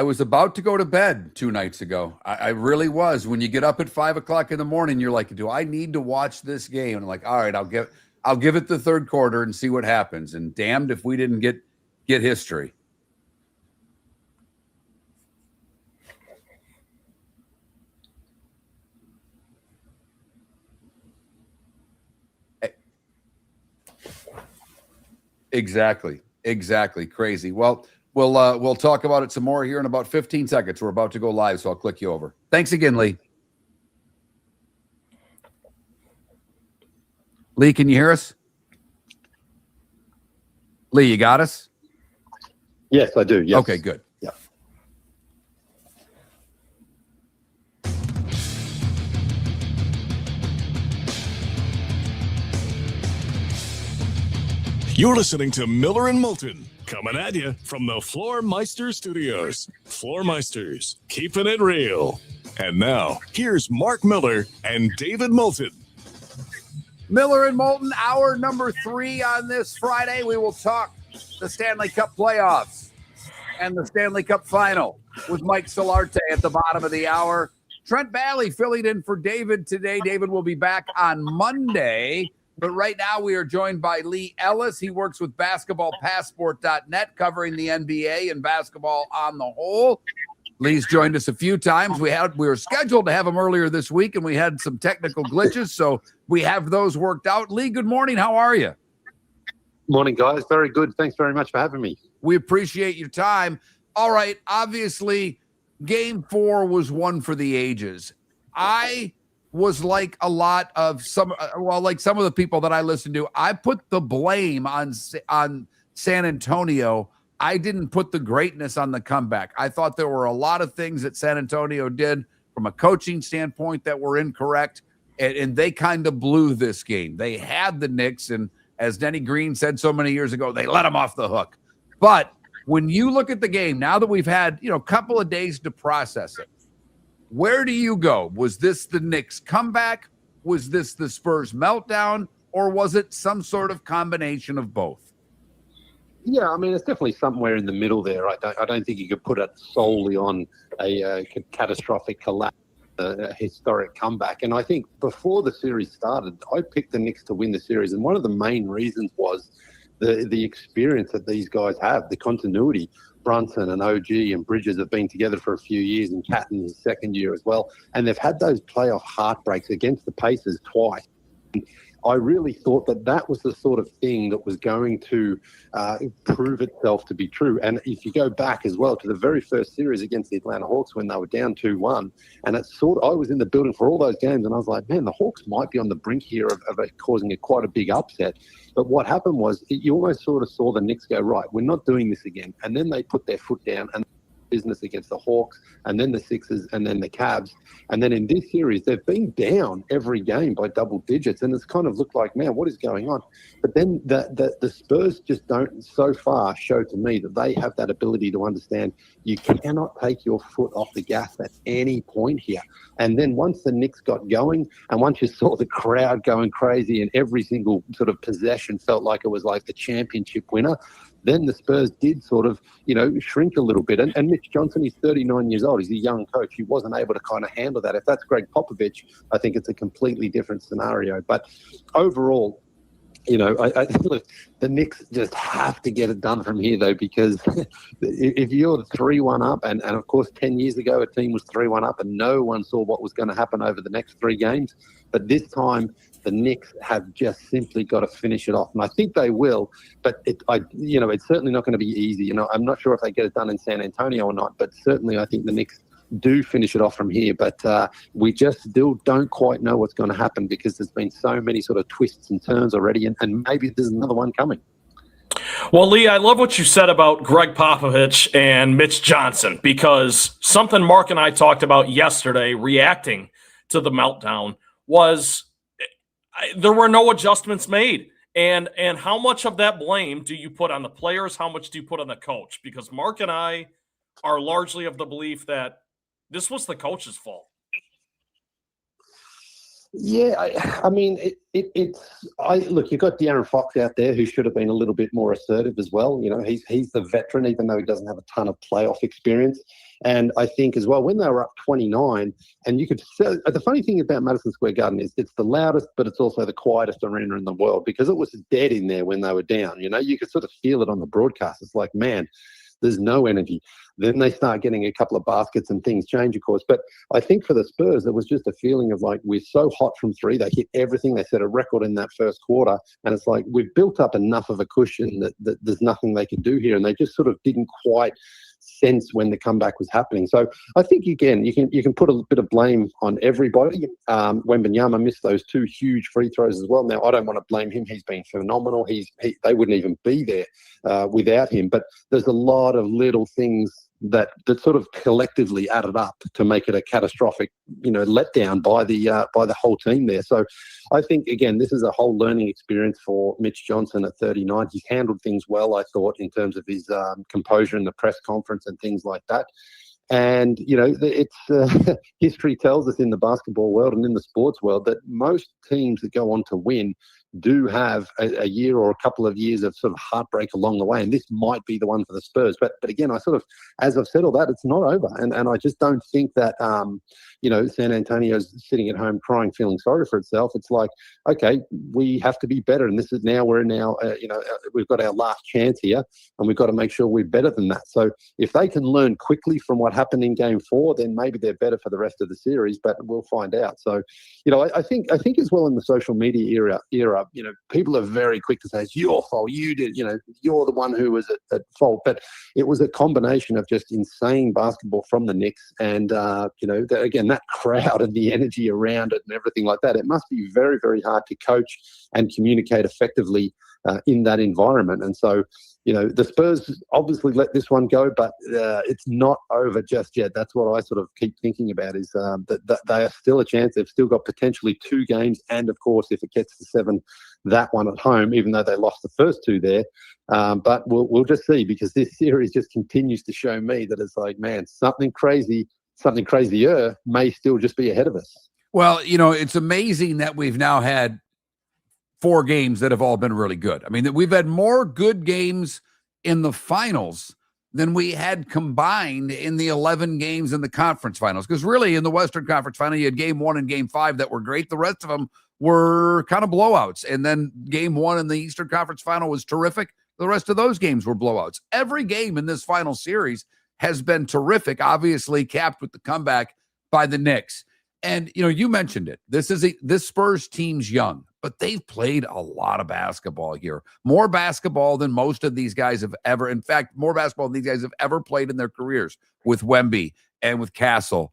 was about to go to bed 2 nights ago. I really was. When you get up at 5 o'clock in the morning, you're like, do I need to watch this game? And I'm like, all right, I'll give it the third quarter and see what happens. And damned if we didn't get history. Exactly. Crazy. Well, we'll talk about it some more here in about 15 seconds. We're about to go live, so I'll click you over. Thanks again, Lee. Lee, can you hear us? Lee, you got us? Yes, I do. Yes. Okay, good. Yeah. You're listening to Miller and Moulton, coming at you from the Floor Meister Studios. Floor Meisters, keeping it real. And now, here's Mark Miller and David Moulton. Miller and Moulton, hour number 3 on this Friday. We will talk the Stanley Cup playoffs and the Stanley Cup final with Mike Solarte at the bottom of the hour. Trent Bally filling in for David today. David will be back on Monday. But right now we are joined by Leigh Ellis. He works with basketballpassport.net, covering the NBA and basketball on the whole. Lee's joined us a few times. We were scheduled to have him earlier this week, and we had some technical glitches, so we have those worked out. Leigh, good morning. How are you? Morning, guys. Very good. Thanks very much for having me. We appreciate your time. All right, obviously, Game 4 was one for the ages. I was like a lot of some of the people that I listened to. I put the blame on San Antonio. I didn't put the greatness on the comeback. I thought there were a lot of things that San Antonio did from a coaching standpoint that were incorrect, and they kind of blew this game. They had the Knicks, and as Denny Green said so many years ago, they let them off the hook. But when you look at the game, now that we've had a couple of days to process it, where do you go? Was this the Knicks comeback? Was this the Spurs meltdown? Or was it some sort of combination of both? Yeah, I mean, it's definitely somewhere in the middle there. I don't think you could put it solely on a catastrophic collapse, a historic comeback. And I think before the series started, I picked the Knicks to win the series. And one of the main reasons was the experience that these guys have, the continuity. Brunson and OG and Bridges have been together for a few years, and Catton his second year as well. And they've had those playoff heartbreaks against the Pacers twice. I really thought that was the sort of thing that was going to prove itself to be true. And if you go back as well to the very first series against the Atlanta Hawks when they were down 2-1, and I was in the building for all those games, and I was like, man, the Hawks might be on the brink here of it causing quite a big upset. But what happened was you almost sort of saw the Knicks go, right, we're not doing this again. And then they put their foot down and business against the Hawks, and then the Sixers, and then the Cavs. And then in this series, they've been down every game by double digits, and it's kind of looked like, man, what is going on? But then the Spurs just don't so far show to me that they have that ability to understand you cannot take your foot off the gas at any point here. And then once the Knicks got going, and once you saw the crowd going crazy and every single sort of possession felt like it was like the championship winner, then the Spurs did sort of, shrink a little bit. And Mitch Johnson, he's 39 years old. He's a young coach. He wasn't able to kind of handle that. If that's Greg Popovich, I think it's a completely different scenario. But overall, I think the Knicks just have to get it done from here, though, because if you're 3-1 up, and of course 10 years ago a team was 3-1 up and no one saw what was going to happen over the next 3 games. But this time the Knicks have just simply got to finish it off. And I think they will, but it's certainly not going to be easy. I'm not sure if they get it done in San Antonio or not, but certainly I think the Knicks do finish it off from here. But we just still don't quite know what's going to happen because there's been so many sort of twists and turns already, and maybe there's another one coming. Well, Lee, I love what you said about Greg Popovich and Mitch Johnson, because something Mark and I talked about yesterday reacting to the meltdown was there were no adjustments made. And how much of that blame do you put on the players? How much do you put on the coach? Because Mark and I are largely of the belief that this was the coach's fault. Yeah, I mean, look, you've got De'Aaron Fox out there who should have been a little bit more assertive as well. You know, he's the veteran, even though he doesn't have a ton of playoff experience. And I think as well, when they were up 29, and you could see, the funny thing about Madison Square Garden is it's the loudest, but it's also the quietest arena in the world because it was dead in there when they were down. You know, you could sort of feel it on the broadcast. It's like, man, there's no energy. Then they start getting a couple of baskets and things change, of course. But I think for the Spurs, it was just a feeling of like, we're so hot from three. They hit everything. They set a record in that first quarter. And it's like, we've built up enough of a cushion that there's nothing they can do here. And they just sort of didn't quite sense when the comeback was happening. So I think, again, you can put a bit of blame on everybody. Wembanyama missed those two huge free throws as well. Now, I don't want to blame him. He's been phenomenal. They wouldn't even be there without him. But there's a lot of little things that sort of collectively added up to make it a catastrophic, letdown by the whole team there. So I think, again, this is a whole learning experience for Mitch Johnson at 39. He's handled things well, I thought, in terms of his composure in the press conference and things like that. And, it's history tells us in the basketball world and in the sports world that most teams that go on to win do have a year or a couple of years of sort of heartbreak along the way. And this might be the one for the Spurs. But again, I sort of, as I've said all that, it's not over. And I just don't think that, San Antonio's sitting at home crying, feeling sorry for itself. It's like, okay, we have to be better. And this is now, we've got our last chance here and we've got to make sure we're better than that. So if they can learn quickly from what happened in game 4, then maybe they're better for the rest of the series, but we'll find out. So, I think as well in the social media era, people are very quick to say, it's your fault. You did, you're the one who was at fault. But it was a combination of just insane basketball from the Knicks and, again, that crowd and the energy around it and everything like that. It must be very, very hard to coach and communicate effectively in that environment. And so, the Spurs obviously let this one go, but it's not over just yet. That's what I sort of keep thinking about is that they are still a chance. They've still got potentially 2 games. And, of course, if it gets to 7, that one at home, even though they lost the first 2 there. But we'll just see, because this series just continues to show me that it's like, man, something crazier may still just be ahead of us. Well, it's amazing that we've now had 4 games that have all been really good. I mean, we've had more good games in the finals than we had combined in the 11 games in the conference finals. Because really, in the Western Conference final, you had game 1 and game 5 that were great. The rest of them were kind of blowouts. And then game 1 in the Eastern Conference final was terrific. The rest of those games were blowouts. Every game in this final series has been terrific, obviously capped with the comeback by the Knicks. And, you mentioned it. This Spurs team's young, but they've played a lot of basketball here. More basketball than most of these guys have ever. In fact, more basketball than these guys have ever played in their careers with Wemby and with Castle.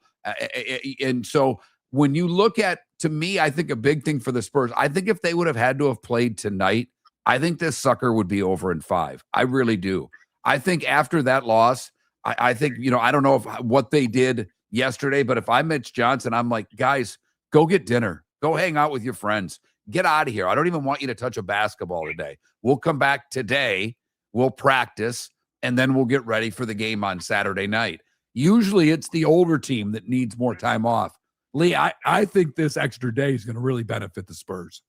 And so when you look at, to me, I think a big thing for the Spurs, I think if they would have had to have played tonight, I think this sucker would be over in 5. I really do. I think after that loss, I think, I don't know what they did yesterday, but if I'm Mitch Johnson, I'm like, guys, go get dinner. Go hang out with your friends. Get out of here. I don't even want you to touch a basketball today. We'll come back today. We'll practice, and then we'll get ready for the game on Saturday night. Usually it's the older team that needs more time off. Leigh, I think this extra day is going to really benefit the Spurs.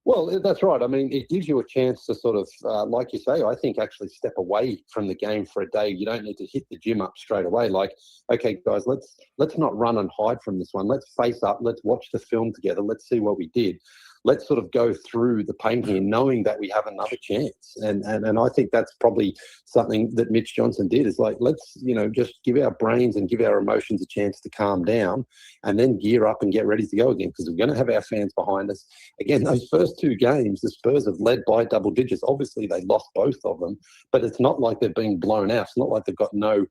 Well, that's right. I mean, it gives you a chance to sort of, like you say, I think actually step away from the game for a day. You don't need to hit the gym up straight away. Like, okay, guys, let's not run and hide from this one. Let's face up. Let's watch the film together. Let's see what we did. Let's sort of go through the pain here, knowing that we have another chance. And I think that's probably something that Mitch Johnson did, is like, let's, just give our brains and give our emotions a chance to calm down and then gear up and get ready to go again, because we're going to have our fans behind us. Again, those first 2 games, the Spurs have led by double digits. Obviously, they lost both of them, but it's not like they're being blown out. It's not like they've got no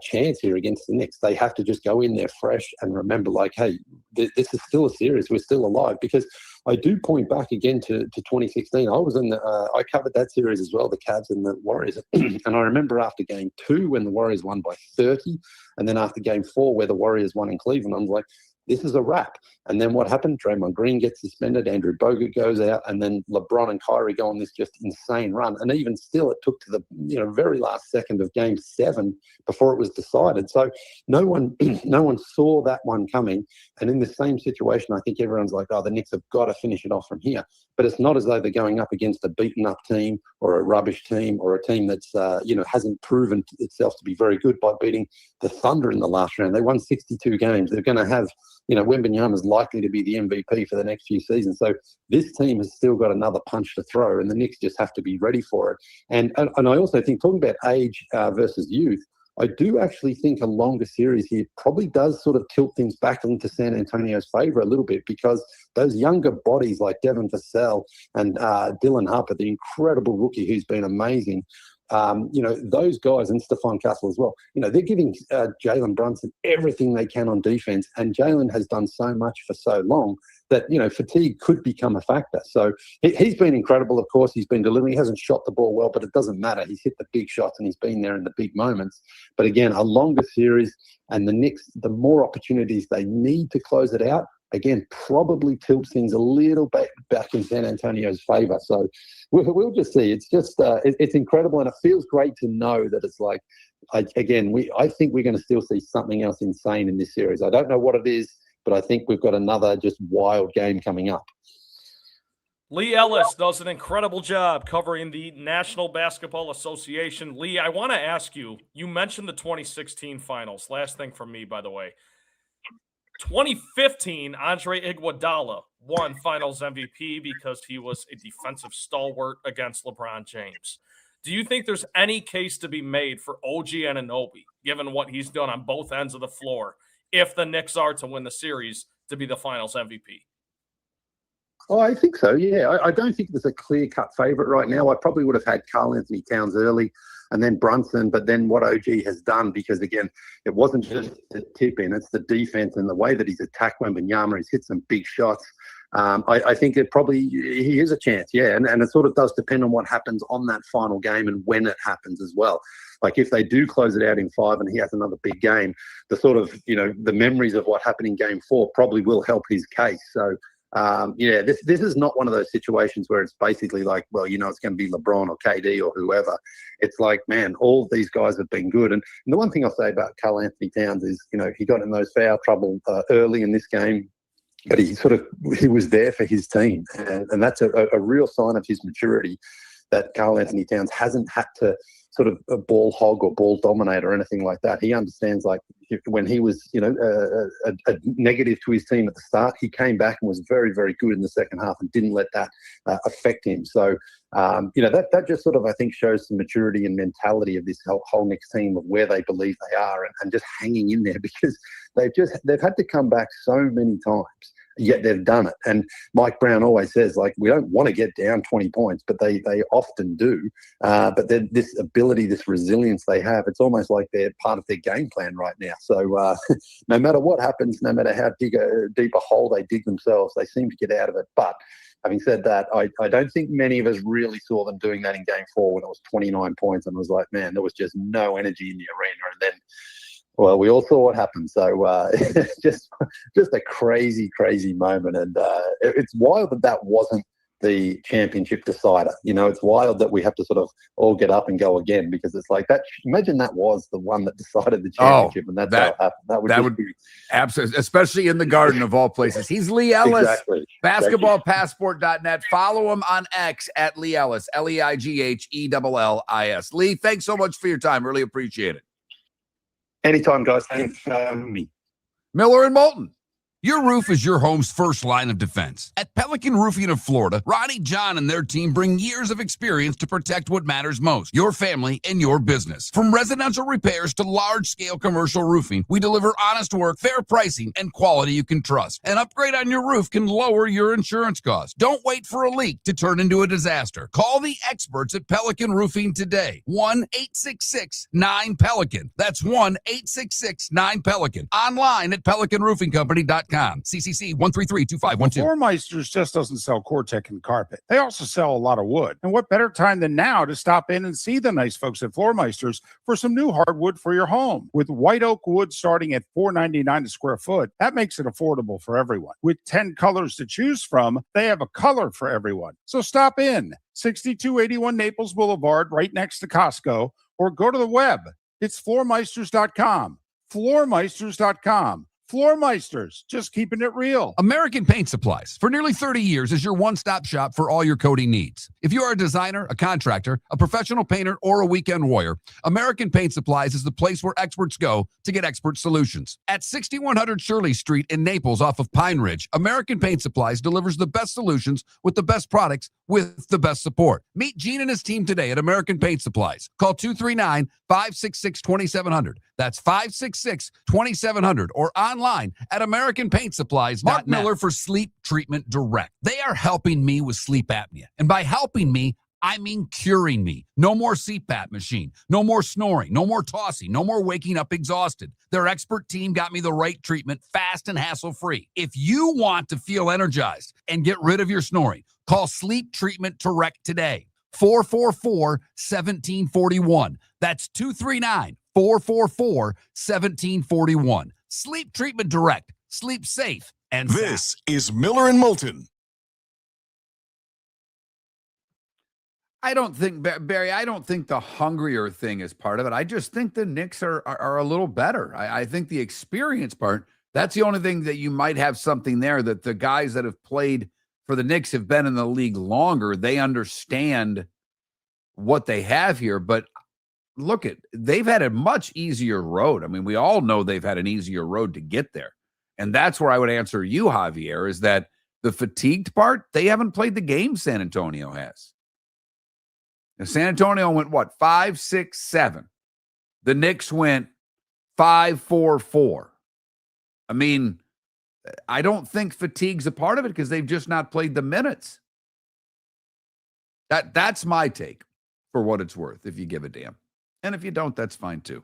chance here against the Knicks. They have to just go in there fresh and remember, like, hey, this is still a series. We're still alive. Because I do point back again to 2016. I was I covered that series as well, the Cavs and the Warriors. And I remember after game 2 when the Warriors won by 30, and then after game 4 where the Warriors won in Cleveland, I was like, this is a wrap. And then what happened? Draymond Green gets suspended, Andrew Bogut goes out, and then LeBron and Kyrie go on this just insane run. And even still, it took to the very last second of Game 7 before it was decided. So no one saw that one coming. And in the same situation, I think everyone's like, oh, the Knicks have got to finish it off from here. But it's not as though they're going up against a beaten-up team or a rubbish team or a team that's hasn't proven itself to be very good by beating the Thunder in the last round. They won 62 games. They're going to have Wembanyama's likely to be the MVP for the next few seasons. So this team has still got another punch to throw, and the Knicks just have to be ready for it. And I also think, talking about age versus youth, I do actually think a longer series here probably does sort of tilt things back into San Antonio's favor a little bit, because those younger bodies like Devin Vassell and Dylan Harper, the incredible rookie who's been amazing, those guys, and Stephon Castle as well, they're giving Jalen Brunson everything they can on defense. And Jalen has done so much for so long that, fatigue could become a factor. So he's been incredible. Of course, he's been delivering. He hasn't shot the ball well, but it doesn't matter. He's hit the big shots and he's been there in the big moments. But again, a longer series, and the Knicks, the more opportunities they need to close it out, again, probably tilts things a little bit back in San Antonio's favor. So we'll just see. It's just it's incredible, and it feels great to know that it's like, I think we're going to still see something else insane in this series. I don't know what it is, but I think we've got another just wild game coming up. Leigh Ellis does an incredible job covering the National Basketball Association. Leigh, I want to ask you, you mentioned the 2016 finals. Last thing from me, by the way. 2015, Andre Iguodala won Finals MVP because he was a defensive stalwart against LeBron James. Do you think there's any case to be made for OG Anunoby, given what he's done on both ends of the floor, if the Knicks are to win the series, to be the Finals MVP? Oh, I think so, yeah. I don't think there's a clear-cut favorite right now. I probably would have had Karl Anthony Towns early and then Brunson, but then what OG has done, because, again, it wasn't just the tip-in, it's the defense and the way that he's attacked Wembanyama. He's hit some big shots. I think he is a chance, yeah, and it sort of does depend on what happens on that final game and when it happens as well. Like, if they do close it out in 5 and he has another big game, the sort of, the memories of what happened in Game 4 probably will help his case. So, this is not one of those situations where it's basically like, well, it's going to be LeBron or KD or whoever. It's like, man, all of these guys have been good. And the one thing I'll say about Karl Anthony Towns is, he got in those foul trouble early in this game, but he was there for his team. And that's a real sign of his maturity, that Karl Anthony Towns hasn't had to sort of a ball hog or ball dominate or anything like that. He understands, like, when he was, a negative to his team at the start, he came back and was very, very good in the second half and didn't let that affect him. So, that just sort of, I think, shows some maturity and mentality of this whole Knicks team, of where they believe they are, and just hanging in there, because they've had to come back so many times, yet they've done it. And Mike Brown always says, like, we don't want to get down 20 points, but they often do. But then this ability, this resilience they have, it's almost like they're part of their game plan right now. So no matter what happens, no matter how deep a hole they dig themselves, they seem to get out of it. But having said that, I don't think many of us really saw them doing that in Game 4 when it was 29 points and it was like, man, there was just no energy in the arena. And then, well, we all saw what happened. So just a crazy, crazy moment. And it's wild that wasn't the championship decider. It's wild that we have to sort of all get up and go again, because it's like that. Imagine that was the one that decided the championship, and that's how it happened. That would be absolutely, especially in the Garden of all places. He's Leigh Ellis, exactly. basketballpassport.net. Follow him on X at Leigh Ellis, LEIGHELLIS. Leigh, thanks so much for your time. Really appreciate it. Anytime, guys. Thanks for having me. Miller and Moulton. Your roof is your home's first line of defense. At Pelican Roofing of Florida, Ronnie John and their team bring years of experience to protect what matters most, your family and your business. From residential repairs to large-scale commercial roofing, we deliver honest work, fair pricing, and quality you can trust. An upgrade on your roof can lower your insurance costs. Don't wait for a leak to turn into a disaster. Call the experts at Pelican Roofing today. 1-866-9-PELICAN. That's 1-866-9-PELICAN. Online at pelicanroofingcompany.com. FloorMeisters.com. CCC 1332512. Floor Meisters just doesn't sell Cortec and carpet. They also sell a lot of wood. And what better time than now to stop in and see the nice folks at Floor Meisters for some new hardwood for your home. With white oak wood starting at $4.99 a square foot, that makes it affordable for everyone. With 10 colors to choose from, they have a color for everyone. So stop in, 6281 Naples Boulevard, right next to Costco, or go to the web. It's floormeisters.com. Floormeisters.com. Floor Meisters, just keeping it real. American Paint Supplies, for nearly 30 years, is your one-stop shop for all your coating needs. If you are a designer, a contractor, a professional painter, or a weekend warrior, American Paint Supplies is the place where experts go to get expert solutions. At 6100 Shirley Street in Naples off of Pine Ridge, American Paint Supplies delivers the best solutions with the best products with the best support. Meet Gene and his team today at American Paint Supplies. Call 239-566-2700. That's 566-2700 or online at AmericanPaintSupplies.net. Mark Miller for Sleep Treatment Direct. They are helping me with sleep apnea. And by helping me, I mean curing me. No more CPAP machine. No more snoring. No more tossing. No more waking up exhausted. Their expert team got me the right treatment, fast and hassle-free. If you want to feel energized and get rid of your snoring, call Sleep Treatment Direct today. 444-1741. That's 239-444-1741. Sleep Treatment Direct. Sleep safe and sound. This is Miller and Moulton. I don't think, Barry, I don't think the hungrier thing is part of it. I just think the Knicks are a little better. I think the experience part, that's the only thing that you might have something there, that the guys that have played for the Knicks have been in the league longer. They understand what they have here. But look, they've had a much easier road. I mean, we all know they've had an easier road to get there. And that's where I would answer you, Javier, is that the fatigued part, they haven't played the game San Antonio has. Now, San Antonio went, 5, 6, 7. The Knicks went 5, 4, 4. I mean, I don't think fatigue's a part of it because they've just not played the minutes. That's my take for what it's worth, if you give a damn. And if you don't, that's fine too.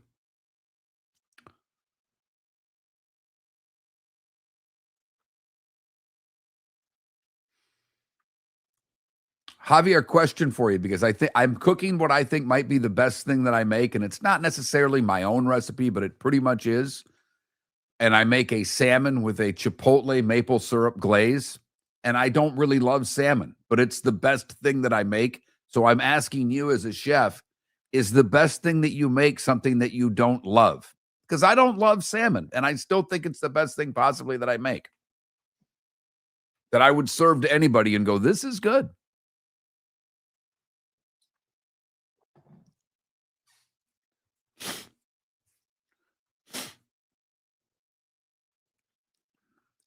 Javier, question for you, because I think I'm cooking what I think might be the best thing that I make, and it's not necessarily my own recipe, but it pretty much is. And I make a salmon with a chipotle maple syrup glaze, and I don't really love salmon, but it's the best thing that I make. So I'm asking you as a chef, is the best thing that you make something that you don't love? Because I don't love salmon, and I still think it's the best thing possibly that I make, that I would serve to anybody and go, this is good.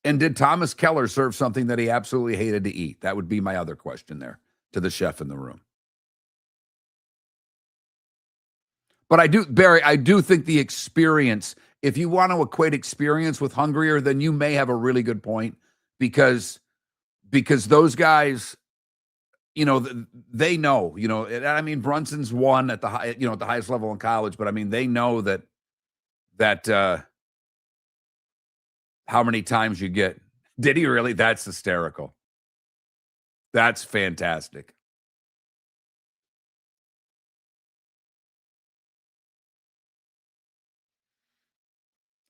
And did Thomas Keller serve something that he absolutely hated to eat? That would be my other question there to the chef in the room. But I do, Barry, I do think the experience, if you want to equate experience with hungrier, then you may have a really good point, because those guys, you know, they know, you know, I mean, Brunson's won at the high, you know, at the highest level in college, but I mean, they know that how many times you get. Did he really? That's hysterical. That's fantastic.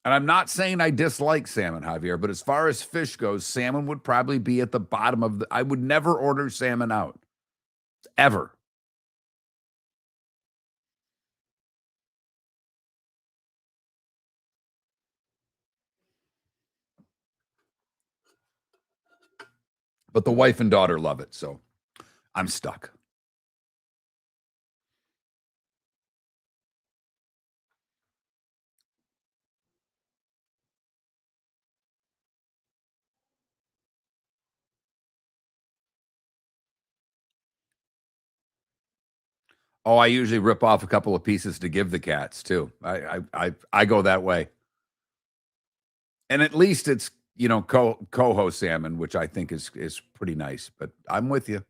And I'm not saying I dislike salmon, Javier, but as far as fish goes, salmon would probably be at the bottom of I would never order salmon out. Ever. But the wife and daughter love it, so I'm stuck. Oh, I usually rip off a couple of pieces to give the cats too. I go that way. And at least it's, you know, coho salmon, which I think is pretty nice. But I'm with you.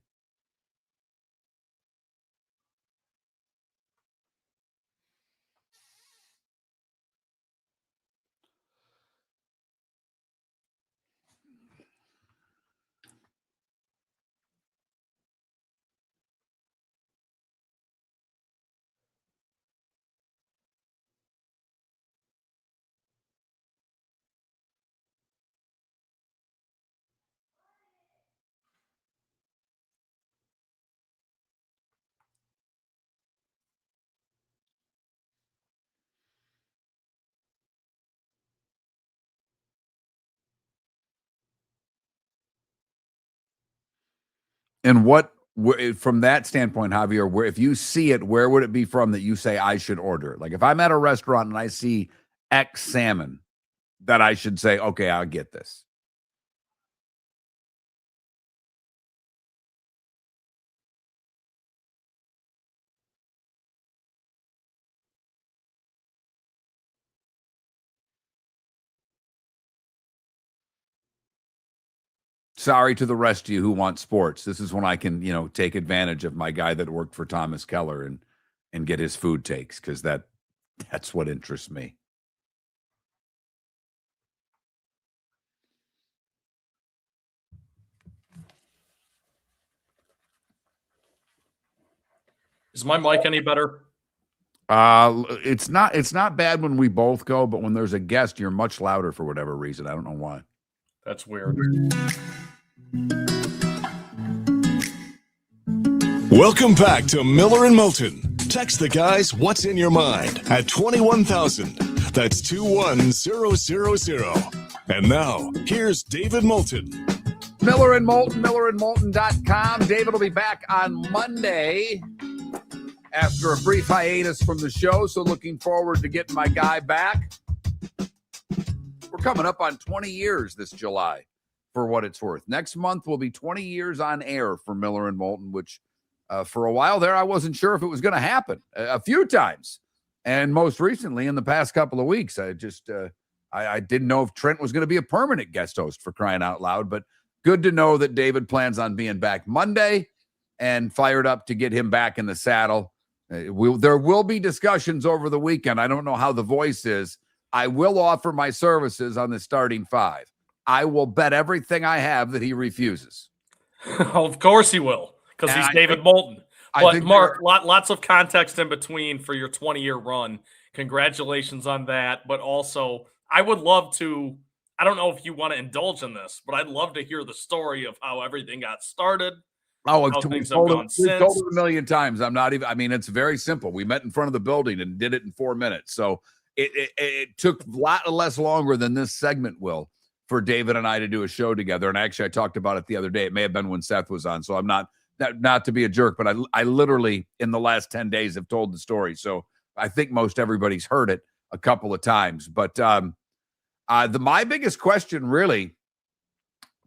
And from that standpoint, Javier, where if you see it, where would it be from that you say I should order it? Like if I'm at a restaurant and I see X salmon, that I should say, okay, I'll get this. Sorry to the rest of you who want sports. This is when I can, take advantage of my guy that worked for Thomas Keller and get his food takes, because that's what interests me. Is my mic any better? It's not bad when we both go, but when there's a guest, you're much louder for whatever reason. I don't know why. That's weird. Welcome back to Miller and Moulton. Text the guys what's in your mind at 21,000. That's 21000. And now, here's David Moulton. Miller and Moulton, millerandmoulton.com. David will be back on Monday after a brief hiatus from the show, so looking forward to getting my guy back. We're coming up on 20 years this July, for what it's worth. Next month will be 20 years on air for Miller and Moulton, which for a while there, I wasn't sure if it was going to happen a few times. And most recently, in the past couple of weeks, I just I didn't know if Trent was going to be a permanent guest host, for crying out loud. But good to know that David plans on being back Monday, and fired up to get him back in the saddle. There will be discussions over the weekend. I don't know how the voice is. I will offer my services on the starting five. I will bet everything I have that he refuses. Of course he will, because he's David Moulton. But Mark, lots of context in between for your 20-year run. Congratulations on that. But also, I would love to, I don't know if you want to indulge in this, but I'd love to hear the story of how everything got started. We've told it a million times. It's very simple. We met in front of the building and did it in 4 minutes. So it took a lot less longer than this segment will for David and I to do a show together. And actually, I talked about it the other day. It may have been when Seth was on. So I'm not to be a jerk, but I literally in the last 10 days have told the story. So I think most everybody's heard it a couple of times. But my biggest question really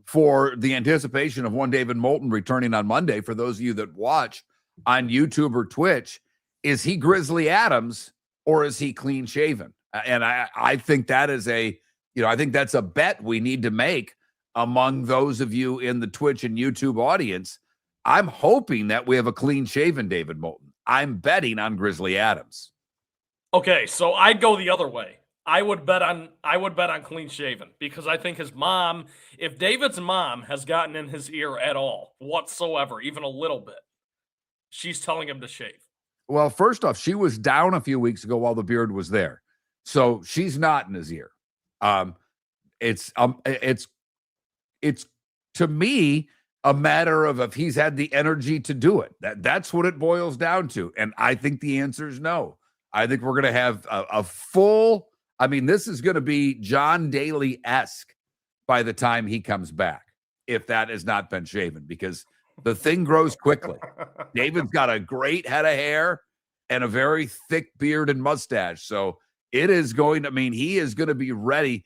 for the anticipation of one David Moulton returning on Monday, for those of you that watch on YouTube or Twitch, is he Grizzly Adams or is he clean shaven? And I think that is I think that's a bet we need to make among those of you in the Twitch and YouTube audience. I'm hoping that we have a clean shaven David Moulton. I'm betting on Grizzly Adams. Okay, so I'd go the other way. I would bet on clean shaven, because I think his mom, if David's mom has gotten in his ear at all whatsoever, even a little bit, she's telling him to shave. Well, first off, she was down a few weeks ago while the beard was there. So she's not in his ear. It's to me a matter of if he's had the energy to do it. That's what it boils down to. And I think the answer is no. I think we're going to have a full, this is going to be John Daly-esque by the time he comes back, if that has not been shaven, because the thing grows quickly. David's got a great head of hair and a very thick beard and mustache. So it is going to he is going to be ready.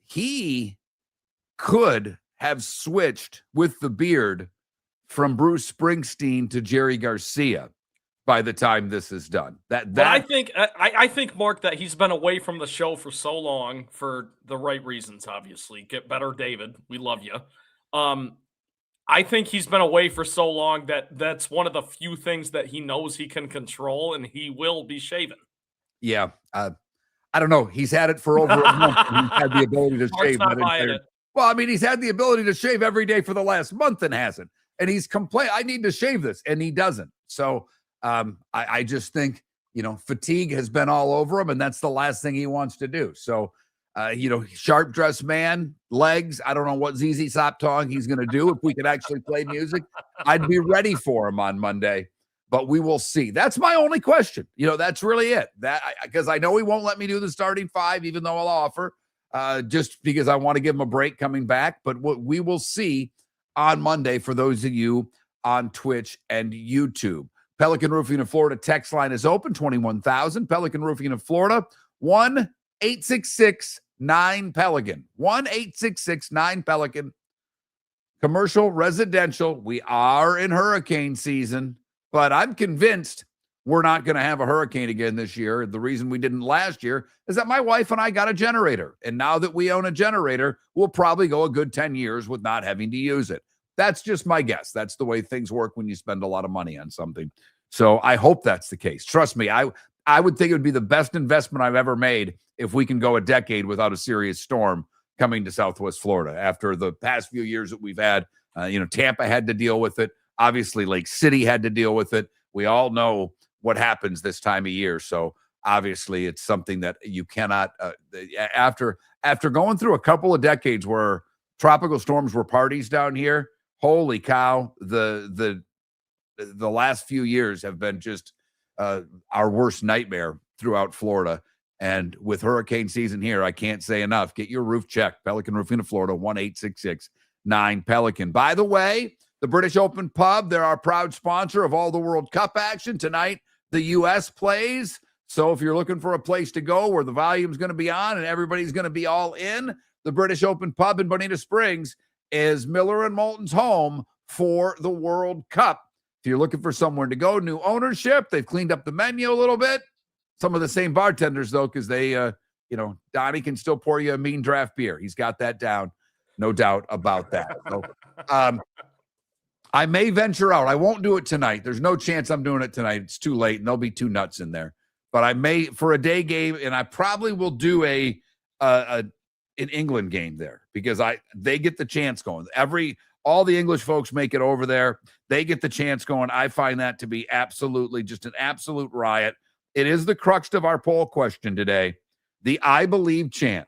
He could have switched with the beard from Bruce Springsteen to Jerry Garcia by the time this is done. I think, Mark, that he's been away from the show for so long for the right reasons, obviously. Get better, David. We love you. I think he's been away for so long that that's one of the few things that he knows he can control, and he will be shaven. Yeah. I don't know. He's had it for over a month. He's had the ability to shave. Well, he's had the ability to shave every day for the last month and hasn't. And he's complained, I need to shave this, and he doesn't. So I just think, fatigue has been all over him, and that's the last thing he wants to do. So, sharp dressed man, legs. I don't know what ZZ Top Tongue he's going to do. If we could actually play music, I'd be ready for him on Monday. But we will see. That's my only question. That's really it. Because I know he won't let me do the starting five, even though I'll offer, just because I want to give him a break coming back. But what we will see on Monday, for those of you on Twitch and YouTube. Pelican Roofing of Florida text line is open, 21,000. Pelican Roofing of Florida, 1-866-9-PELICAN. 1-866-9-PELICAN. Commercial, residential. We are in hurricane season, but I'm convinced we're not going to have a hurricane again this year. The reason we didn't last year is that my wife and I got a generator. And now that we own a generator, we'll probably go a good 10 years with not having to use it. That's just my guess. That's the way things work when you spend a lot of money on something. So I hope that's the case. Trust me, I would think it would be the best investment I've ever made if we can go a decade without a serious storm coming to Southwest Florida. After the past few years that we've had, Tampa had to deal with it. Obviously, Lake City had to deal with it. We all know what happens this time of year. So obviously it's something that you cannot, after going through a couple of decades where tropical storms were parties down here, holy cow, the last few years have been just our worst nightmare throughout Florida. And with hurricane season here, I can't say enough. Get your roof checked. Pelican Roofing of Florida, 1-866-9-PELICAN. By the way, the British Open Pub, they're our proud sponsor of all the World Cup action. Tonight, the U.S. plays. So if you're looking for a place to go where the volume's going to be on and everybody's going to be all in, the British Open Pub in Bonita Springs is Miller and Moulton's home for the World Cup. If you're looking for somewhere to go, new ownership, they've cleaned up the menu a little bit. Some of the same bartenders, though, because they, Donnie can still pour you a mean draft beer. He's got that down. No doubt about that. So, I may venture out. I won't do it tonight. There's no chance I'm doing it tonight. It's too late, and there'll be two nuts in there. But I may for a day game, and I probably will do an England game there because they get the chance going. All the English folks make it over there. They get the chance going. I find that to be absolutely just an absolute riot. It is the crux of our poll question today. The I believe chant.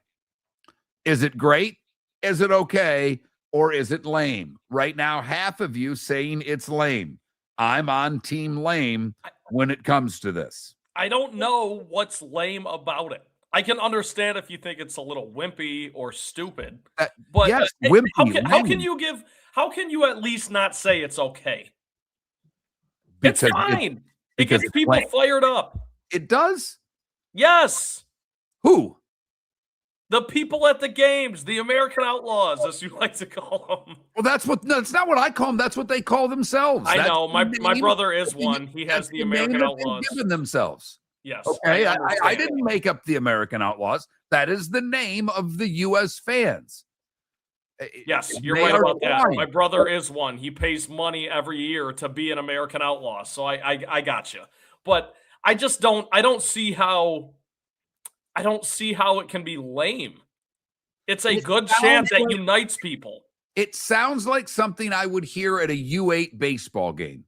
Is it great? Is it okay? Or is it lame? Right now, half of you saying it's lame. I'm on team lame when it comes to this. I don't know what's lame about it. I can understand if you think it's a little wimpy or stupid, but yes, wimpy, how can you at least not say it's okay? It's fine. It gets people fired up. It does? Yes. Who? The people at the games, the American Outlaws, as you like to call them. Well, that's not what I call them. That's what they call themselves. I know. My brother is one. He has the American Outlaws. Given themselves. Yes. Okay. I didn't make up the American Outlaws. That is the name of the U.S. fans. Yes, you're right about that. My brother is one. He pays money every year to be an American Outlaw. So I got you. But I just don't see how it can be lame. It's a good chant that unites people. It sounds like something I would hear at a U8 baseball game.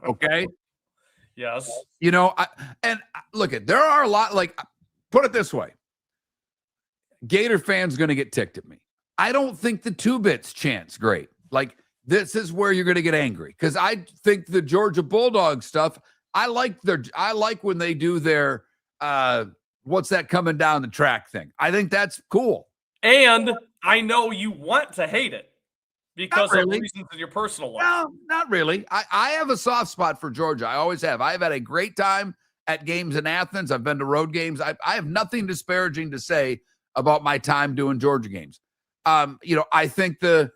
Okay? Yes. There are a lot, put it this way. Gator fans going to get ticked at me. I don't think the 2-bits chant's great. This is where you're going to get angry because I think the Georgia Bulldog stuff, I like when they do their what's that coming down the track thing. I think that's cool. And I know you want to hate it because of reasons in your personal life. No, not really. I have a soft spot for Georgia. I always have. I've had a great time at games in Athens. I've been to road games. I have nothing disparaging to say about my time doing Georgia games. I think the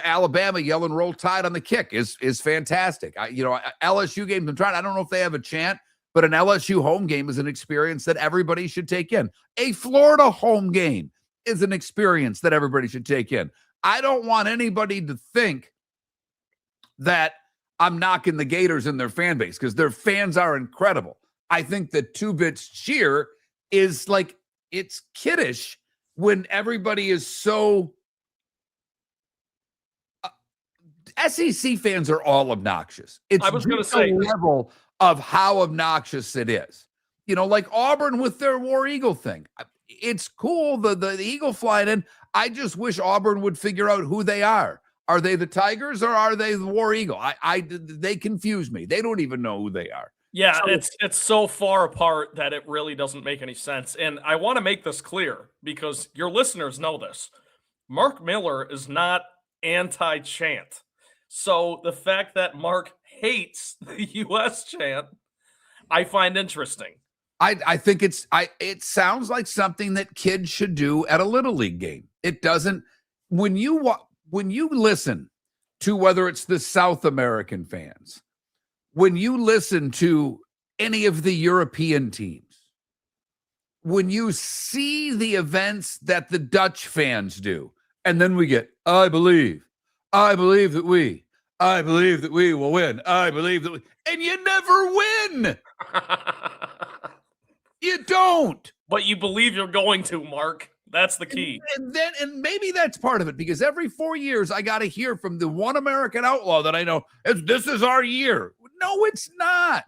Alabama yell and roll tide on the kick is fantastic. LSU games, I don't know if they have a chant, but an LSU home game is an experience that everybody should take in. A Florida home game is an experience that everybody should take in. I don't want anybody to think that I'm knocking the Gators and their fan base because their fans are incredible. I think the 2-bits cheer is it's kiddish when everybody is so SEC fans are all obnoxious. I was going to say level of how obnoxious it is. Like Auburn with their War Eagle thing. It's cool, the Eagle flying in. I just wish Auburn would figure out who they are. Are they the Tigers or are they the War Eagle? They confuse me. They don't even know who they are. Yeah, it's so far apart that it really doesn't make any sense. And I want to make this clear because your listeners know this. Mark Miller is not anti-chant. So the fact that Mark hates the U.S. chant, I find interesting. I think it sounds like something that kids should do at a little league game. It doesn't when you listen to whether it's the South American fans, when you listen to any of the European teams, when you see the events that the Dutch fans do, and then we get, I believe that we will win. I believe that and you never win. You don't. But you believe you're going to, Mark. That's the key. And maybe that's part of it, because every 4 years I got to hear from the one American outlaw that I know, this is our year. No, it's not.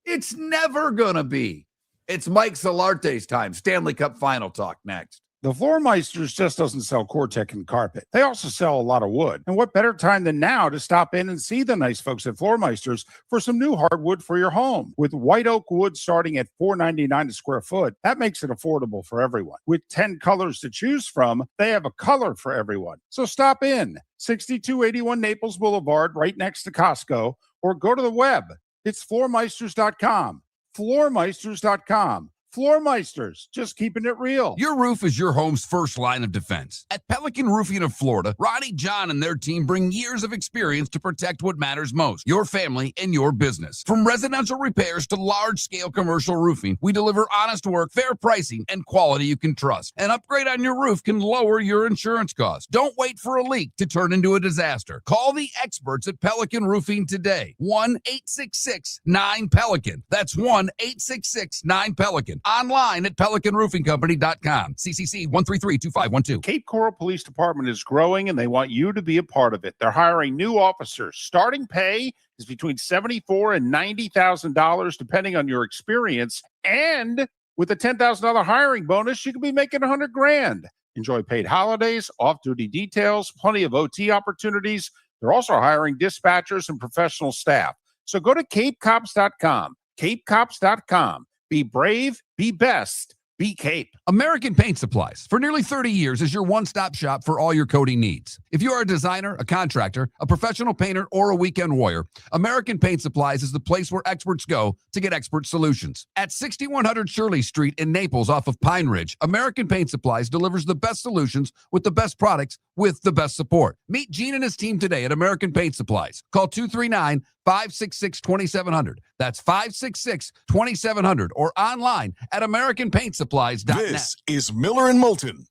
It's never going to be. It's Mike Solarte's time. Stanley Cup final talk next. The Floormeisters just doesn't sell Cortec and carpet. They also sell a lot of wood. And what better time than now to stop in and see the nice folks at Floormeisters for some new hardwood for your home. With white oak wood starting at $4.99 a square foot, that makes it affordable for everyone. With 10 colors to choose from, they have a color for everyone. So stop in, 6281 Naples Boulevard, right next to Costco, or go to the web. It's floormeisters.com. Floormeisters.com. Floormeisters, just keeping it real. Your roof is your home's first line of defense. At Pelican Roofing of Florida, Ronnie, John, and their team bring years of experience to protect what matters most, your family and your business. From residential repairs to large-scale commercial roofing, we deliver honest work, fair pricing, and quality you can trust. An upgrade on your roof can lower your insurance costs. Don't wait for a leak to turn into a disaster. Call the experts at Pelican Roofing today. 1-866-9-PELICAN. That's 1-866-9-PELICAN. Online at pelicanroofingcompany.com. CCC 1332512. Cape Coral Police Department is growing, and they want you to be a part of it. They're hiring new officers. Starting pay is between $74,000 and $90,000, depending on your experience. And with a $10,000 hiring bonus, you could be making $100,000. Enjoy paid holidays, off-duty details, plenty of OT opportunities. They're also hiring dispatchers and professional staff. So go to capecops.com. capecops.com. Be brave, be best, be Cape. American Paint Supplies, for nearly 30 years, is your one-stop shop for all your coating needs. If you are a designer, a contractor, a professional painter, or a weekend warrior, American Paint Supplies is the place where experts go to get expert solutions. At 6100 Shirley Street in Naples off of Pine Ridge, American Paint Supplies delivers the best solutions with the best products with the best support. Meet Gene and his team today at American Paint Supplies. Call 239-566-2700. That's 566-2700, or online at AmericanPaintSupplies.net. This is Miller and Moulton.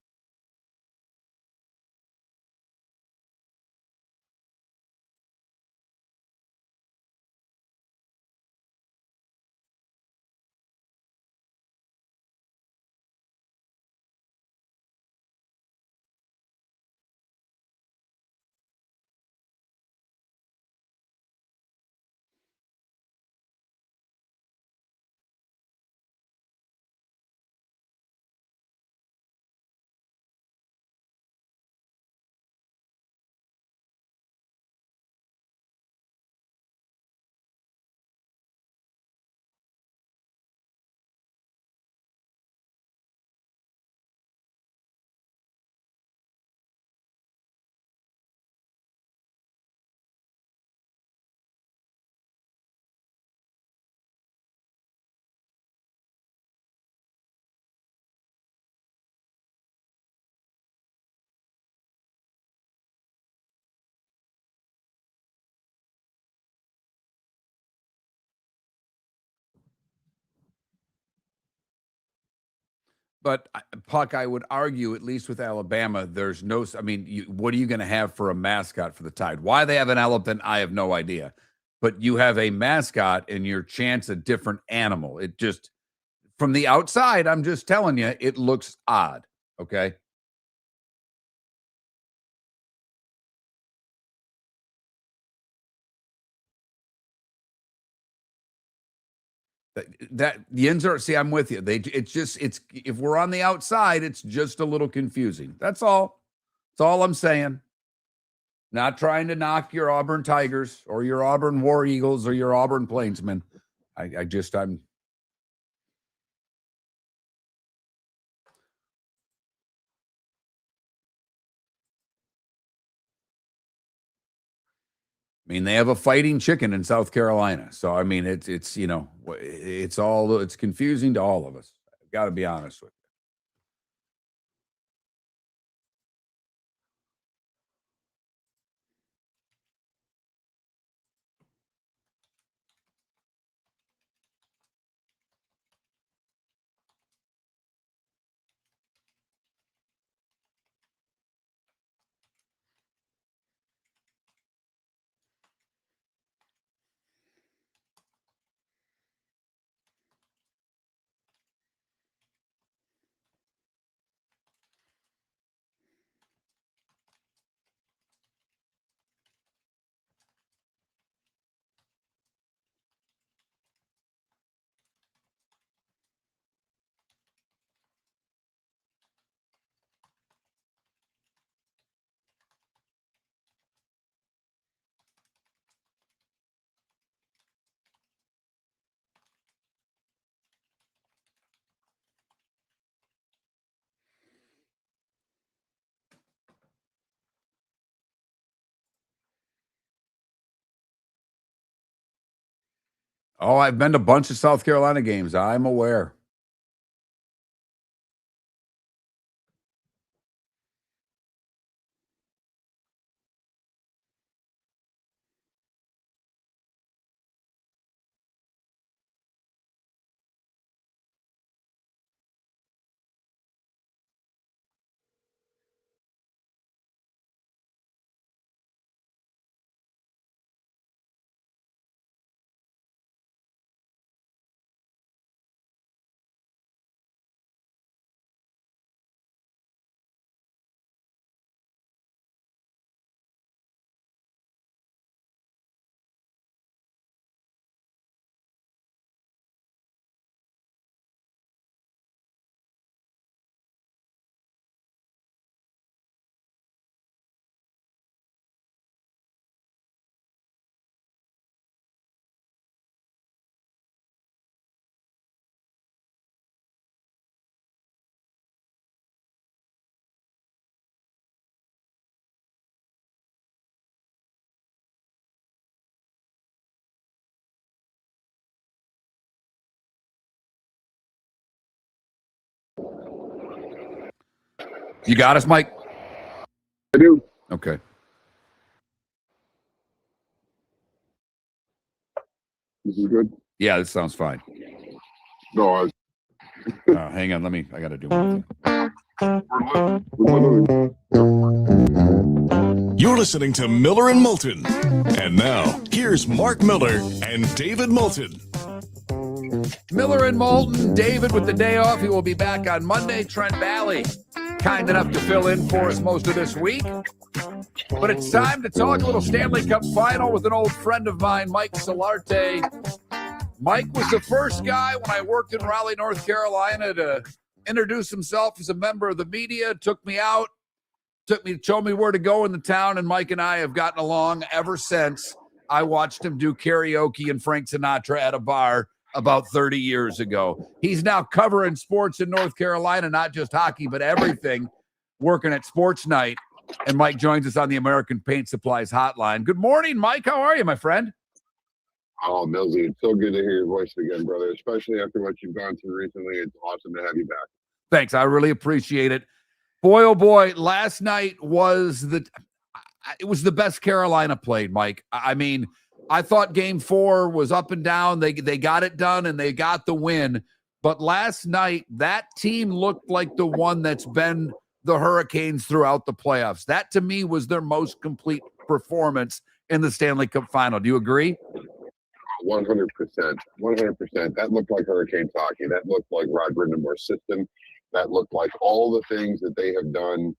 But Puck, I would argue, at least with Alabama, there's no. I mean, what are you going to have for a mascot for the Tide? Why they have an elephant, I have no idea. But you have a mascot, and your chant's a different animal. It just, from the outside, I'm just telling you, it looks odd. Okay. That the ends are, see, I'm with you. It's if we're on the outside, it's just a little confusing. That's all. That's all I'm saying. Not trying to knock your Auburn Tigers or your Auburn War Eagles or your Auburn Plainsmen. I'm mean, they have a fighting chicken in South Carolina. So, I mean, it's confusing to all of us. I've got to be honest with you. Oh, I've been to a bunch of South Carolina games. I'm aware. You got us, Mike? I do. Okay. This is good. Yeah, this sounds fine. No, I was. Hang on. I got to do one thing. You're listening to Miller and Moulton. And now, here's Mark Miller and David Moulton. Miller and Moulton, David with the day off. He will be back on Monday. Trent Valley, kind enough to fill in for us most of this week. But it's time to talk a little Stanley Cup final with an old friend of mine, Mike Solarte. Mike was the first guy when I worked in Raleigh, North Carolina, to introduce himself as a member of the media, took me out, showed me where to go in the town, and Mike and I have gotten along ever since. I watched him do karaoke and Frank Sinatra at a bar about 30 years ago. He's now covering sports in North Carolina, not just hockey, but everything, working at Sports Night. And Mike joins us on the American Paint Supplies hotline. Good morning, Mike. How are you, my friend? Oh, Millsy, it's so good to hear your voice again, brother, especially after what you've gone through recently. It's awesome to have you back. Thanks. I really appreciate it. Boy, oh boy, last night was the best Carolina played, Mike. I mean, I thought game 4 was up and down. They got it done and they got the win. But last night, that team looked like the one that's been the Hurricanes throughout the playoffs. That, to me, was their most complete performance in the Stanley Cup final. Do you agree? 100%. 100%. That looked like Hurricanes hockey. That looked like Rod Brind'Amour's system. That looked like all the things that they have done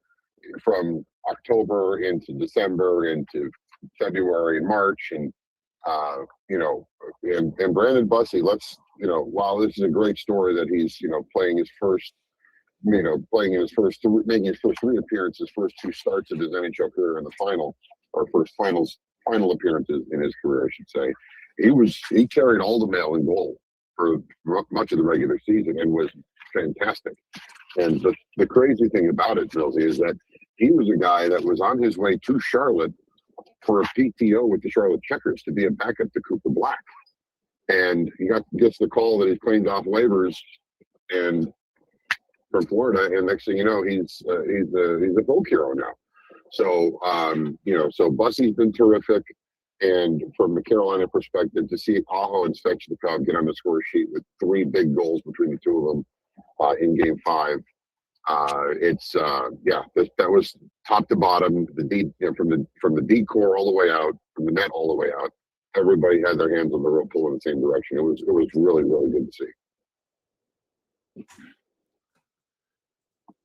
from October into December into February and March. And, and Brandon Bussey, while this is a great story that he's, making his first 3 appearances, first 2 starts of his NHL career in the final, or first final appearances in his career, I should say. He carried all the mail in goal for much of the regular season and was fantastic. And the crazy thing about it, Millsy, is that he was a guy that was on his way to Charlotte for a PTO with the Charlotte Checkers to be a backup to Cooper Black. And he gets the call that he's claimed off waivers and from Florida, and next thing you know, he's a folk hero now. So so Bussey's been terrific, and from the Carolina perspective, to see Aho and Svechnikov get on the score sheet with 3 big goals between the two of them in Game 5, that was top to bottom, from the D core all the way out, from the net all the way out. Everybody had their hands on the rope pulling in the same direction. It was really, really good to see.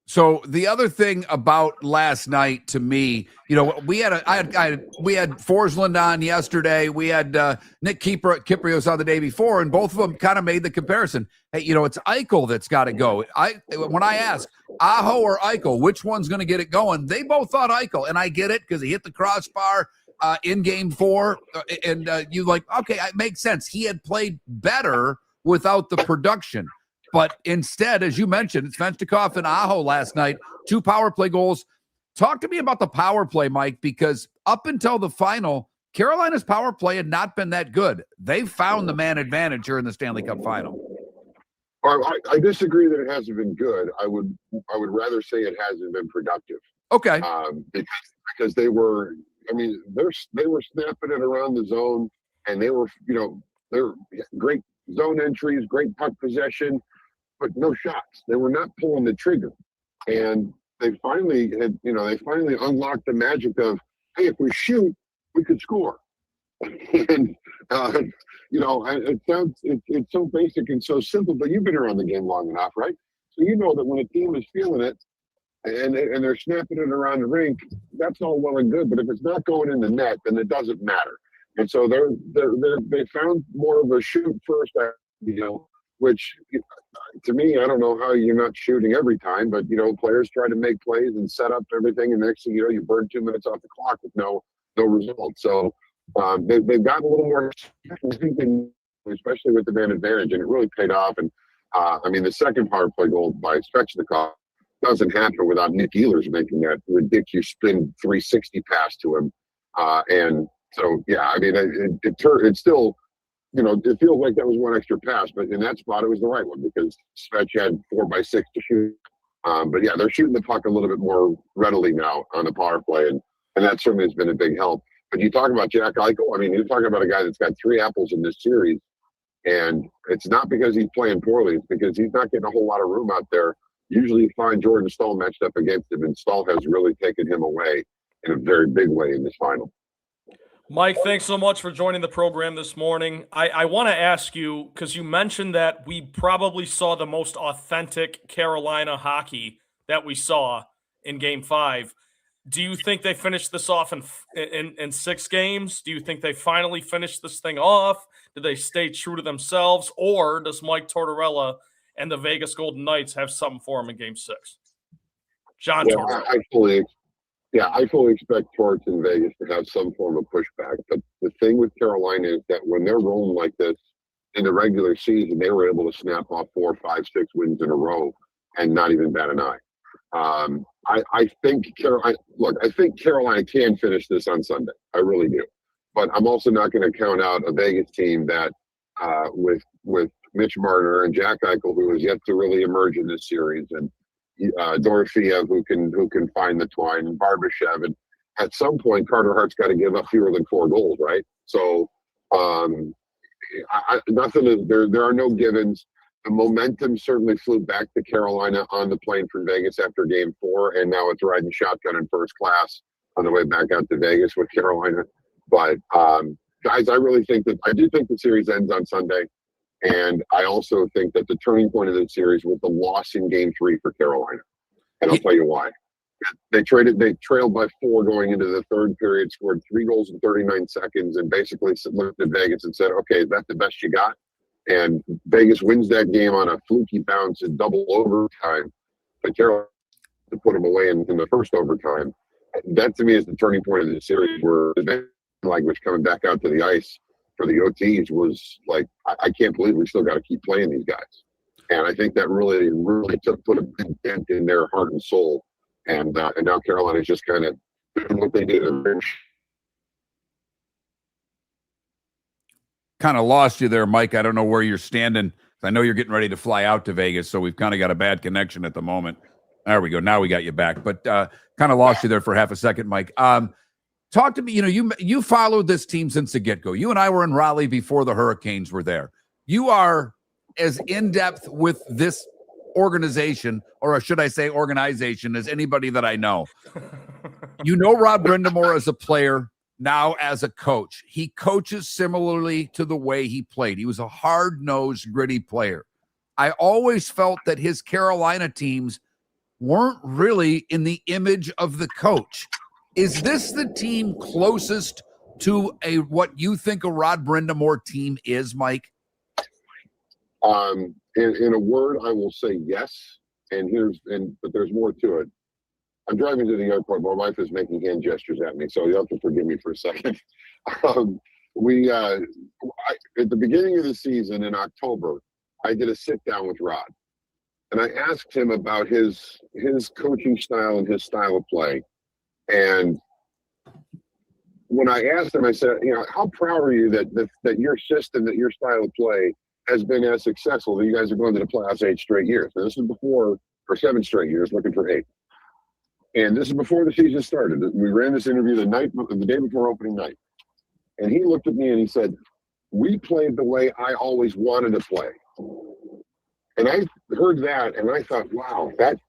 So the other thing about last night, to me, we had Forsland on yesterday. We had Nick Kyprios on the day before, and both of them kind of made the comparison. Hey, it's Eichel that's got to go. When I asked Aho or Eichel, which one's going to get it going, they both thought Eichel, and I get it because he hit the crossbar in Game 4, and you okay, it makes sense. He had played better without the production. But instead, as you mentioned, Svechnikov and Aho last night, 2 power play goals. Talk to me about the power play, Mike, because up until the final, Carolina's power play had not been that good. They found the man advantage here in the Stanley Cup final. I disagree that it hasn't been good. I would rather say it hasn't been productive. Okay. Because they were snapping it around the zone, and they were great zone entries, great puck possession, but no shots. They were not pulling the trigger, and they finally unlocked the magic of, hey, if we shoot, we could score. And it's so basic and so simple, but you've been around the game long enough, right? So you know that when a team is feeling it and they're snapping it around the rink, that's all well and good. But if it's not going in the net, then it doesn't matter. And so they found more of a shoot first, which to me, I don't know how you're not shooting every time, but players try to make plays and set up everything, and next thing you know, you burn 2 minutes off the clock with no result. So they've gotten a little more, especially with the man advantage, and it really paid off. And the second power play goal by Svechnikov doesn't happen without Nick Ehlers making that ridiculous spin 360 pass to him, and so, yeah, it still, it feels like that was one extra pass, but in that spot, it was the right one because Svech had 4x6 to shoot. But yeah, they're shooting the puck a little bit more readily now on the power play, and that certainly has been a big help. But you talk about Jack Eichel, you're talking about a guy that's got 3 apples in this series, and it's not because he's playing poorly, it's because he's not getting a whole lot of room out there. Usually you find Jordan Staal matched up against him, and Staal has really taken him away in a very big way in this final. Mike, thanks so much for joining the program this morning. I want to ask you, because you mentioned that we probably saw the most authentic Carolina hockey that we saw in Game 5. Do you think they finished this off in 6 games? Do you think they finally finished this thing off? Did they stay true to themselves? Or does Mike Tortorella and the Vegas Golden Knights have something for him in Game 6? John Tortorella. I fully expect Torts in Vegas to have some form of pushback. But the thing with Carolina is that when they're rolling like this in the regular season, they were able to snap off 4, 5, 6 wins in a row and not even bat an eye. I think Carolina can finish this on Sunday. I really do. But I'm also not going to count out a Vegas team that with Mitch Marner and Jack Eichel, who has yet to really emerge in this series, and Dorofeev, who can find the twine, and Barbashev, and at some point Carter Hart's got to give up fewer than 4 goals, right? So there are no givens. The momentum certainly flew back to Carolina on the plane from Vegas after Game 4, and now it's riding shotgun in first class on the way back out to Vegas with Carolina. But guys, I do think the series ends on Sunday. And I also think that the turning point of the series was the loss in Game 3 for Carolina. And I'll tell you why. They trailed by 4 going into the third period, scored 3 goals in 39 seconds, and basically looked at Vegas and said, okay, is that the best you got? And Vegas wins that game on a fluky bounce in double overtime. But Carolina to put them away in the first overtime. That to me is the turning point of the series, where the language coming back out to the ice for the OTs was like, I can't believe we still got to keep playing these guys. And I think that really put a big dent in their heart and soul. And now Carolina's just kind of doing what they did. kind of lost you there, Mike. I don't know where you're standing. I know you're getting ready to fly out to Vegas, so we've kind of got a bad connection at the moment. There we go. Now we got you back, but kind of lost you there for half a second, Mike. Talk to me. You followed this team since the get-go. You and I were in Raleigh before the Hurricanes were there. You are as in-depth with this organization, or should I say organization, as anybody that I know. You know Rod Brind'Amour as a player, now as a coach. He coaches similarly to the way he played. He was a hard-nosed, gritty player. I always felt that his Carolina teams weren't really in the image of the coach. Is this the team closest to what you think a Rod Brind'Amour team is, Mike? In a word, I will say yes. But there's more to it. I'm driving to the airport. My wife is making hand gestures at me, so you'll have to forgive me for a second. At the beginning of the season in October, I did a sit down with Rod, and I asked him about his coaching style and his style of play. And when I asked him, I said, how proud are you that your system, that your style of play has been as successful that you guys are going to the playoffs 8 straight years? And this is before, or 7 straight years, looking for 8. And this is before the season started. We ran this interview the day before opening night. And he looked at me and he said, we played the way I always wanted to play. And I heard that and I thought, wow, that,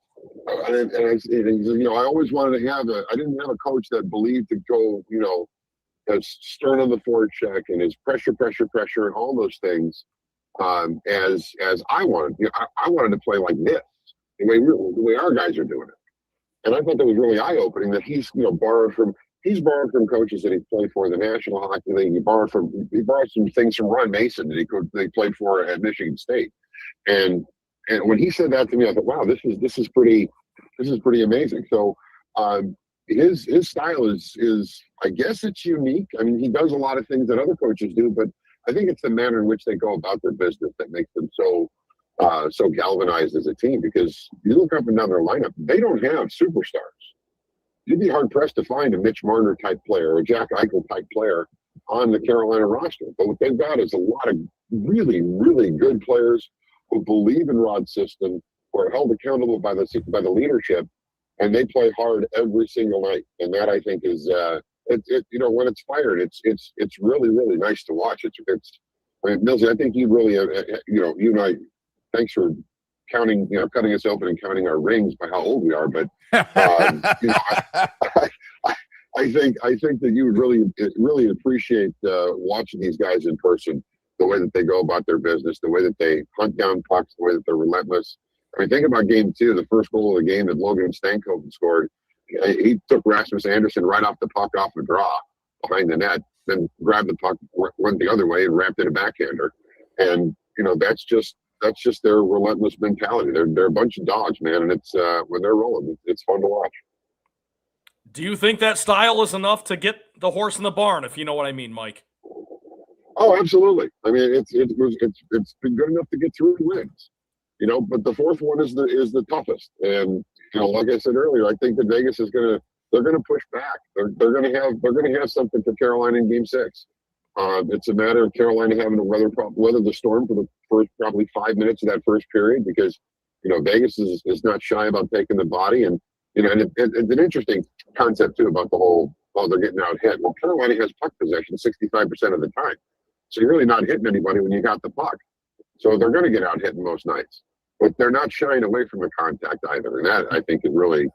I always wanted to have I didn't have a coach that believed to go, as stern on the forecheck and his pressure, and all those things, as I wanted. I wanted to play like this, the way our guys are doing it. And I thought that was really eye-opening that he's borrowed from coaches that he played for in the National Hockey League. He borrowed some things from Ron Mason that they played for at Michigan State. And when he said that to me, I thought, wow, this is pretty amazing. So his style is I guess it's unique. I mean, he does a lot of things that other coaches do, but I think it's the manner in which they go about their business that makes them so galvanized as a team. Because you look up and down their lineup, they don't have superstars. You'd be hard pressed to find a Mitch Marner type player or a Jack Eichel type player on the Carolina roster. But what they've got is a lot of really, really good players who believe in Rod's system, who are held accountable by the leadership, and they play hard every single night. And that, I think, is when it's fired, it's really, really nice to watch. Millsy, I think you really you and I, thanks for counting, cutting us open and counting our rings by how old we are. But I think that you would really appreciate watching these guys in person, the way that they go about their business, the way that they hunt down pucks, the way that they're relentless. I mean, think about game 2, the first goal of the game that Logan Stankoven scored. He took Rasmus Anderson right off the puck off a draw behind the net, then grabbed the puck, went the other way, and wrapped in a backhander. And that's just their relentless mentality. They're a bunch of dogs, man, and it's when they're rolling, it's fun to watch. Do you think that style is enough to get the horse in the barn, if you know what I mean, Mike? Oh, absolutely. I mean, it's been good enough to get 3 wins, but the 4th one is the toughest. And like I said earlier, I think that Vegas they're gonna push back. They're gonna have something for Carolina in Game 6. It's a matter of Carolina having to weather the storm for the first probably 5 minutes of that first period, because Vegas is not shy about taking the body. And and it's an interesting concept too about the whole, they're getting out hit. Well, Carolina has puck possession 65% of the time, so you're really not hitting anybody when you got the puck. So they're going to get out hit most nights, but they're not shying away from the contact either. And that, I think, is really,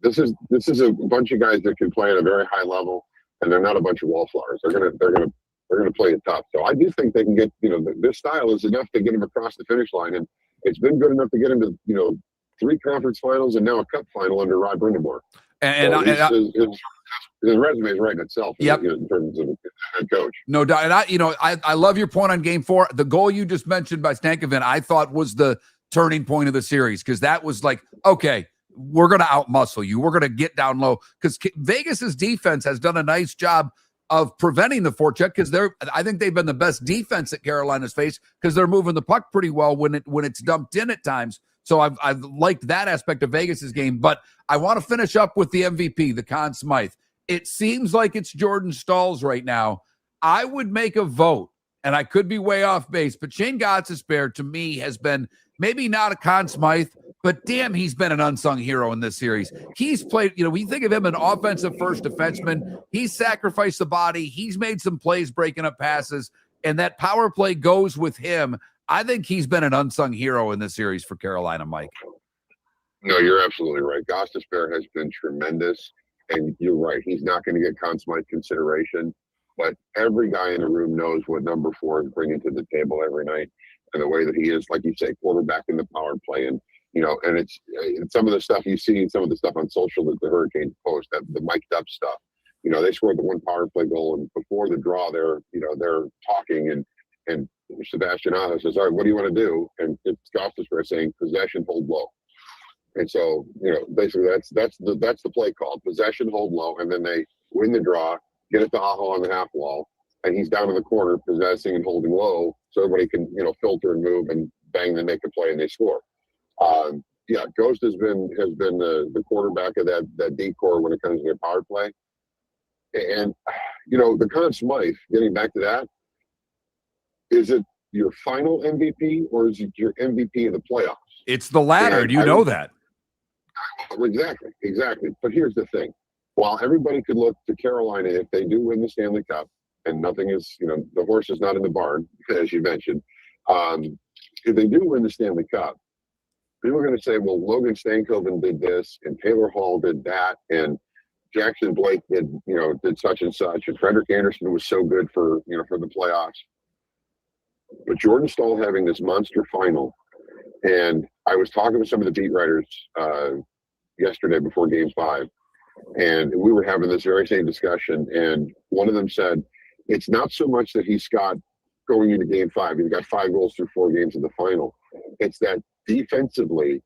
this is a bunch of guys that can play at a very high level, and they're not a bunch of wallflowers. They're gonna play it tough. So I do think they can get, this style is enough to get them across the finish line, and it's been good enough to get them to 3 conference finals and now a cup final under Rod Brind'Amour. His resume is writing itself. Yep. In terms of head coach. No doubt. And I love your point on Game 4. The goal you just mentioned by Stankoven, I thought was the turning point of the series, because that was like, okay, we're going to outmuscle you. We're going to get down low, because Vegas's defense has done a nice job of preventing the forecheck, because I think they've been the best defense that Carolina's faced, because they're moving the puck pretty well when it's dumped in at times. So I've liked that aspect of Vegas's game. But I want to finish up with the MVP, the Conn Smythe. It seems like it's Jordan Staal's right now. I would make a vote, and I could be way off base, but Shane Gostisbehere to me has been maybe not a Conn Smythe, but damn, he's been an unsung hero in this series. He's played, we think of him an offensive first defenseman. He's sacrificed the body. He's made some plays breaking up passes, and that power play goes with him. I think he's been an unsung hero in this series for Carolina, Mike. No, you're absolutely right. Gostisbehere has been tremendous, and you're right. He's not going to get Conn Smythe consideration, but every guy in the room knows what number 4 is bringing to the table every night, and the way that he is, like you say, quarterback in the power play. And and it's some of the stuff you see, some of the stuff on social that the Hurricanes post, that the mic'd up stuff. They scored the 1 power play goal, and before the draw, they're talking, and Sebastian Aho says, "All right, what do you want to do?" And it's Gostisbehere saying, "Possession, hold low." And so, basically that's the play call: possession, hold low, and then they win the draw, get it to Aho on the half wall, and he's down in the corner possessing and holding low, so everybody can filter and move and bang, then make a play and they score. Ghost has been the quarterback of that D-core when it comes to their power play. And the Conn Smythe, getting back to that, is it your final MVP or is it your MVP of the playoffs? It's the latter. And you know that. Exactly. But here's the thing. While everybody could look to Carolina if they do win the Stanley Cup, and nothing is, the horse is not in the barn, as you mentioned. If they do win the Stanley Cup, people are going to say, well, Logan Stankoven did this, and Taylor Hall did that, and Jackson Blake did such and such, and Frederick Anderson was so good for the playoffs. But Jordan Staal having this monster final, and I was talking with some of the beat writers yesterday before Game 5, and we were having this very same discussion, and one of them said, it's not so much that he's got going into Game 5, he's got 5 goals through 4 games in the final. It's that defensively,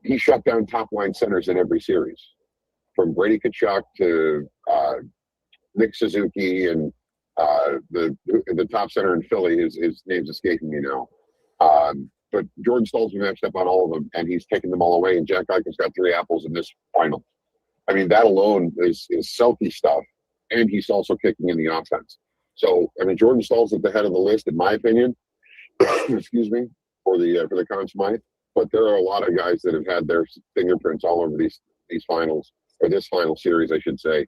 he shut down top-line centers in every series, from Brady Tkachuk to Nick Suzuki, and the top center in Philly, his name's escaping me now. But Jordan Staal's been matched up on all of them, and he's taken them all away, and Jack Eichel's got 3 apples in this final. I mean, that alone is Selke stuff, and he's also kicking in the offense. So, Jordan Staal's at the head of the list, in my opinion, excuse me, for the Conn Smythe. But there are a lot of guys that have had their fingerprints all over these finals, or this final series, I should say.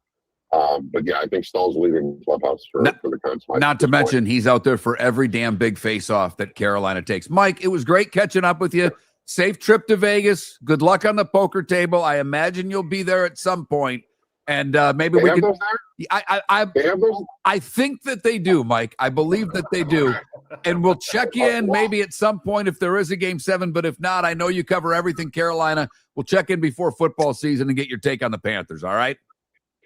But yeah, I think Stahl's leaving the clubhouse for the Conn Smythe. Not to mention, he's out there for every damn big face-off that Carolina takes. Mike, it was great catching up with you. Safe trip to Vegas. Good luck on the poker table. I imagine you'll be there at some point. And maybe we can. I think that they do, Mike. I believe that they do. And we'll check in maybe at some point if there is a Game 7. But if not, I know you cover everything Carolina. We'll check in before football season and get your take on the Panthers. All right?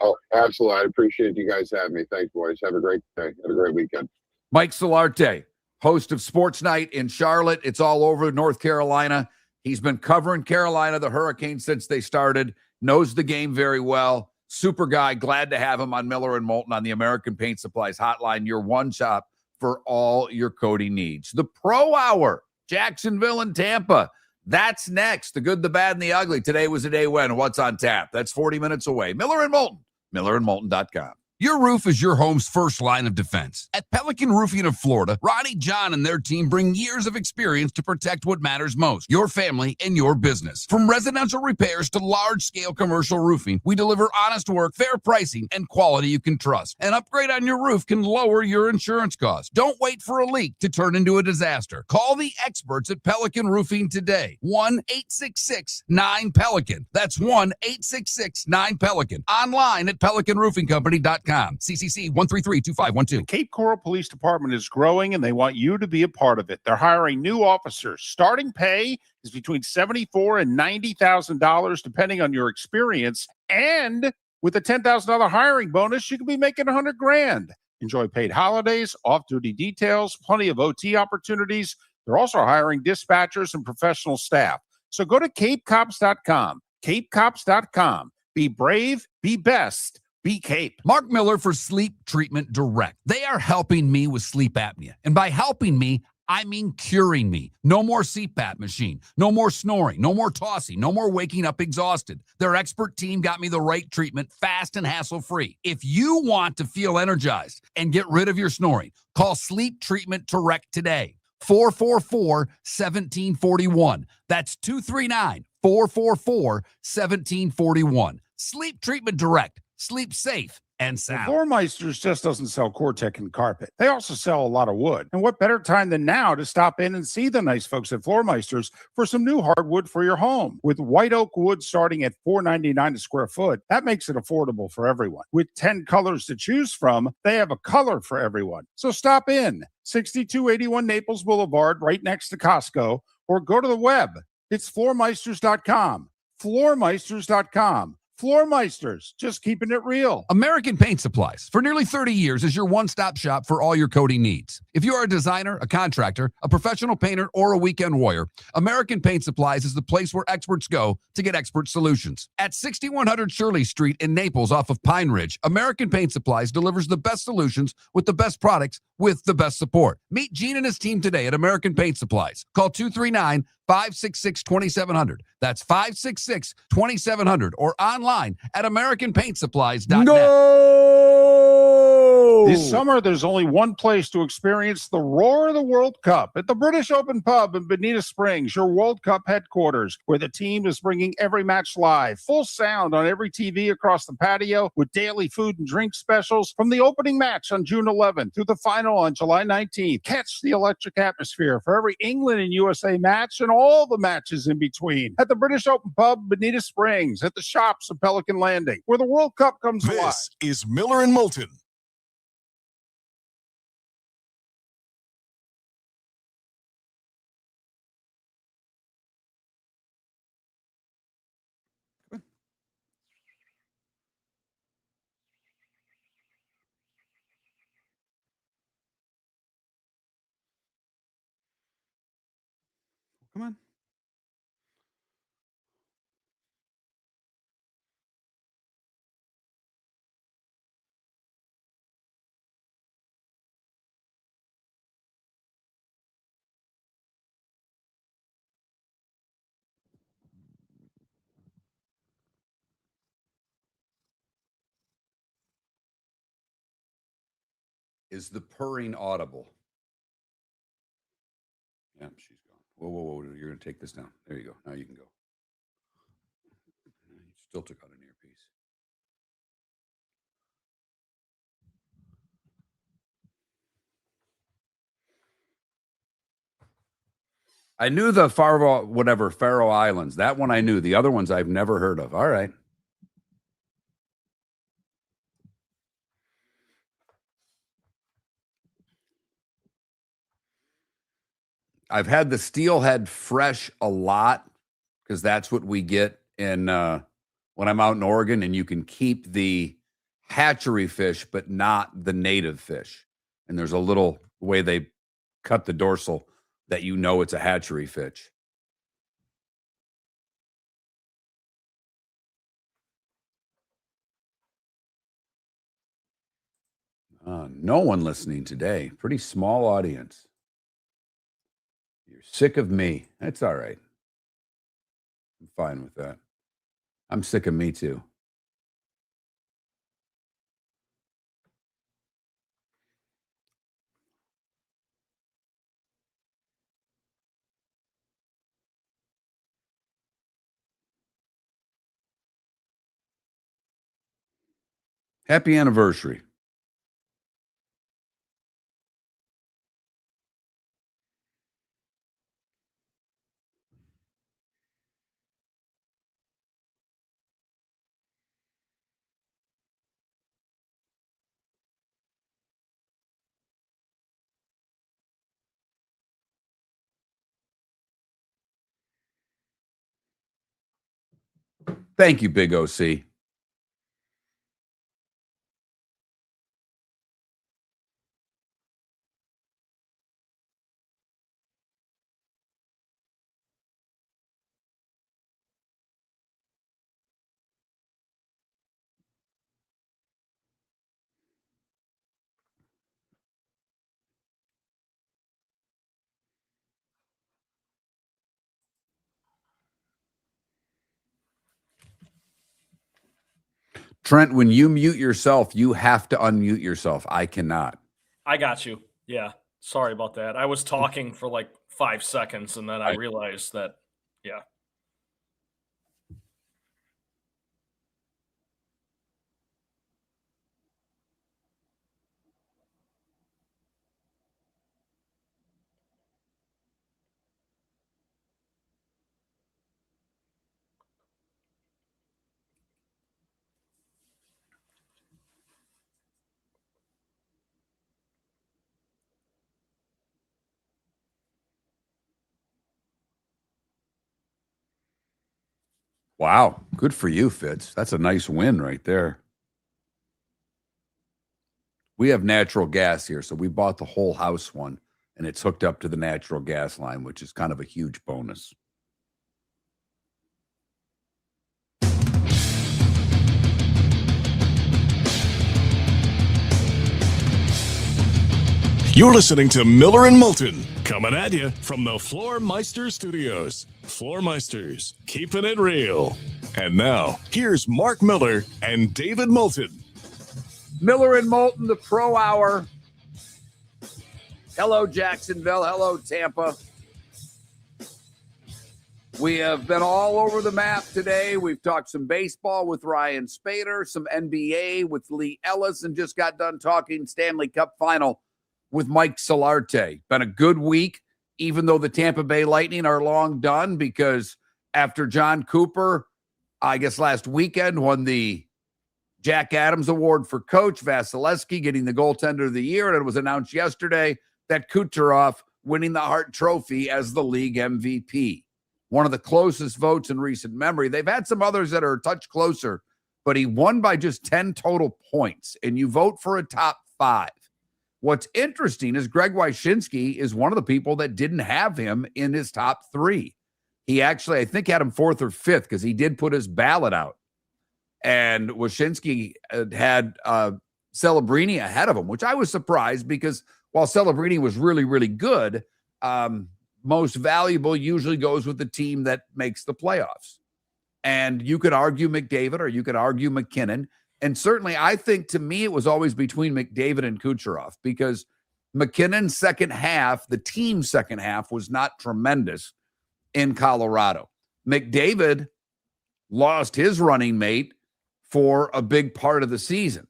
Oh, absolutely. I appreciate you guys having me. Thanks, boys. Have a great day. Have a great weekend. Mike Solarte, host of Sports Night in Charlotte. It's all over North Carolina. He's been covering Carolina, the Hurricanes, since they started. Knows the game very well. Super guy. Glad to have him on Miller and Moulton on the American Paint Supplies Hotline. Your one shop for all your coating needs. The Pro Hour, Jacksonville and Tampa. That's next. The good, the bad, and the ugly. Today was a day when. What's on tap? That's 40 minutes away. Miller and Moulton. MillerandMoulton.com. Your roof is your home's first line of defense. At Pelican Roofing of Florida, Ronnie John and their team bring years of experience to protect what matters most, your family and your business. From residential repairs to large-scale commercial roofing, we deliver honest work, fair pricing, and quality you can trust. An upgrade on your roof can lower your insurance costs. Don't wait for a leak to turn into a disaster. Call the experts at Pelican Roofing today. 1-866-9-PELICAN. That's 1-866-9-PELICAN. Online at PelicanRoofingCompany.com. CCC 1332512. The Cape Coral Police Department is growing, and they want you to be a part of it. They're hiring new officers. Starting pay is between $74,000 and $90,000, depending on your experience. And with a $10,000 hiring bonus, you could be making $100,000. Enjoy paid holidays, off-duty details, plenty of OT opportunities. They're also hiring dispatchers and professional staff. So go to CapeCops.com. CapeCops.com. Be brave, be best. Be Cape. Mark Miller for Sleep Treatment Direct. They are helping me with sleep apnea. And by helping me, I mean curing me. No more CPAP machine. No more snoring. No more tossing. No more waking up exhausted. Their expert team got me the right treatment fast and hassle-free. If you want to feel energized and get rid of your snoring, call Sleep Treatment Direct today. 444-1741. That's 239-444-1741. Sleep Treatment Direct. Sleep safe and sound. Floor Meisters just doesn't sell Cortec and carpet. They also sell a lot of wood. And what better time than now to stop in and see the nice folks at Floor Meisters for some new hardwood for your home. With white oak wood starting at $4.99 a square foot, that makes it affordable for everyone. With 10 colors to choose from, they have a color for everyone. So stop in. 6281 Naples Boulevard, right next to Costco, or go to the web. It's floormeisters.com. Floormeisters.com. Floor Meisters, just keeping it real. American Paint Supplies, for nearly 30 years, is your one-stop shop for all your coating needs. If you are a designer, a contractor, a professional painter, or a weekend warrior, American Paint Supplies is the place where experts go to get expert solutions. At 6100 Shirley Street in Naples off of Pine Ridge, American Paint Supplies delivers the best solutions with the best products with the best support. Meet Gene and his team today at American Paint Supplies. Call 239-566-2700. That's 566-2700 or online at AmericanPaintSupplies.net. No! This summer, there's only one place to experience the roar of the World Cup at the British Open Pub in Bonita Springs, your World Cup headquarters, where the team is bringing every match live, full sound on every TV across the patio with daily food and drink specials from the opening match on June 11th through the final on July 19th. Catch the electric atmosphere for every England and USA match and all the matches in between at the British Open Pub, Bonita Springs, at the shops of Pelican Landing, where the World Cup comes alive. This is Miller and Moulton. Come on. Is the purring audible? Yeah, she's gone. Whoa, whoa, whoa. You're going to take this down. There you go. Now you can go. You still took out an earpiece. I knew the Faroe Islands. That one I knew. The other ones I've never heard of. All right. I've had the steelhead fresh a lot because that's what we get in when I'm out in Oregon, and you can keep the hatchery fish, but not the native fish. And there's a little way they cut the dorsal that you know it's a hatchery fish. No one listening today. Pretty small audience. You're sick of me. That's all right. I'm fine with that. I'm sick of me too. Happy anniversary. Thank you, Big OC. Trent, when you mute yourself, you have to unmute yourself. I cannot. I got you. Yeah. Sorry about that. I was talking for like 5 seconds and then I realized that, yeah. Wow. Good for you, Fitz. That's a nice win right there. We have natural gas here, so we bought the whole house one, and it's hooked up to the natural gas line, which is kind of a huge bonus. You're listening to Miller and Moulton, coming at you from the Floor Meister Studios. Floor Meisters, keeping it real. And now, here's Mark Miller and David Moulton. Miller and Moulton, the Pro Hour. Hello, Jacksonville. Hello, Tampa. We have been all over the map today. We've talked some baseball with Ryan Spaeder, some NBA with Leigh Ellis, and just got done talking Stanley Cup final with Mike Solarte. Been a good week, even though the Tampa Bay Lightning are long done, because after John Cooper, I guess last weekend, won the Jack Adams Award for coach, Vasilevsky getting the goaltender of the year, and it was announced yesterday that Kucherov winning the Hart Trophy as the league MVP. One of the closest votes in recent memory. They've had some others that are a touch closer, but he won by just 10 total points, and you vote for a top 5. What's interesting is Greg Wyshynski is one of the people that didn't have him in his top 3. He actually, I think, had him 4th or 5th because he did put his ballot out. And Wyshynski had Celebrini ahead of him, which I was surprised because while Celebrini was really, really good, most valuable usually goes with the team that makes the playoffs. And you could argue McDavid or you could argue McKinnon. And certainly, I think, to me, it was always between McDavid and Kucherov because McKinnon's second half, the team's second half, was not tremendous in Colorado. McDavid lost his running mate for a big part of the season.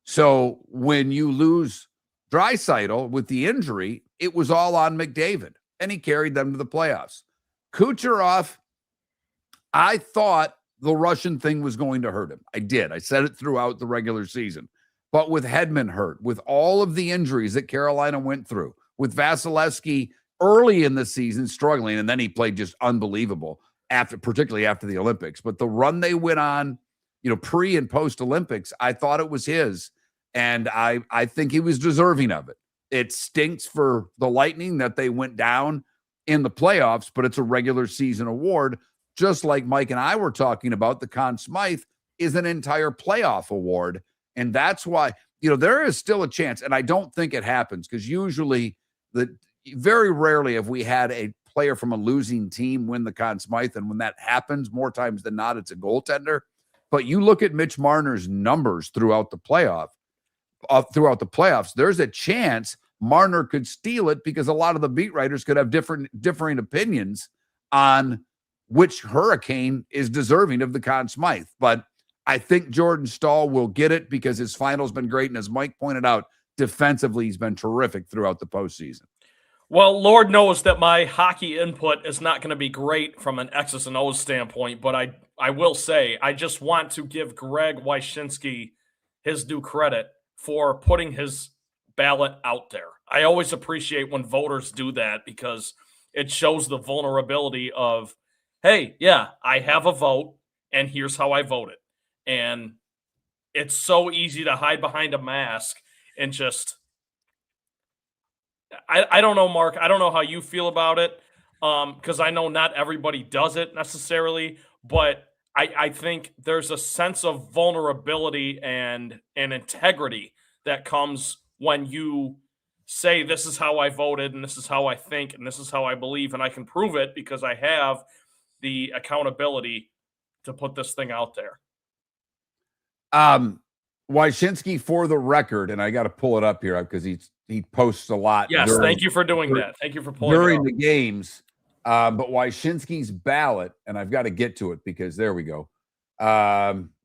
So when you lose Draisaitl with the injury, it was all on McDavid, and he carried them to the playoffs. Kucherov, I thought the Russian thing was going to hurt him. I did. I said it throughout the regular season. But with Hedman hurt, with all of the injuries that Carolina went through, with Vasilevsky early in the season struggling, and then he played just unbelievable, particularly after the Olympics. But the run they went on, pre and post Olympics, I thought it was his. And I think he was deserving of it. It stinks for the Lightning that they went down in the playoffs, but it's a regular season award. Just like Mike and I were talking about, the Conn Smythe is an entire playoff award. And that's why, there is still a chance. And I don't think it happens because usually very rarely have we had a player from a losing team win the Conn Smythe. And when that happens, more times than not, it's a goaltender. But you look at Mitch Marner's numbers throughout the playoffs, there's a chance Marner could steal it because a lot of the beat writers could have differing opinions on which Hurricane is deserving of the Conn Smythe. But I think Jordan Staal will get it because his final's been great. And as Mike pointed out, defensively, he's been terrific throughout the postseason. Well, Lord knows that my hockey input is not going to be great from an X's and O's standpoint, but I will say I just want to give Greg Wyshynski his due credit for putting his ballot out there. I always appreciate when voters do that because it shows the vulnerability of, hey, yeah, I have a vote, and here's how I voted. And it's so easy to hide behind a mask and just I don't know, Mark. I don't know how you feel about it because I know not everybody does it necessarily, but I think there's a sense of vulnerability and integrity that comes when you say this is how I voted and this is how I think and this is how I believe and I can prove it because I have the accountability to put this thing out there. Wyshynski, for the record, and I got to pull it up here because he posts a lot. Yes, thank you for doing that. Thank you for pulling during it up. the games. But Wyshynski's ballot, and I've got to get to it because there we go.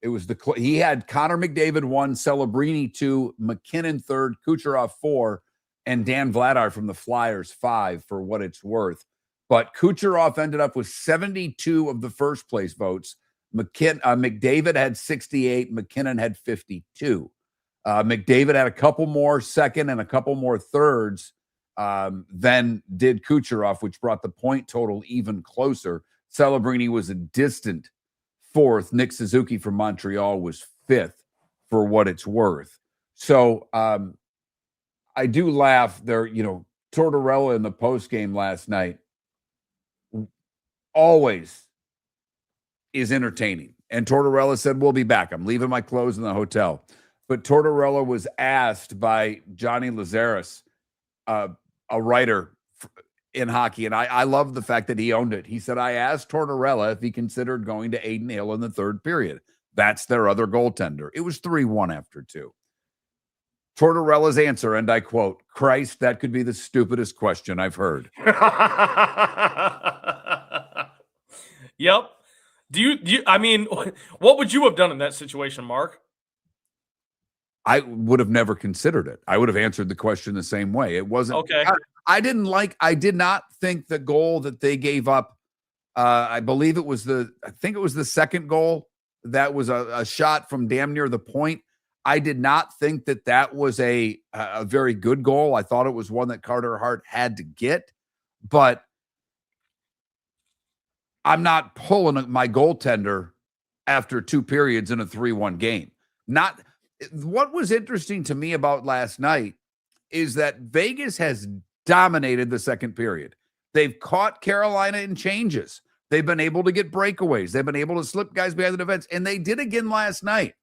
It was he had Connor McDavid 1, Celebrini 2, McKinnon 3rd, Kucherov 4, and Dan Vladar from the Flyers 5 for what it's worth. But Kucherov ended up with 72 of the first place votes. McDavid had 68. McKinnon had 52. McDavid had a couple more second and a couple more thirds than did Kucherov, which brought the point total even closer. Celebrini was a distant 4th. Nick Suzuki from Montreal was 5th for what it's worth. So I do laugh there. Tortorella in the post game last night always is entertaining. And Tortorella said, we'll be back. I'm leaving my clothes in the hotel. But Tortorella was asked by Johnny Lazaris, a writer in hockey, and I love the fact that he owned it. He said, I asked Tortorella if he considered going to Aiden Hill in the 3rd period. That's their other goaltender. It was 3-1 after 2. Tortorella's answer, and I quote, Christ, that could be the stupidest question I've heard. Yep. Do you, I mean, what would you have done in that situation, Mark? I would have never considered it. I would have answered the question the same way. It wasn't okay. I did not think the goal that they gave up. I think it was the second goal that was a shot from damn near the point. I did not think that was a very good goal. I thought it was one that Carter Hart had to get, but I'm not pulling my goaltender after 2 periods in a 3-1 game. What was interesting to me about last night is that Vegas has dominated the second period. They've caught Carolina in changes. They've been able to get breakaways. They've been able to slip guys behind the defense, and they did again last night.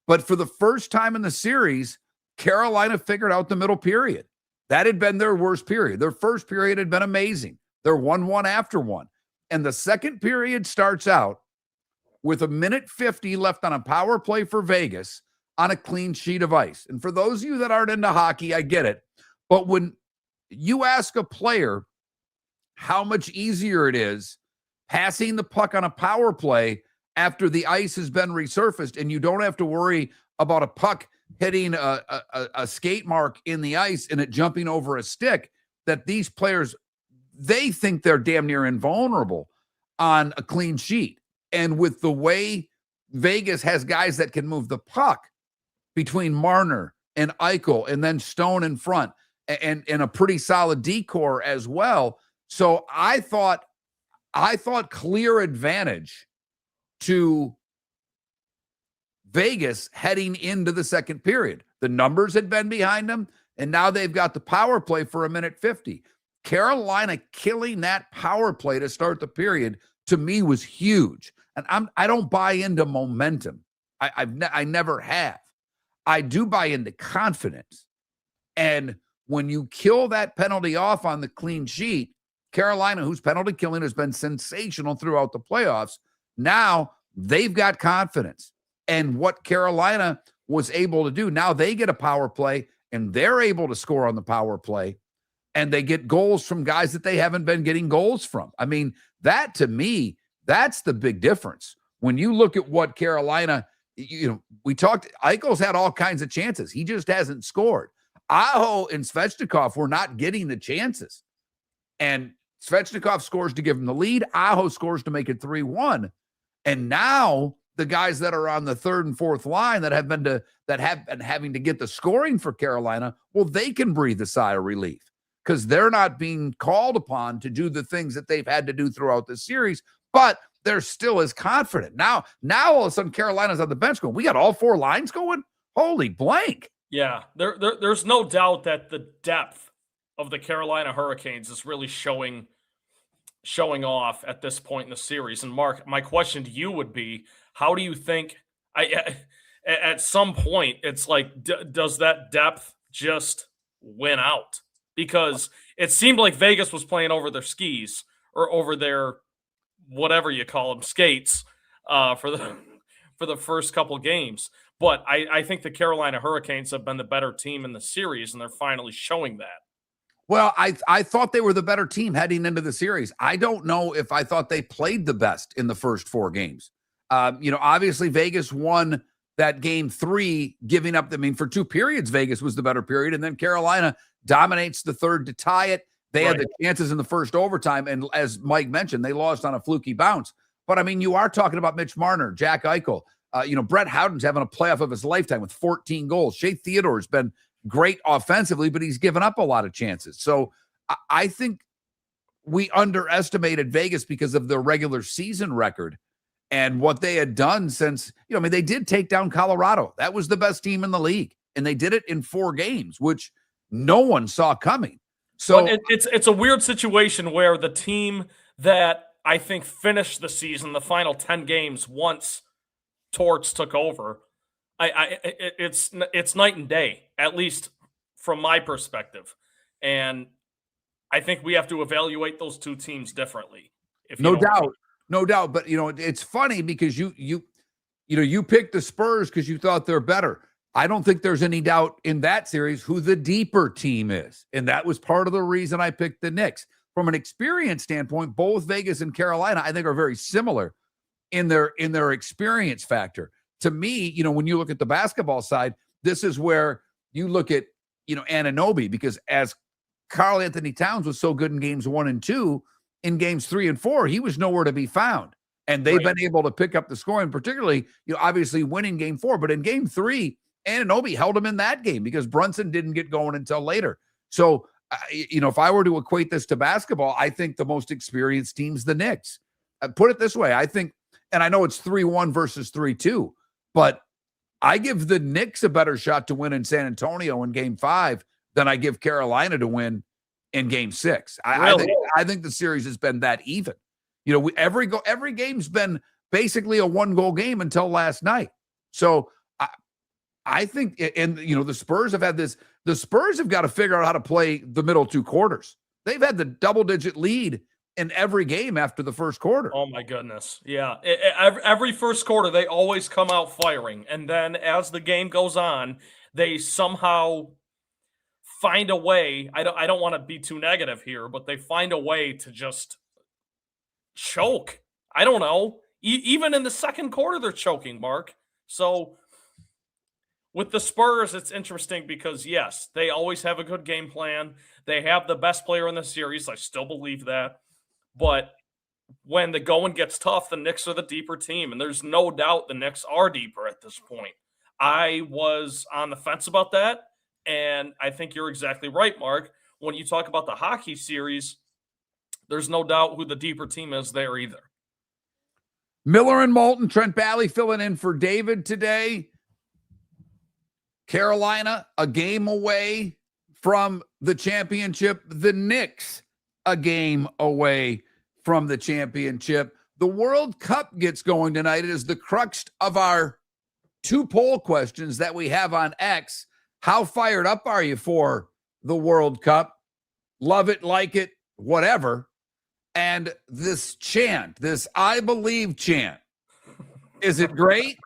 But for the first time in the series, Carolina figured out the middle period. That had been their worst period. Their first period had been amazing. They're 1-1 after 1. And the second period starts out with 1:50 left on a power play for Vegas on a clean sheet of ice. And for those of you that aren't into hockey, I get it. But when you ask a player how much easier it is passing the puck on a power play after the ice has been resurfaced and you don't have to worry about a puck hitting a skate mark in the ice and it jumping over a stick, that these players, they think they're damn near invulnerable on a clean sheet. And with the way Vegas has guys that can move the puck between Marner and Eichel and then Stone in front and a pretty solid decor as well. So I thought clear advantage to Vegas heading into the second period. The numbers had been behind them, and now they've got the power play for 1:50. Carolina killing that power play to start the period, to me, was huge. And I don't buy into momentum. I never have. I do buy into confidence. And when you kill that penalty off on the clean sheet, Carolina, whose penalty killing has been sensational throughout the playoffs, now they've got confidence. And what Carolina was able to do, now they get a power play and they're able to score on the power play, and they get goals from guys that they haven't been getting goals from. I mean, that to me, that's the big difference. When you look at what Carolina, we talked, Eichel's had all kinds of chances. He just hasn't scored. Aho and Svechnikov were not getting the chances. And Svechnikov scores to give him the lead. Aho scores to make it 3-1. And now the guys that are on the third and fourth line that have been having to get the scoring for Carolina, well, they can breathe a sigh of relief because they're not being called upon to do the things that they've had to do throughout the series, but they're still as confident. Now all of a sudden Carolina's on the bench going, we got all 4 lines going? Holy blank. Yeah, there's no doubt that the depth of the Carolina Hurricanes is really showing off at this point in the series. And Mark, my question to you would be, how do you think at some point it's like, does that depth just win out? Because it seemed like Vegas was playing over their skis or over their whatever you call them, skates, for the first couple games. But I think the Carolina Hurricanes have been the better team in the series, and they're finally showing that. Well, I thought they were the better team heading into the series. I don't know if I thought they played the best in the first 4 games. Obviously Vegas won that game 3, giving up. For 2 periods, Vegas was the better period, and then Carolina dominates the third to tie it. They had the chances in the first overtime, and as Mike mentioned, they lost on a fluky bounce. But you are talking about Mitch Marner, Jack Eichel. Brett Howden's having a playoff of his lifetime with 14 goals. Shea Theodore's been great offensively, but he's given up a lot of chances. So I think we underestimated Vegas because of their regular season record and what they had done since, they did take down Colorado. That was the best team in the league. And they did it in 4 games, which no one saw coming. So it's a weird situation where the team that I think finished the season, the final 10 games, once Torts took over, it's night and day, at least from my perspective. And I think we have to evaluate those 2 teams differently. No doubt. But it's funny because you picked the Spurs because you thought they're better. I don't think there's any doubt in that series who the deeper team is. And that was part of the reason I picked the Knicks. From an experience standpoint, both Vegas and Carolina, I think, are very similar in their experience factor. To me, when you look at the basketball side, this is where you look at, Anunoby, because as Karl Anthony Towns was so good in games 1 and 2, in games 3 and 4, he was nowhere to be found. And they've been able to pick up the scoring, particularly, obviously winning game 4. But in game 3, Anunoby held him in that game because Brunson didn't get going until later. So, if I were to equate this to basketball, I think the most experienced team's the Knicks. Put it this way, I think, and I know it's 3-1 versus 3-2, but I give the Knicks a better shot to win in San Antonio in game 5 than I give Carolina to win in game 6. I think the series has been that even. Every game's been basically a 1-goal game until last night. So I think, and the Spurs have had this. The Spurs have got to figure out how to play the middle 2 quarters. They've had the double-digit lead in every game after the first quarter. Oh my goodness. Yeah. Every first quarter, they always come out firing. And then as the game goes on, they somehow find a way. I don't want to be too negative here, but they find a way to just choke. I don't know. Even in the second quarter, they're choking, Mark. So with the Spurs, it's interesting because, yes, they always have a good game plan. They have the best player in the series. I still believe that. But when the going gets tough, the Knicks are the deeper team. And there's no doubt the Knicks are deeper at this point. I was on the fence about that. And I think you're exactly right, Mark. When you talk about the hockey series, there's no doubt who the deeper team is there either. Miller and Moulton, Trent Bally filling in for David today. Carolina, a game away from the championship. The Knicks, a game away from the championship. The World Cup gets going tonight. It is the crux of our 2 poll questions that we have on X. How fired up are you for the World Cup? Love it, like it, whatever. And this chant, this I believe chant, is it great?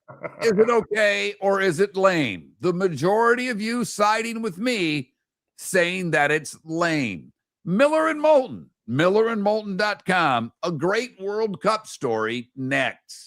Is it okay? Or is it lame? The majority of you siding with me saying that it's lame. Miller and Moulton, millerandmoulton.com. A great World Cup story next.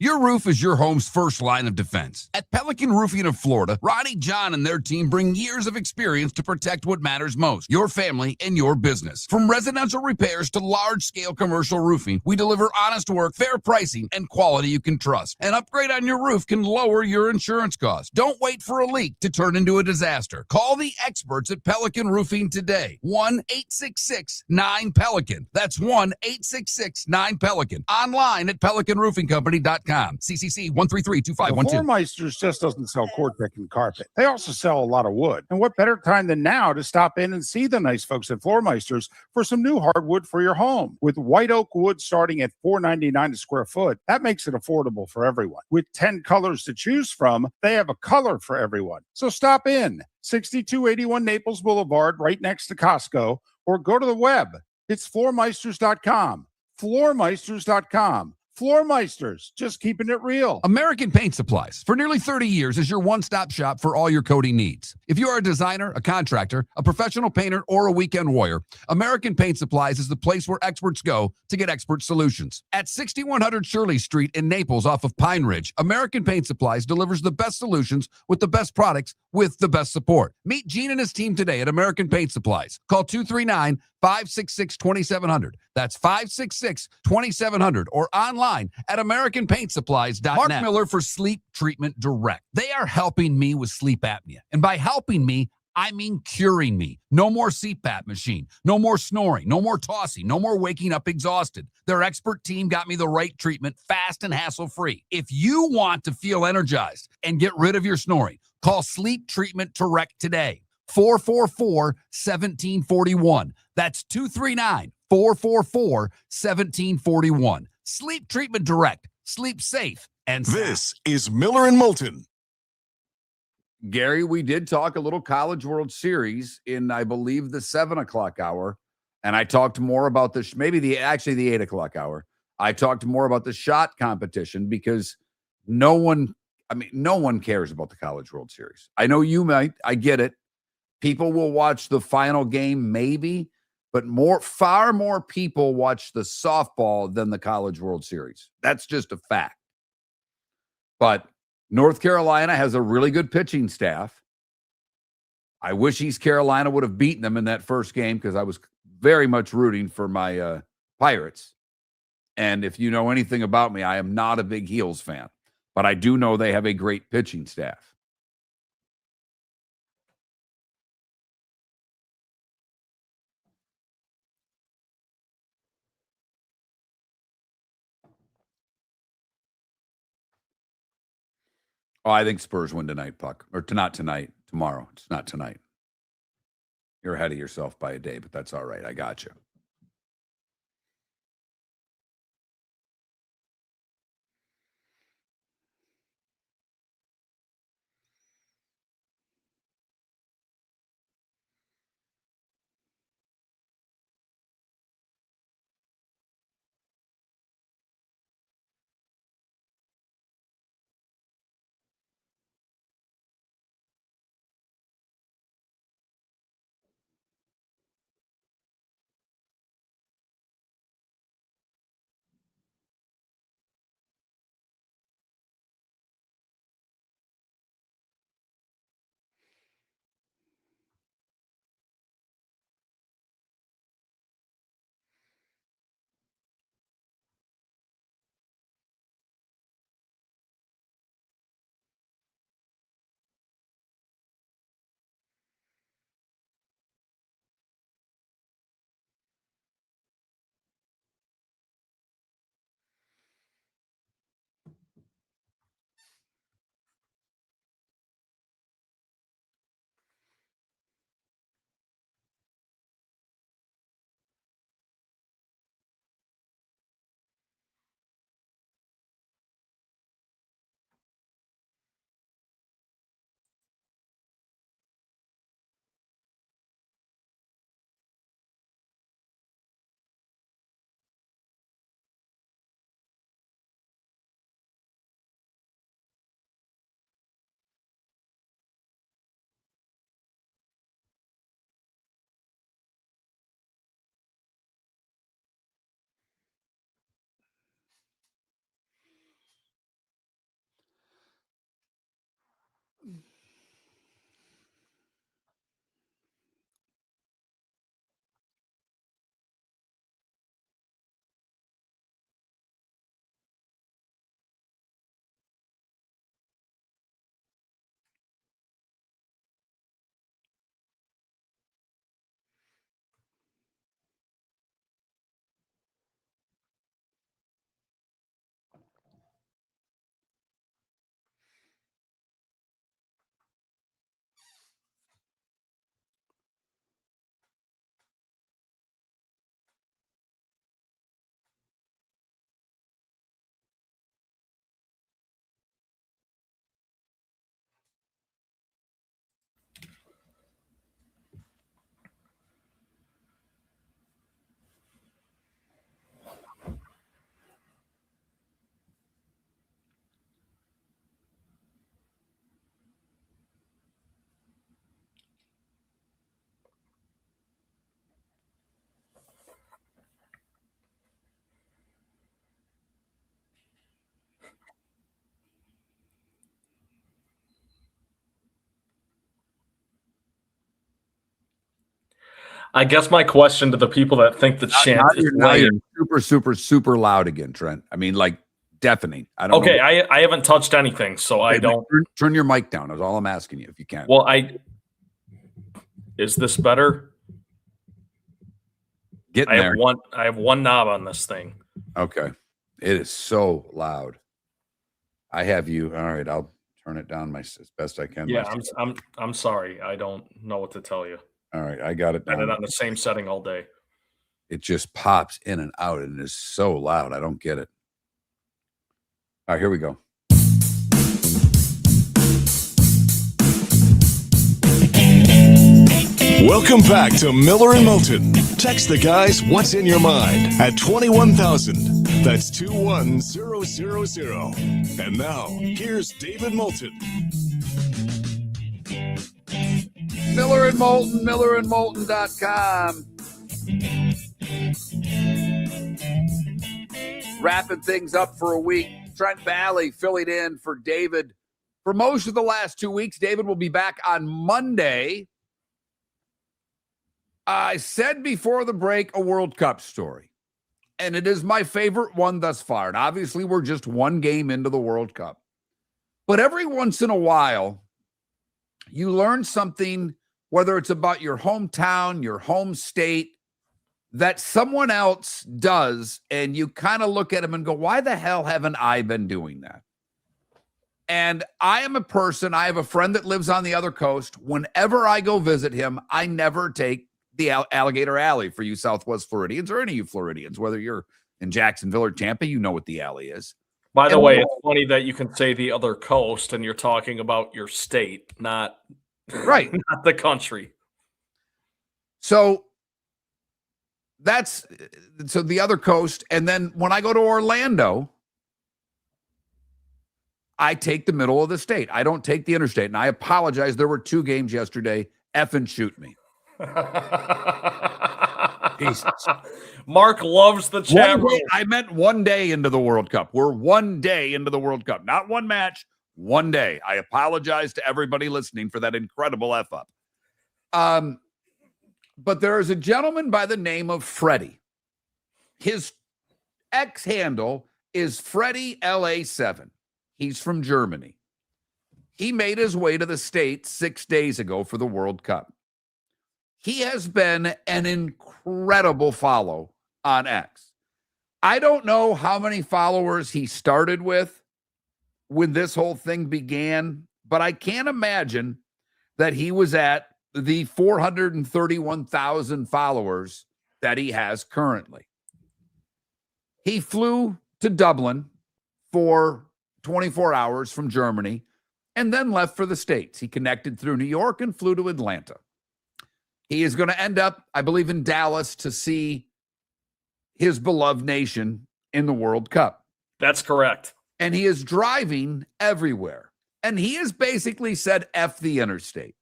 Your roof is your home's first line of defense. At Pelican Roofing of Florida, Ronnie John and their team bring years of experience to protect what matters most, your family and your business. From residential repairs to large-scale commercial roofing, we deliver honest work, fair pricing, and quality you can trust. An upgrade on your roof can lower your insurance costs. Don't wait for a leak to turn into a disaster. Call the experts at Pelican Roofing today. 1-866-9-PELICAN. That's 1-866-9-PELICAN. Online at pelicanroofingcompany.com. CCC 1332512. Floor Meisters just doesn't sell Cortec and carpet. They also sell a lot of wood. And what better time than now to stop in and see the nice folks at Floor Meisters for some new hardwood for your home. With white oak wood starting at $4.99 a square foot, that makes it affordable for everyone. With 10 colors to choose from, they have a color for everyone. So stop in. 6281 Naples Boulevard, right next to Costco, or go to the web. It's floormeisters.com. Floormeisters.com. Floormeisters, just keeping it real. American Paint Supplies, for nearly 30 years, is your one-stop shop for all your coating needs. If you are a designer, a contractor, a professional painter, or a weekend warrior, American Paint Supplies is the place where experts go to get expert solutions. At 6100 Shirley Street in Naples off of Pine Ridge, American Paint Supplies delivers the best solutions with the best products with the best support. Meet Gene and his team today at American Paint Supplies. Call 239-566-2700. That's 566-2700 or online at AmericanPaintSupplies.net. Mark Miller for Sleep Treatment Direct. They are helping me with sleep apnea. And by helping me, I mean curing me. No more CPAP machine. No more snoring. No more tossing. No more waking up exhausted. Their expert team got me the right treatment fast and hassle-free. If you want to feel energized and get rid of your snoring, call Sleep Treatment Direct today. 444-1741. That's 239-444-1741. Sleep Treatment Direct. Sleep safe and sound. This is Miller and Moulton. Gary, we did talk a little College World Series in, I believe, the 7 o'clock hour. And I talked more about this, maybe the 8 o'clock hour. I talked more about the shot competition because no one cares about the College World Series. I know you might. I get it. People will watch the final game, maybe, but far more people watch the softball than the College World Series. That's just a fact. But North Carolina has a really good pitching staff. I wish East Carolina would have beaten them in that first game because I was very much rooting for my Pirates. And if you know anything about me, I am not a big Heels fan, but I do know they have a great pitching staff. Oh, I think Spurs win tonight, Puck. Or not tonight, tomorrow. It's not tonight. You're ahead of yourself by a day, but that's all right. I got you. I guess my question to the people that think the chant is now you're lame. super, super, super loud again, Trent. I mean, like deafening. I don't Okay, know. I haven't touched anything, so I don't. Turn your mic down. That's all I'm asking you if you can. Well, is this better? Getting there. I have one knob on this thing. Okay. It is so loud. I have you. All right, I'll turn it down as best I can. Yeah, I'm sorry. I don't know what to tell you. All right, I got it Had down. it on the same setting all day. It just pops in and out and it is so loud. I don't get it. All right, here we go. Welcome back to Miller and Moulton. Text the guys what's in your mind at 21,000. That's 21000. And now, here's David Moulton. Miller and Moulton, millerandmoulton.com. Wrapping things up for a week. Trent Valley filling in for David for most of the last 2 weeks. David will be back on Monday. I said before the break a World Cup story, and it is my favorite one thus far. And obviously, we're just one game into the World Cup. But every once in a while, you learn something, whether it's about your hometown, your home state, that someone else does, and you kind of look at them and go, why the hell haven't I been doing that? And I am a person, I have a friend that lives on the other coast. Whenever I go visit him, I never take the Alligator Alley for you Southwest Floridians or any of you Floridians, whether you're in Jacksonville or Tampa, you know what the alley is. By the way, it's funny that you can say the other coast and you're talking about your state, not right, not the country. So that's the other coast. And then when I go to Orlando, I take the middle of the state. I don't take the interstate. And I apologize. There were 2 games yesterday. Effing shoot me. Jesus. Mark loves the chat room. I meant 1 day into the World Cup. We're 1 day into the World Cup, not one match, 1 day. I apologize to everybody listening for that incredible F up. But there is a gentleman by the name of Freddie. His X handle is Freddie LA7. He's from Germany. He made his way to the States 6 days ago for the World Cup. He has been an incredible follow on X. I don't know how many followers he started with when this whole thing began, but I can't imagine that he was at the 431,000 followers that he has currently. He flew to Dublin for 24 hours from Germany and then left for the States. He connected through New York and flew to Atlanta. He is going to end up, I believe, in Dallas to see his beloved nation in the World Cup. That's correct. And he is driving everywhere. And he has basically said, F the interstate,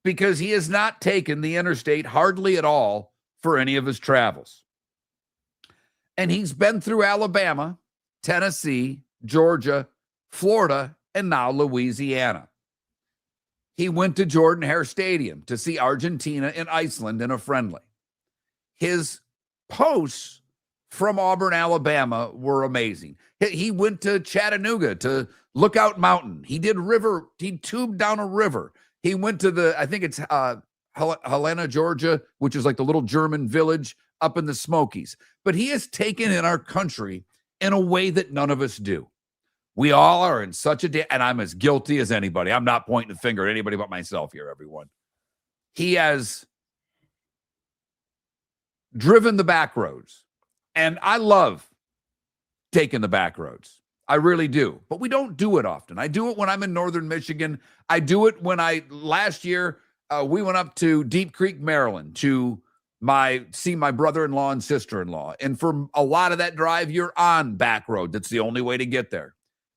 because he has not taken the interstate hardly at all for any of his travels. And he's been through Alabama, Tennessee, Georgia, Florida, and now Louisiana. He went to Jordan-Hare Stadium to see Argentina and Iceland in a friendly. His posts from Auburn, Alabama were amazing. He went to Chattanooga to Lookout Mountain. He tubed down a river. He went to I think it's Helena, Georgia, which is like the little German village up in the Smokies. But he has taken in our country in a way that none of us do. We all are in such and I'm as guilty as anybody. I'm not pointing a finger at anybody but myself here, everyone. He has driven the back roads. And I love taking the back roads. I really do. But we don't do it often. I do it when I'm in northern Michigan. I do it when last year, we went up to Deep Creek, Maryland to see my brother-in-law and sister-in-law. And for a lot of that drive, you're on back road. That's the only way to get there.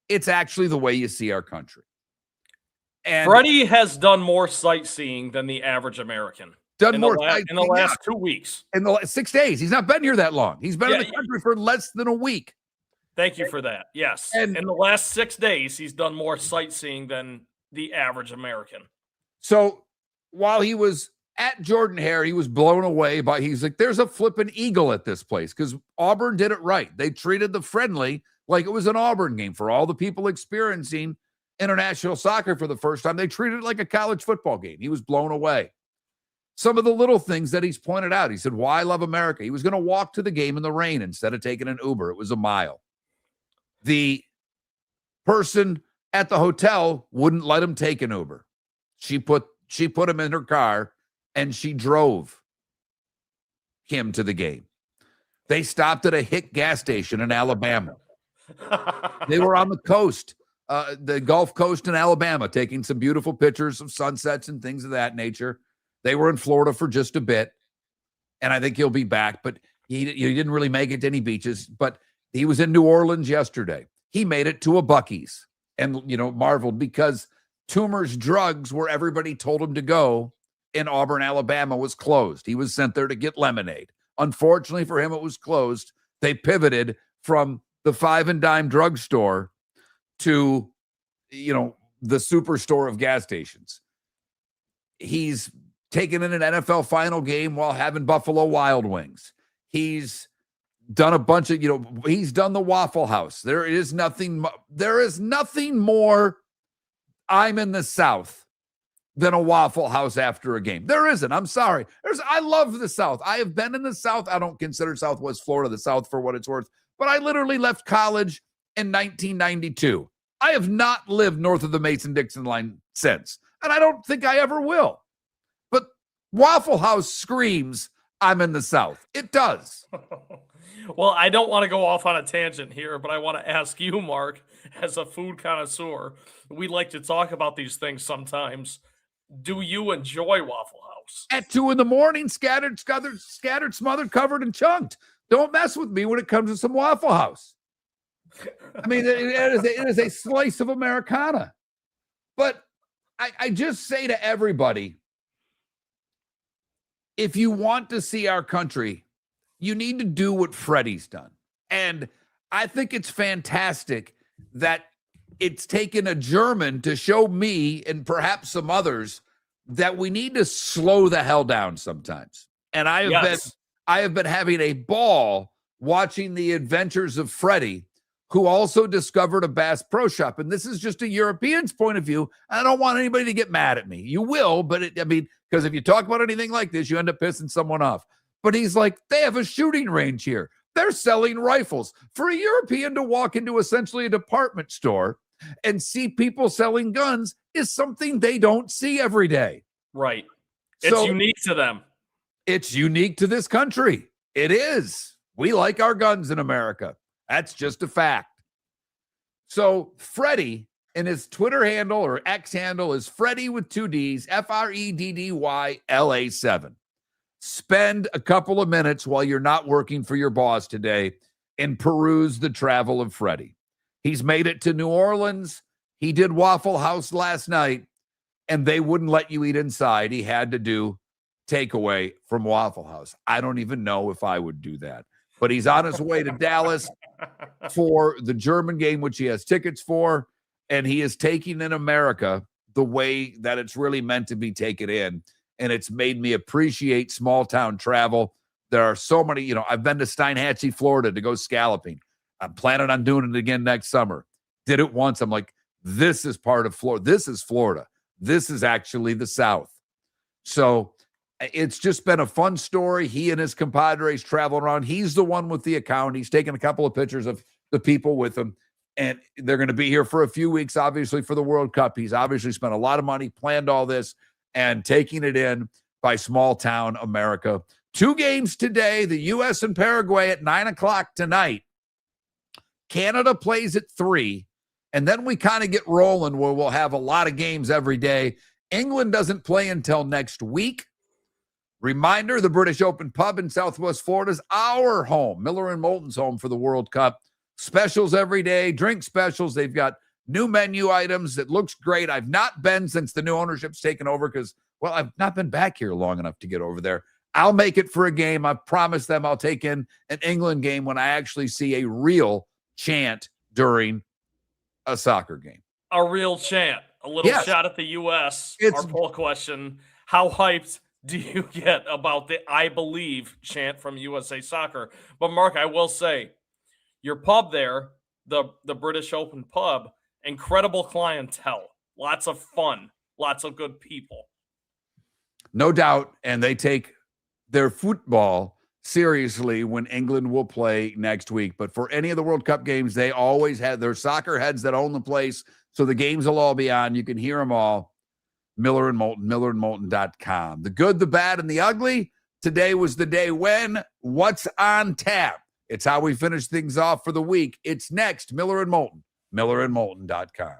It's actually the way you see our country. And Freddie has done more sightseeing than the average American. In the last 2 weeks. In the last 6 days. He's not been here that long. He's been in the country for less than a week. Thank you for that. Yes. And in the last 6 days, he's done more sightseeing than the average American. So while he was at Jordan Hare, he was blown away by, he's like, there's a flipping eagle at this place because Auburn did it right. They treated the friendly like it was an Auburn game. For all the people experiencing international soccer for the first time, they treated it like a college football game. He was blown away. Some of the little things that he's pointed out. He said, why love America? He was going to walk to the game in the rain instead of taking an Uber. It was a mile. The person at the hotel wouldn't let him take an Uber. She put him in her car and she drove him to the game. They stopped at a Hick gas station in Alabama. They were on the coast, the Gulf Coast in Alabama, taking some beautiful pictures of sunsets and things of that nature. They were in Florida for just a bit, and I think he'll be back, but he didn't really make it to any beaches, but he was in New Orleans yesterday. He made it to a Buc-ee's and, marveled because Toomer's Drugs, where everybody told him to go in Auburn, Alabama, was closed. He was sent there to get lemonade. Unfortunately for him, it was closed. They pivoted from the 5 and dime drugstore to, the superstore of gas stations. He's taken in an NFL final game while having Buffalo Wild Wings. He's done a bunch of, he's done the Waffle House. There is nothing more I'm in the South than a Waffle House after a game. There isn't. I'm sorry. I love the South. I have been in the South. I don't consider Southwest Florida the South for what it's worth, but I literally left college in 1992. I have not lived north of the Mason-Dixon line since, and I don't think I ever will. But Waffle House screams, I'm in the South. It does. Well, I don't want to go off on a tangent here, but I want to ask you, Mark, as a food connoisseur, we like to talk about these things sometimes. Do you enjoy Waffle House? At 2 a.m, scattered, smothered, covered, and chunked. Don't mess with me when it comes to some Waffle House. I mean, it is a slice of Americana. But I just say to everybody, if you want to see our country, you need to do what Freddie's done. And I think it's fantastic that it's taken a German to show me and perhaps some others that we need to slow the hell down sometimes. And I have been having a ball watching the adventures of Freddie, who also discovered a Bass Pro Shop. And this is just a European's point of view. I don't want anybody to get mad at me. You will, but because if you talk about anything like this, you end up pissing someone off. But he's like, they have a shooting range here. They're selling rifles. For a European to walk into essentially a department store and see people selling guns is something they don't see every day. Right. It's unique to them. It's unique to this country. It is. We like our guns in America. That's just a fact. So Freddie, and his Twitter handle or X handle is Freddie with 2 Ds, FREDDYLA7. Spend a couple of minutes while you're not working for your boss today and peruse the travel of Freddie. He's made it to New Orleans. He did Waffle House last night, and they wouldn't let you eat inside. He had to do takeaway from Waffle House. I don't even know if I would do that. But he's on his way to Dallas for the German game, which he has tickets for, and he is taking in America the way that it's really meant to be taken in. And it's made me appreciate small town travel. There are so many, I've been to Steinhatchee, Florida to go scalloping. I'm planning on doing it again next summer. Did it once. I'm like, this is part of Florida. This is Florida. This is actually the South. So it's just been a fun story. He and his compadres traveling around. He's the one with the account. He's taken a couple of pictures of the people with him. And they're going to be here for a few weeks, obviously, for the World Cup. He's obviously spent a lot of money, planned all this, and taking it in by small town America. 2 games today, the U.S. and Paraguay at 9:00 tonight. Canada plays at 3. And then we kind of get rolling where we'll have a lot of games every day. England doesn't play until next week. Reminder, the British Open Pub in Southwest Florida is our home. Miller and Moulton's home for the World Cup. Specials every day, drink specials. They've got new menu items. It looks great. I've not been since the new ownership's taken over because, I've not been back here long enough to get over there. I'll make it for a game. I've promised them I'll take in an England game when I actually see a real chant during a soccer game. A real chant. A little shot at the U.S. Our poll question, how hyped do you get about the "I believe" chant from USA Soccer? But Mark, I will say, your pub there, the British Open pub, incredible clientele, lots of fun, lots of good people. No doubt. And they take their football seriously when England will play next week. But for any of the World Cup games, they always have their soccer heads that own the place. So the games will all be on. You can hear them all. Miller and Moulton, millerandmoulton.com. The good, the bad, and the ugly. Today was the day when. What's on tap? It's how we finish things off for the week. It's next. Miller and Moulton, millerandmoulton.com.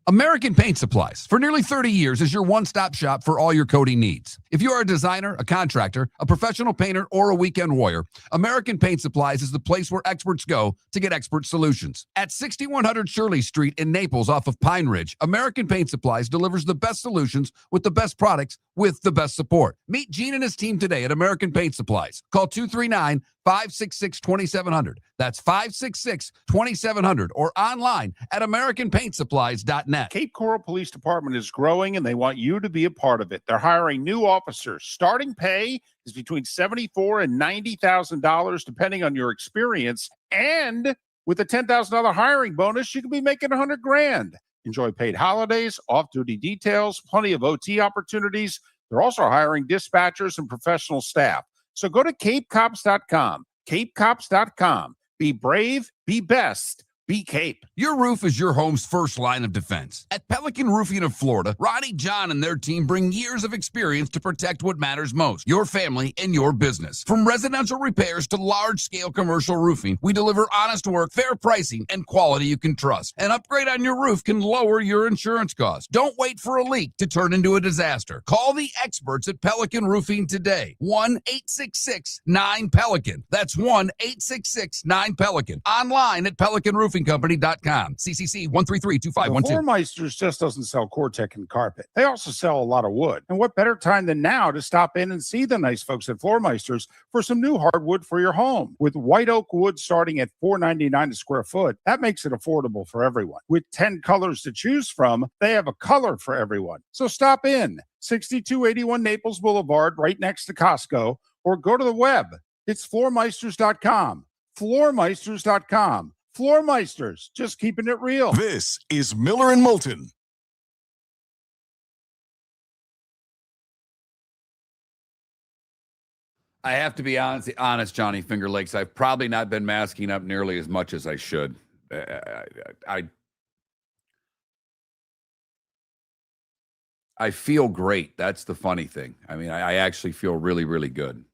American Paint Supplies, for nearly 30 years, is your one-stop shop for all your coating needs. If you are a designer, a contractor, a professional painter, or a weekend warrior, American Paint Supplies is the place where experts go to get expert solutions. At 6100 Shirley Street in Naples off of Pine Ridge, American Paint Supplies delivers the best solutions with the best products with the best support. Meet Gene and his team today at American Paint Supplies. Call 239-566-2700. That's 566-2700 or online at AmericanPaintSupplies.net. Cape Coral Police Department is growing and they want you to be a part of it. They're hiring new officers. Starting pay is between $74,000 and $90,000 depending on your experience. And with a $10,000 hiring bonus, you could be making $100,000. Enjoy paid holidays, off-duty details, plenty of OT opportunities. They're also hiring dispatchers and professional staff. So go to CapeCops.com. CapeCops.com. Be brave, be best, be Cape. Your roof is your home's first line of defense. At Pelican Roofing of Florida, Ronnie, John, and their team bring years of experience to protect what matters most, your family and your business. From residential repairs to large-scale commercial roofing, we deliver honest work, fair pricing, and quality you can trust. An upgrade on your roof can lower your insurance costs. Don't wait for a leak to turn into a disaster. Call the experts at Pelican Roofing today. 1-866-9-PELICAN. That's 1-866-9-PELICAN. Online at PelicanRoofingCompany.com. CCC 1332512. The Floormeisters just doesn't sell Cortec and carpet. They also sell a lot of wood. And what better time than now to stop in and see the nice folks at Floormeisters for some new hardwood for your home. With white oak wood starting at $4.99 a square foot, that makes it affordable for everyone. With 10 colors to choose from, they have a color for everyone. So stop in, 6281 Naples Boulevard, right next to Costco, or go to the web. It's floormeisters.com. Floormeisters.com. Floormeisters, just keeping it real. This is Miller and Moulton. I have to be honest, Johnny Finger Lakes. I've probably not been masking up nearly as much as I should. I feel great. That's the funny thing. I mean, I actually feel really, really good.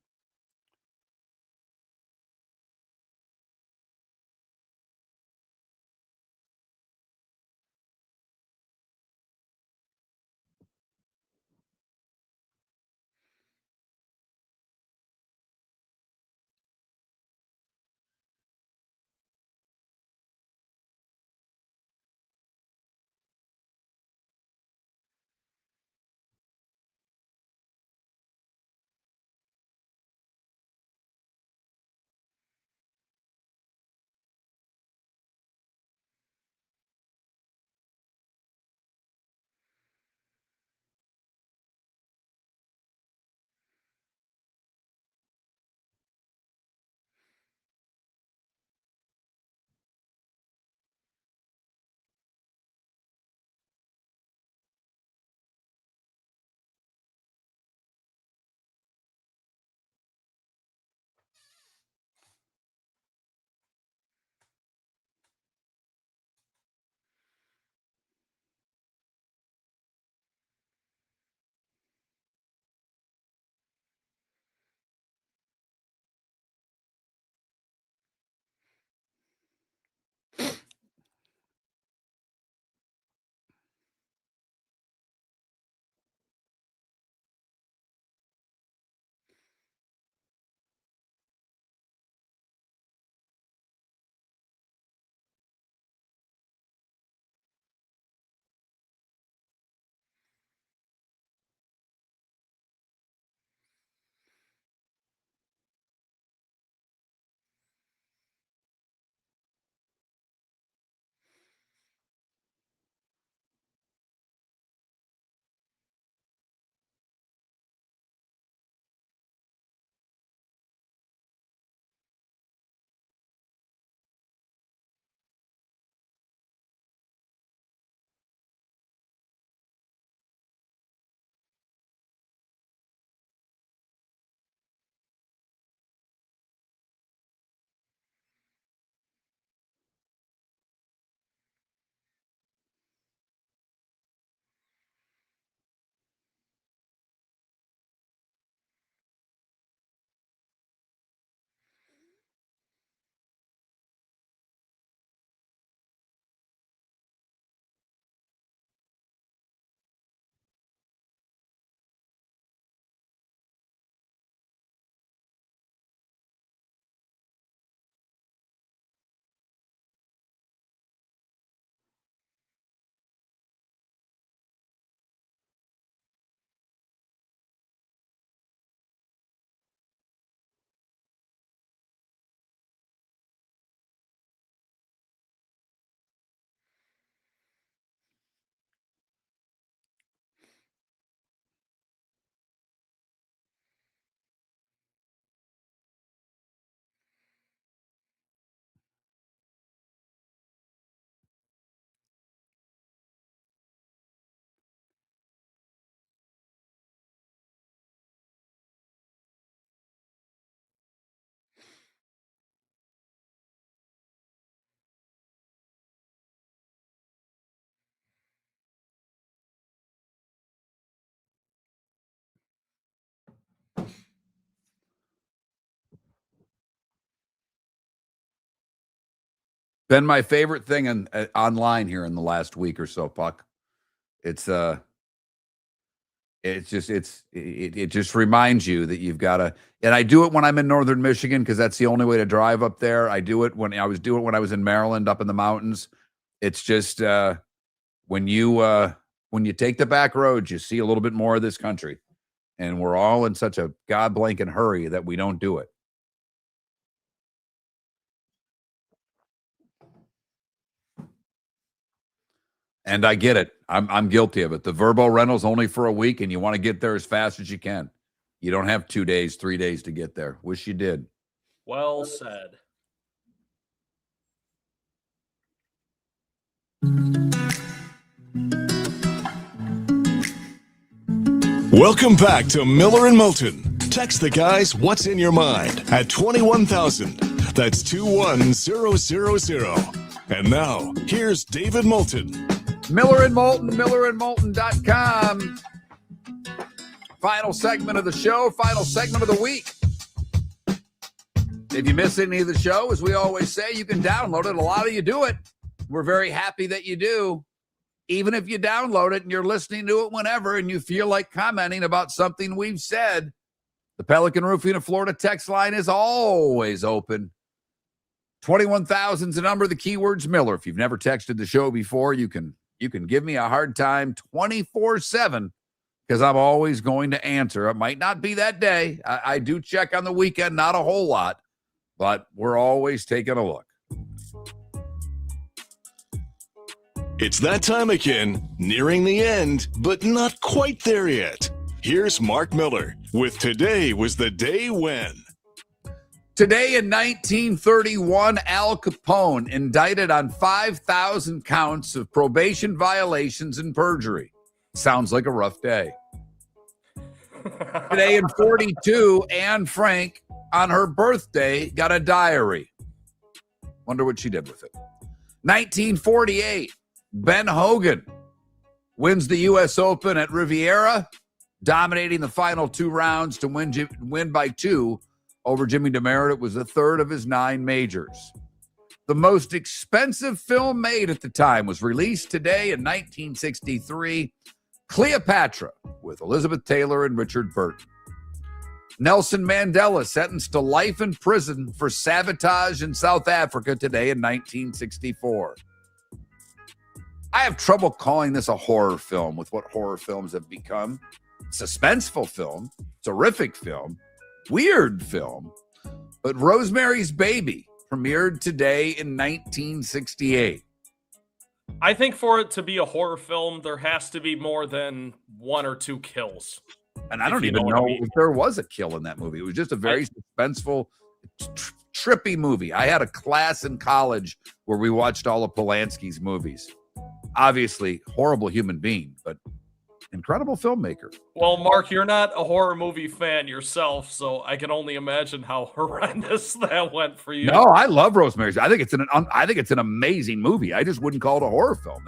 Been my favorite thing online here in the last week or so, Puck. It just reminds you that you've got to, and I do it when I'm in northern Michigan because that's the only way to drive up there. I do it when I was in Maryland up in the mountains. It's just when you take the back roads, you see a little bit more of this country, and we're all in such a god-blanking hurry that we don't do it. And I get it. I'm guilty of it. The Verbo rental's only for a week, and you want to get there as fast as you can. You don't have 2 days, 3 days to get there. Wish you did. Well said. Welcome back to Miller and Moulton. Text the guys what's in your mind at 21,000. That's 21000. And now, here's David Moulton. Miller and Moulton, millerandmoulton.com. Final segment of the show, final segment of the week. If you miss any of the show, as we always say, you can download it. A lot of you do it. We're very happy that you do. Even if you download it and you're listening to it whenever and you feel like commenting about something we've said, the Pelican Roofing of Florida text line is always open. 21,000 is the number, the keyword's Miller. If you've never texted the show before, you can give me a hard time 24/7 because I'm always going to answer. It might not be that day. I do check on the weekend, not a whole lot, but we're always taking a look. It's that time again, nearing the end, but not quite there yet. Here's Mark Miller with Today Was the Day When. Today in 1931, Al Capone indicted on 5,000 counts of probation violations and perjury. Sounds like a rough day. Today in 42, Anne Frank, on her birthday, got a diary. Wonder what she did with it. 1948, Ben Hogan wins the U.S. Open at Riviera, dominating the final 2 rounds to win by 2 over Jimmy DeMeritt. It was the third of his 9 majors. The most expensive film made at the time was released today in 1963, Cleopatra, with Elizabeth Taylor and Richard Burton. Nelson Mandela sentenced to life in prison for sabotage in South Africa today in 1964. I have trouble calling this a horror film with what horror films have become. Suspenseful film, terrific film, weird film, but Rosemary's Baby premiered today in 1968. I think for it to be a horror film, there has to be more than 1 or 2 kills. And I don't even know if there was a kill in that movie. It was just a very suspenseful, trippy movie. I had a class in college where we watched all of Polanski's movies. Obviously, horrible human being, but incredible filmmaker. Well, Mark, you're not a horror movie fan yourself, so I can only imagine how horrendous that went for you. No, I love Rosemary's. I think it's an amazing movie. I just wouldn't call it a horror film.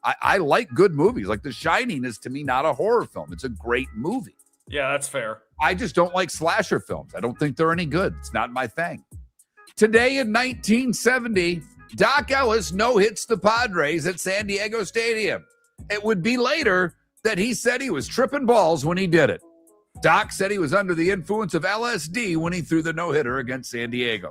I like good movies. Like The Shining is, to me, not a horror film. It's a great movie. Yeah, that's fair. I just don't like slasher films. I don't think they're any good. It's not my thing. Today in 1970, Doc Ellis no-hits the Padres at San Diego Stadium. It would be later that he said he was tripping balls when he did it. Doc said he was under the influence of LSD when he threw the no-hitter against San Diego.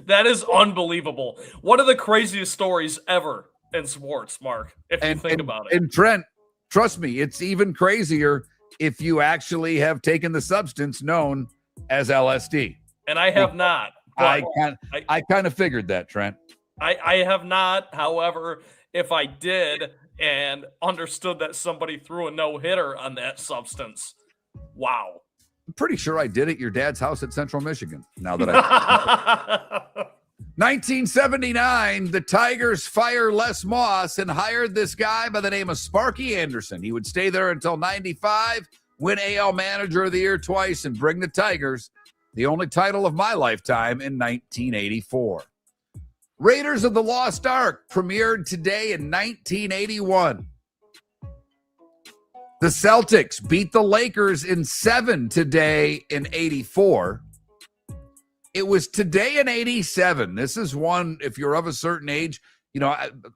That is unbelievable. One of the craziest stories ever in sports, Mark, if you think about it. And Trent, trust me, it's even crazier if you actually have taken the substance known as LSD. And I have not. I kind of figured that, Trent. I have not. However, if I did and understood that somebody threw a no-hitter on that substance, wow. I'm pretty sure I did at your dad's house at Central Michigan. Now that I 1979, the Tigers fire Les Moss and hired this guy by the name of Sparky Anderson. He would stay there until 95, win AL Manager of the Year twice, and bring the Tigers the only title of my lifetime in 1984. Raiders of the Lost Ark premiered today in 1981. The Celtics beat the Lakers in 7 today in 84. It was today in 87. This is one, if you're of a certain age,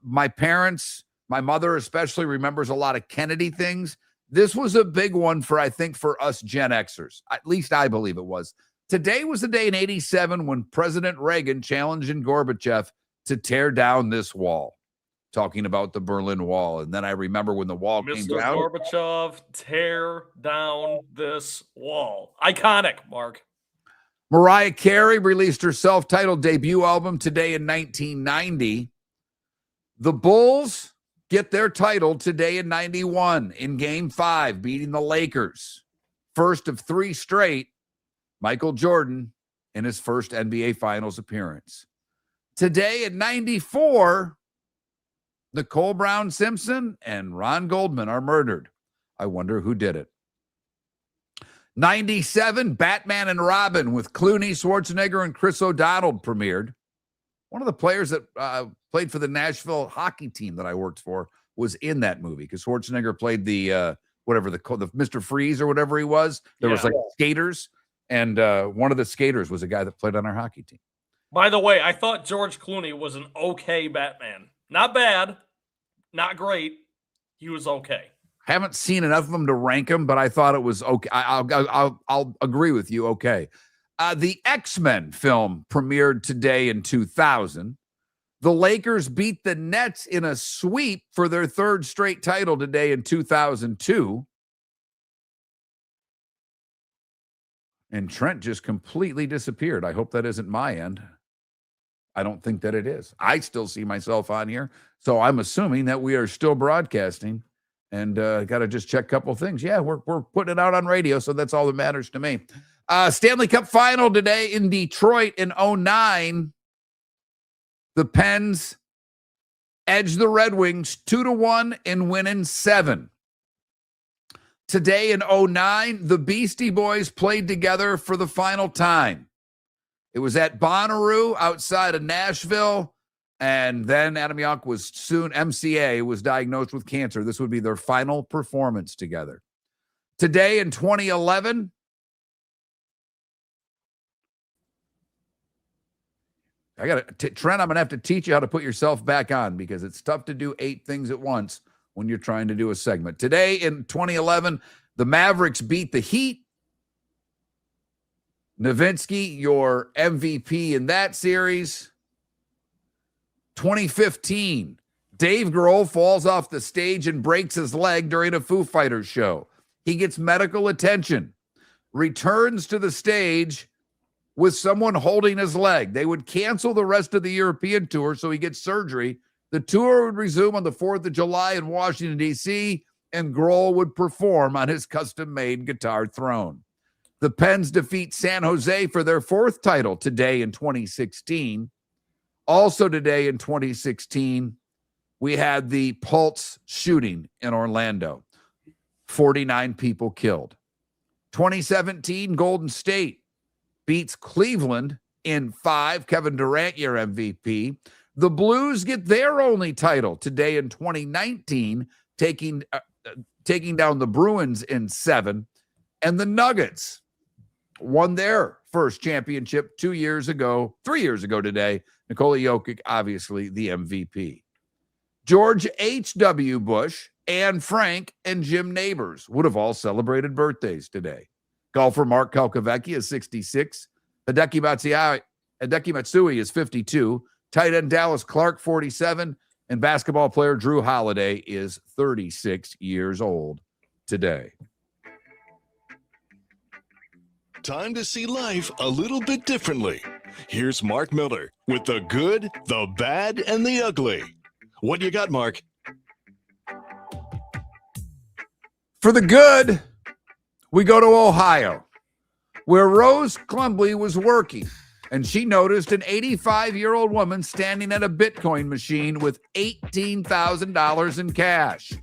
my parents, my mother especially, remembers a lot of Kennedy things. This was a big one for us Gen Xers. At least I believe it was. Today was the day in 87 when President Reagan challenged Gorbachev to tear down this wall, talking about the Berlin Wall. And then I remember when the wall came Mr. down. Gorbachev, tear down this wall. Iconic, Mark. Mariah Carey released her self-titled debut album today in 1990. The Bulls get their title today in 91 in Game 5, beating the Lakers. First of 3 straight, Michael Jordan in his first NBA Finals appearance. Today in 94, Nicole Brown Simpson and Ron Goldman are murdered. I wonder who did it. 97, Batman and Robin with Clooney, Schwarzenegger, and Chris O'Donnell premiered. One of the players that played for the Nashville hockey team that I worked for was in that movie because Schwarzenegger played the Mr. Freeze or whatever he was. There was like skaters, and one of the skaters was a guy that played on our hockey team. By the way, I thought George Clooney was an okay Batman. Not bad, not great. He was okay. Haven't seen enough of them to rank him, but I thought it was okay. I'll agree with you. Okay. The X-Men film premiered today in 2000. The Lakers beat the Nets in a sweep for their 3rd straight title today in 2002. And Trent just completely disappeared. I hope that isn't my end. I don't think that it is. I still see myself on here, so I'm assuming that we are still broadcasting. And got to just check a couple things. Yeah, we're putting it out on radio, so that's all that matters to me. Stanley Cup final today in Detroit in 2009. The Pens edged the Red Wings 2-1 and winning 7. Today in 2009, the Beastie Boys played together for the final time. It was at Bonnaroo outside of Nashville. And then Adam Yauch MCA was diagnosed with cancer. This would be their final performance together. Today in 2011, Trent, I'm going to have to teach you how to put yourself back on because it's tough to do 8 things at once when you're trying to do a segment. Today in 2011, the Mavericks beat the Heat. Nowitzki, your MVP in that series. 2015, Dave Grohl falls off the stage and breaks his leg during a Foo Fighters show. He gets medical attention, returns to the stage with someone holding his leg. They would cancel the rest of the European tour, so he gets surgery. The tour would resume on the 4th of July in Washington, D.C., and Grohl would perform on his custom-made guitar throne. The Pens defeat San Jose for their 4th title today in 2016. Also today in 2016, we had the Pulse shooting in Orlando. 49 people killed. 2017, Golden State beats Cleveland in 5. Kevin Durant, your MVP. The Blues get their only title today in 2019, taking down the Bruins in 7. And the Nuggets won their first championship 3 years ago today. Nikola Jokic, obviously the MVP. George H.W. Bush, Anne Frank, and Jim Neighbors would have all celebrated birthdays today. Golfer Mark Kalkavecki is 66. Hideki Matsui is 52. Tight end Dallas Clark, 47. And basketball player Drew Holiday is 36 years old today. Time to see life a little bit differently. Here's Mark Miller with the good, the bad, and the ugly. What do you got, Mark? For the good, we go to Ohio, where Rose Clumbley was working, and she noticed an 85-year-old woman standing at a Bitcoin machine with $18,000 in cash.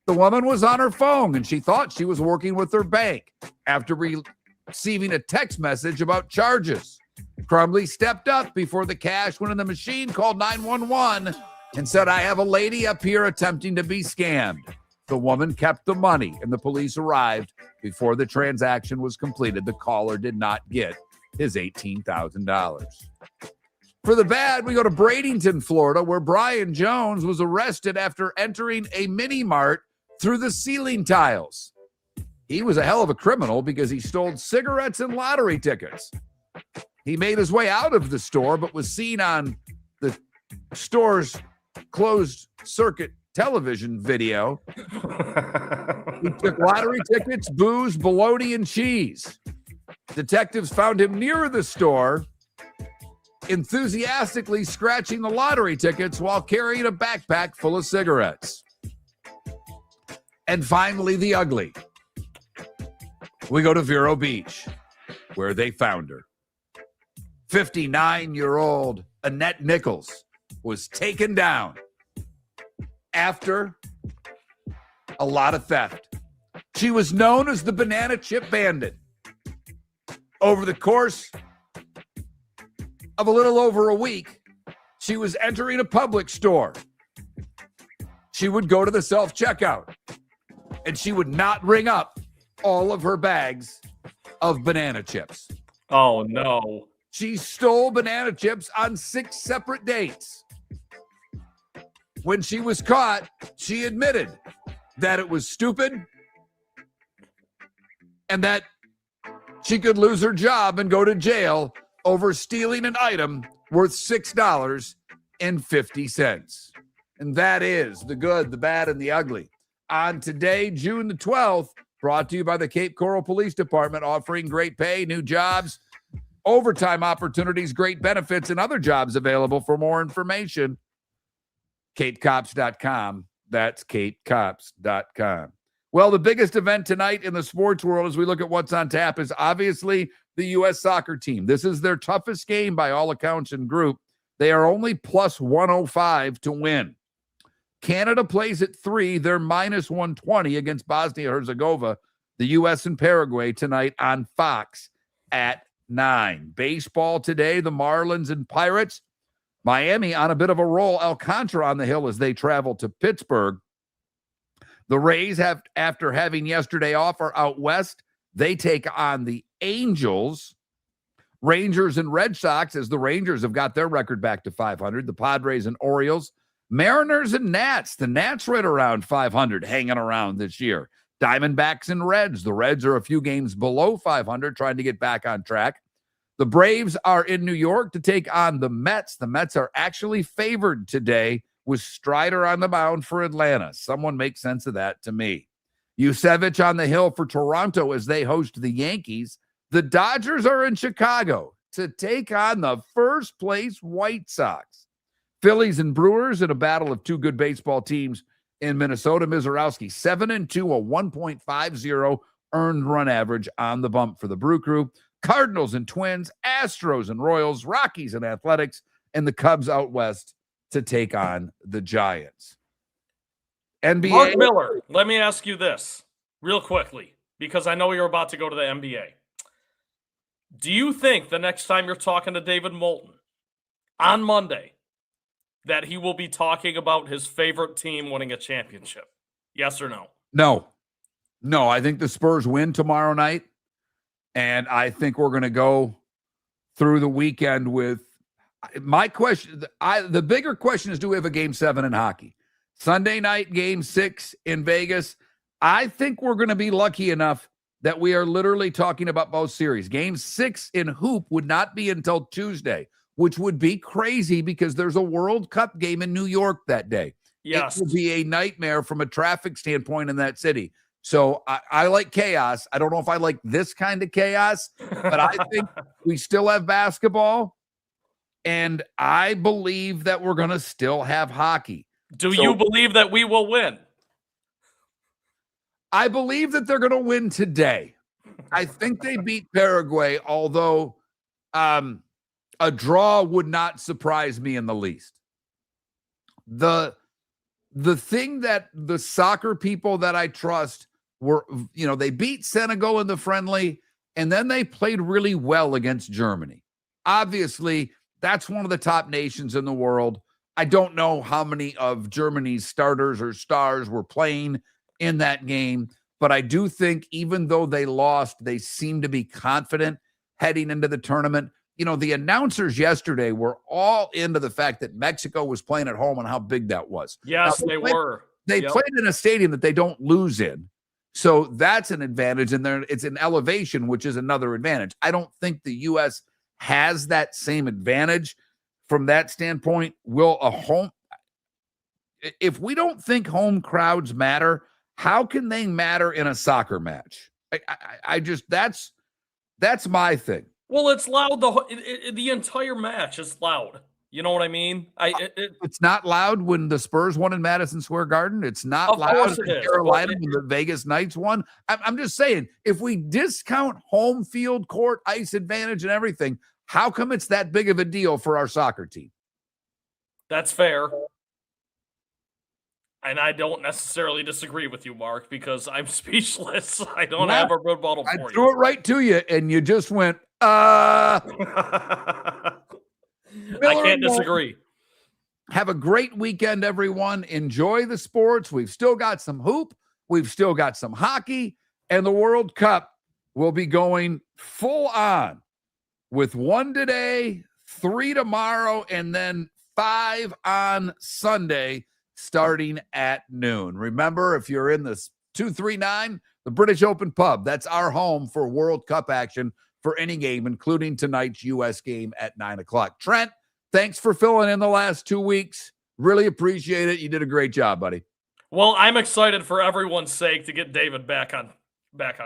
The woman was on her phone, and she thought she was working with her bank after receiving a text message about charges. Crumbley stepped up before the cash went in the machine, called 911, and said, "I have a lady up here attempting to be scammed." The woman kept the money, and the police arrived before the transaction was completed. The caller did not get his $18,000. For the bad, we go to Bradenton, Florida, where Brian Jones was arrested after entering a mini mart through the ceiling tiles. He was a hell of a criminal because he stole cigarettes and lottery tickets. He made his way out of the store, but was seen on the store's closed circuit television video. He took lottery tickets, booze, bologna, and cheese. Detectives found him near the store, enthusiastically scratching the lottery tickets while carrying a backpack full of cigarettes. And finally, the ugly. We go to Vero Beach, where they found her. 59-year-old Annette Nichols was taken down after a lot of theft. She was known as the Banana Chip Bandit. Over the course of a little over a week, she was entering a Publix store. She would go to the self-checkout, and she would not ring up all of her bags of banana chips. Oh, no. She stole banana chips on 6 separate dates. When she was caught, she admitted that it was stupid and that she could lose her job and go to jail over stealing an item worth $6.50. And that is the good, the bad, and the ugly. On today, June the 12th, brought to you by the Cape Coral Police Department, offering great pay, new jobs, overtime opportunities, great benefits, and other jobs available. For more information, CapeCops.com. That's CapeCops.com. Well, the biggest event tonight in the sports world as we look at what's on tap is obviously the U.S. soccer team. This is their toughest game by all accounts and group. They are only plus 105 to win. Canada plays at 3. They're minus 120 against Bosnia-Herzegovina. The U.S. and Paraguay tonight on Fox at 9. Baseball today, the Marlins and Pirates. Miami on a bit of a roll. Alcantara on the hill as they travel to Pittsburgh. The Rays, have, after having yesterday off, are out west. They take on the Angels. Rangers and Red Sox, as the Rangers have got their record back to 500. The Padres and Orioles. Mariners and Nats. The Nats right around 500, hanging around this year. Diamondbacks and Reds. The Reds are a few games below 500, trying to get back on track. The Braves are in New York to take on the Mets. The Mets are actually favored today with Strider on the mound for Atlanta. Someone make sense of that to me. Yusevich on the hill for Toronto as they host the Yankees. The Dodgers are in Chicago to take on the first place White Sox. Phillies and Brewers in a battle of two good baseball teams in Minnesota. Mizorowski 7-2, a 1.50 earned run average on the bump for the Brew Crew. Cardinals and Twins, Astros and Royals, Rockies and Athletics, and the Cubs out west to take on the Giants. NBA. Mark Miller, let me ask you this real quickly, because I know you're about to go to the NBA. Do you think the next time you're talking to David Moulton on Monday that he will be talking about his favorite team winning a championship? Yes or no? No, I think the Spurs win tomorrow night. And I think we're going to go through the weekend with my question. The bigger question is, do we have a Game 7 in hockey? Sunday night, Game 6 in Vegas. I think we're going to be lucky enough that we are literally talking about both series. Game 6 in hoop would not be until Tuesday, which would be crazy because there's a World Cup game in New York that day. Yes. It will be a nightmare from a traffic standpoint in that city. So I like chaos. I don't know if I like this kind of chaos, but I think we still have basketball, and I believe that we're going to still have hockey. Do you believe that we will win? I believe that they're going to win today. I think they beat Paraguay, although a draw would not surprise me in the least. The thing that the soccer people that I trust were, they beat Senegal in the friendly, and then they played really well against Germany. Obviously, that's one of the top nations in the world. I don't know how many of Germany's starters or stars were playing in that game, but I do think even though they lost, they seem to be confident. heading into the tournament. You know, the announcers yesterday were all into the fact that Mexico was playing at home and how big that was. Yes, they were. They played in a stadium that they don't lose in. So that's an advantage, and it's an elevation, which is another advantage. I don't think the U.S. has that same advantage from that standpoint. If we don't think home crowds matter, how can they matter in a soccer match? That's my thing. Well, it's loud. The entire match is loud. You know what I mean? It's not loud when the Spurs won in Madison Square Garden. It's not loud in Carolina when the Vegas Knights won. I'm just saying, if we discount home field court, ice advantage, and everything, how come it's that big of a deal for our soccer team? That's fair. And I don't necessarily disagree with you, Mark, because I'm speechless. I don't have a rebuttal for you. I threw it right to you, and you just went, I can't disagree. Have a great weekend, everyone. Enjoy the sports. We've still got some hoop. We've still got some hockey. And the World Cup will be going full on with 1 today, 3 tomorrow, and then 5 on Sunday starting at noon. Remember, if you're in the 239, the British Open Pub, that's our home for World Cup action for any game, including tonight's U.S. game at 9 o'clock. Trent, thanks for filling in the last 2 weeks. Really appreciate it. You did a great job, buddy. Well, I'm excited for everyone's sake to get David back on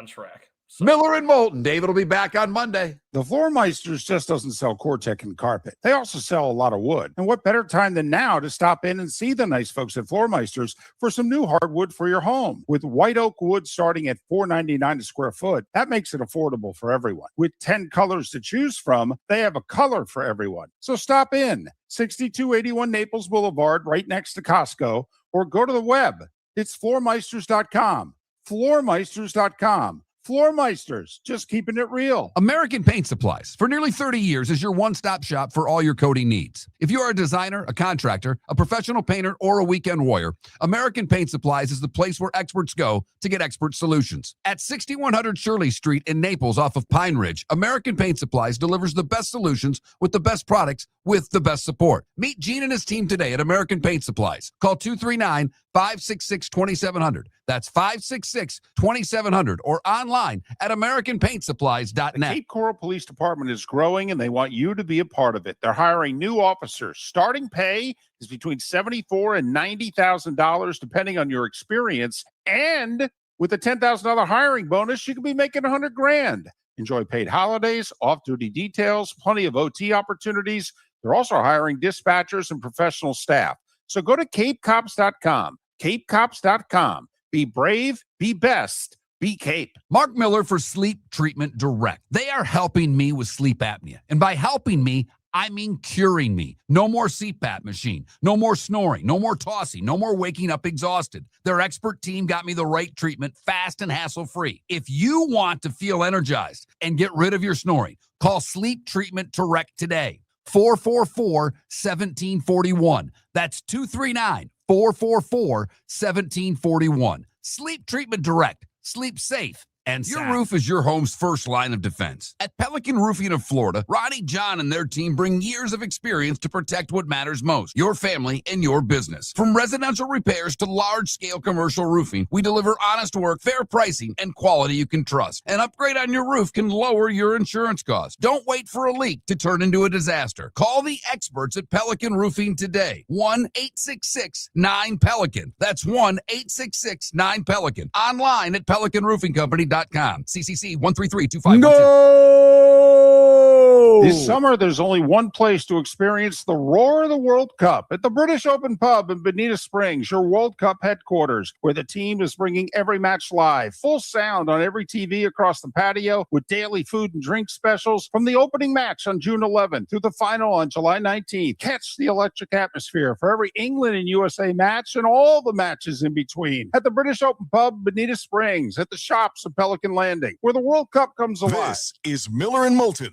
track. So. Miller and Moulton. David will be back on Monday. The Floor Meisters just doesn't sell Cortec and carpet. They also sell a lot of wood. And what better time than now to stop in and see the nice folks at Floor Meisters for some new hardwood for your home. With white oak wood starting at $4.99 a square foot, that makes it affordable for everyone. With 10 colors to choose from, they have a color for everyone. So stop in. 6281 Naples Boulevard, right next to Costco, or go to the web. It's floormeisters.com. Floormeisters.com. Floor Meisters, just keeping it real. American Paint Supplies, for nearly 30 years, is your one-stop shop for all your coating needs. If you are a designer, a contractor, a professional painter, or a weekend warrior, American Paint Supplies is the place where experts go to get expert solutions. At 6100 Shirley Street in Naples off of Pine Ridge, American Paint Supplies delivers the best solutions with the best products with the best support. Meet Gene and his team today at American Paint Supplies. Call 239-566-2700. That's 566-2700 or online at AmericanPaintSupplies.net. The Cape Coral Police Department is growing and they want you to be a part of it. They're hiring new officers. Starting pay is between $74,000 and $90,000 depending on your experience. And with a $10,000 hiring bonus, you could be making $100,000. Enjoy paid holidays, off-duty details, plenty of OT opportunities. They're also hiring dispatchers and professional staff. So go to CapeCops.com. CapeCops.com. Be brave, be best, be Cape. Mark Miller for Sleep Treatment Direct. They are helping me with sleep apnea. And by helping me, I mean curing me. No more CPAP machine. No more snoring. No more tossing. No more waking up exhausted. Their expert team got me the right treatment, fast and hassle-free. If you want to feel energized and get rid of your snoring, call Sleep Treatment Direct today. 444-1741. That's 239-444-1741. Sleep Treatment Direct. Sleep safe and sound. Your roof is your home's first line of defense. At Pelican Roofing of Florida, Ronnie, John, and their team bring years of experience to protect what matters most, your family and your business. From residential repairs to large-scale commercial roofing, we deliver honest work, fair pricing, and quality you can trust. An upgrade on your roof can lower your insurance costs. Don't wait for a leak to turn into a disaster. Call the experts at Pelican Roofing today. 1-866-9-PELICAN. That's 1-866-9-PELICAN. Online at PelicanRoofingCompany.com. CCC 1332512. Go! This summer, there's only one place to experience the roar of the World Cup at the British Open Pub in Bonita Springs, your World Cup headquarters, where the team is bringing every match live, full sound on every TV across the patio, with daily food and drink specials from the opening match on June 11th through the final on July 19th. Catch the electric atmosphere for every England and USA match and all the matches in between at the British Open Pub, Bonita Springs, at the shops of Pelican Landing, where the World Cup comes alive. This is Miller and Moulton.